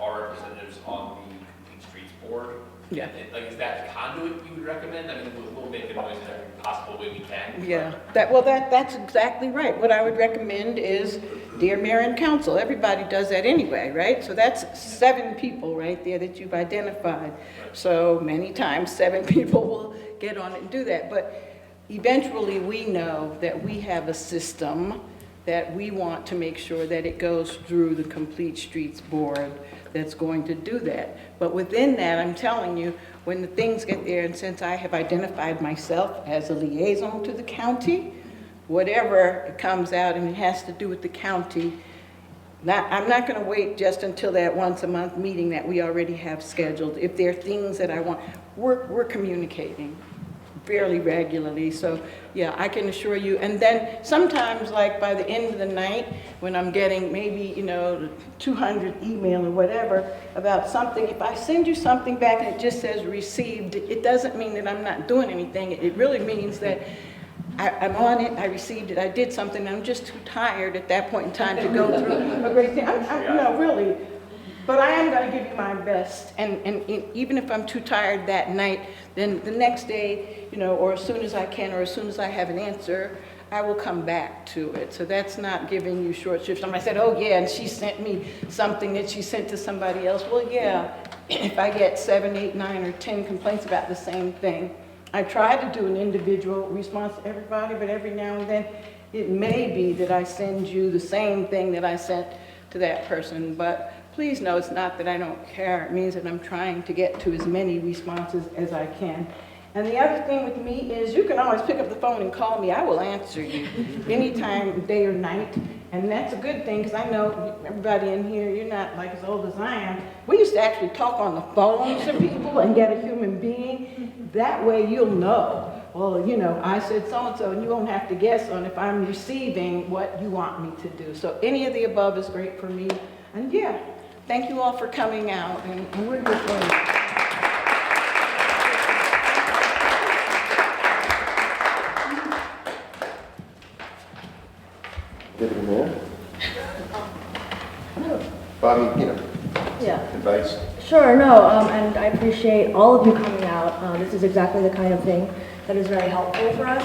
our representatives on the Complete Streets Board? Yeah. Like, is that the conduit you would recommend? I mean, we'll make the noise in every possible way we can. Yeah, that's exactly right. What I would recommend is dear mayor and council. Everybody does that anyway, right? So that's 7 people right there that you've identified. So many times 7 people will get on it and do that. But eventually we know that we have a system that we want to make sure that it goes through the Complete Streets Board that's going to do that. But within that, I'm telling you, when the things get there, and since I have identified myself as a liaison to the county, whatever comes out and it has to do with the county, I'm not going to wait just until that once a month meeting that we already have scheduled. If there are things that I want, we're communicating fairly regularly. So yeah, I can assure you. And then sometimes, like by the end of the night, when I'm getting maybe, 200 email or whatever about something, if I send you something back and it just says received, it doesn't mean that I'm not doing anything. It really means that I'm on it, I received it, I did something, I'm just too tired at that point in time to go through a great thing. No, really. But I am going to give you my best, and even if I'm too tired that night, then the next day, or as soon as I can, or as soon as I have an answer, I will come back to it. So that's not giving you short shrift. Somebody said, oh yeah, and she sent me something that she sent to somebody else. Well, yeah, if I get 7, 8, 9, or 10 complaints about the same thing, I try to do an individual response to everybody, but every now and then, it may be that I send you the same thing that I sent to that person. But please know it's not that I don't care. It means that I'm trying to get to as many responses as I can. And the other thing with me is you can always pick up the phone and call me. I will answer you anytime, day or night. And that's a good thing, because I know everybody in here, you're not like as old as I am. We used to actually talk on the phone to people and get a human being. That way you'll know, well, I said so-and-so, and you won't have to guess on if I'm receiving what you want me to do. So any of the above is great for me. And yeah, thank you all for coming out, and we're here for you. Deputy Mayor? Bobby, Yeah. advice? Sure, no, and I appreciate all of you coming out. This is exactly the kind of thing that is very helpful for us.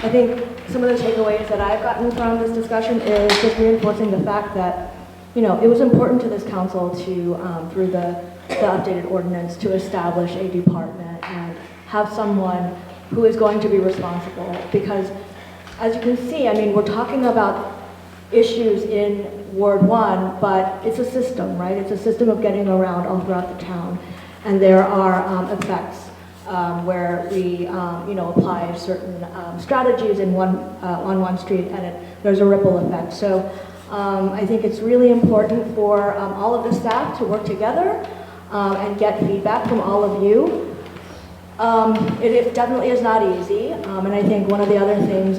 I think some of the takeaways that I've gotten from this discussion is just reinforcing the fact that, it was important to this council to, through the updated ordinance, to establish a department and have someone who is going to be responsible. Because as you can see, we're talking about issues in Ward 1, but it's a system, right? It's a system of getting around all throughout the town. And there are effects where we, apply certain strategies in on one street, and there's a ripple effect. So I think it's really important for all of the staff to work together and get feedback from all of you. It definitely is not easy, and I think one of the other things,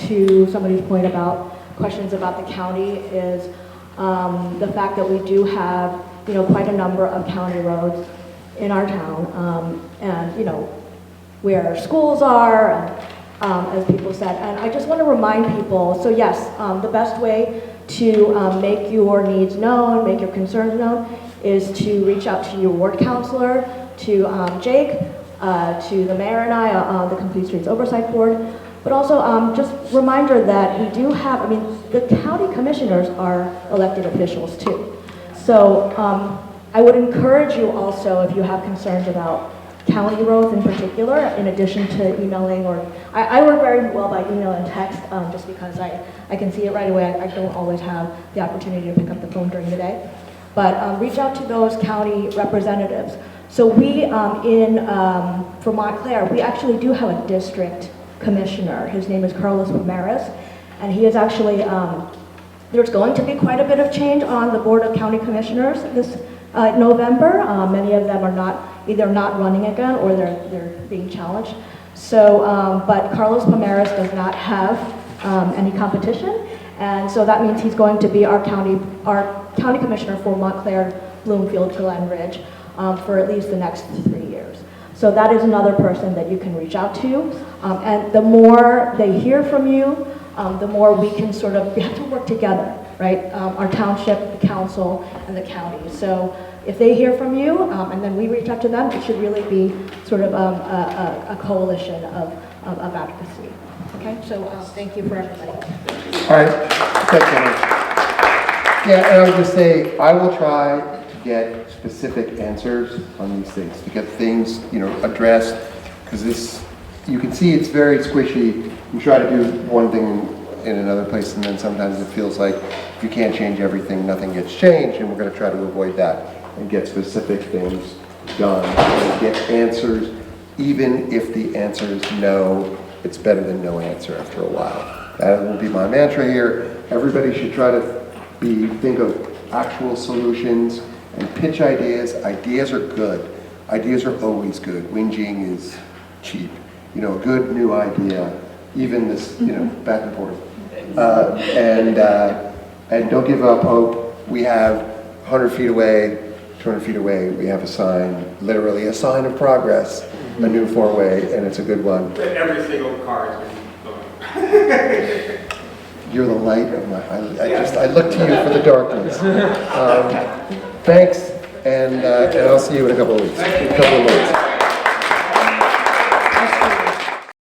to somebody's point about questions about the county, is the fact that we do have, quite a number of county roads in our town, and, where schools are, and, as people said. And I just want to remind people, so yes, the best way to make your needs known, make your concerns known, is to reach out to your ward counselor, to Jake, to the mayor and I, the Complete Streets Oversight Board. But also, just reminder that we do have, the county commissioners are elected officials too. So I would encourage you also, if you have concerns about county roads in particular, in addition to emailing, or I work very well by email and text, just because I can see it right away. I don't always have the opportunity to pick up the phone during the day. But reach out to those county representatives. So we, for Montclair, we actually do have a district commissioner. His name is Carlos Ramirez, and he is actually, there's going to be quite a bit of change on the Board of County Commissioners this November. Many of them are either not running again, or they're being challenged. So, but Carlos Ramirez does not have any competition, and so that means he's going to be our county commissioner for Montclair, Bloomfield, Glen Ridge, for at least the next 3 years. So that is another person that you can reach out to. And the more they hear from you, the more we can we have to work together, right? Our township, the council, and the county. So if they hear from you, and then we reach out to them, it should really be sort of a coalition of advocacy. Okay, so thank you for everybody. All right, thanks, Emily. Yeah, and I would just say, I will try to get specific answers on these things, to get things, addressed, because this, you can see it's very squishy. You try to do one thing in another place, and then sometimes it feels like if you can't change everything, nothing gets changed, and we're gonna try to avoid that and get specific things done and get answers. Even if the answer is no, it's better than no answer after a while. That will be my mantra here. Everybody should try to think of actual solutions and pitch ideas. Ideas are good. Ideas are always good. Whinging is cheap. You know, a good new idea, even this, you know, back and forth. And don't give up hope. We have 100 feet away, 200 feet away, we have a sign, literally a sign of progress, a new four-way, and it's a good one. Every single car has been You're the light of my, I look to you for the darkness. Thanks, and I'll see you in a couple of weeks, a couple of months.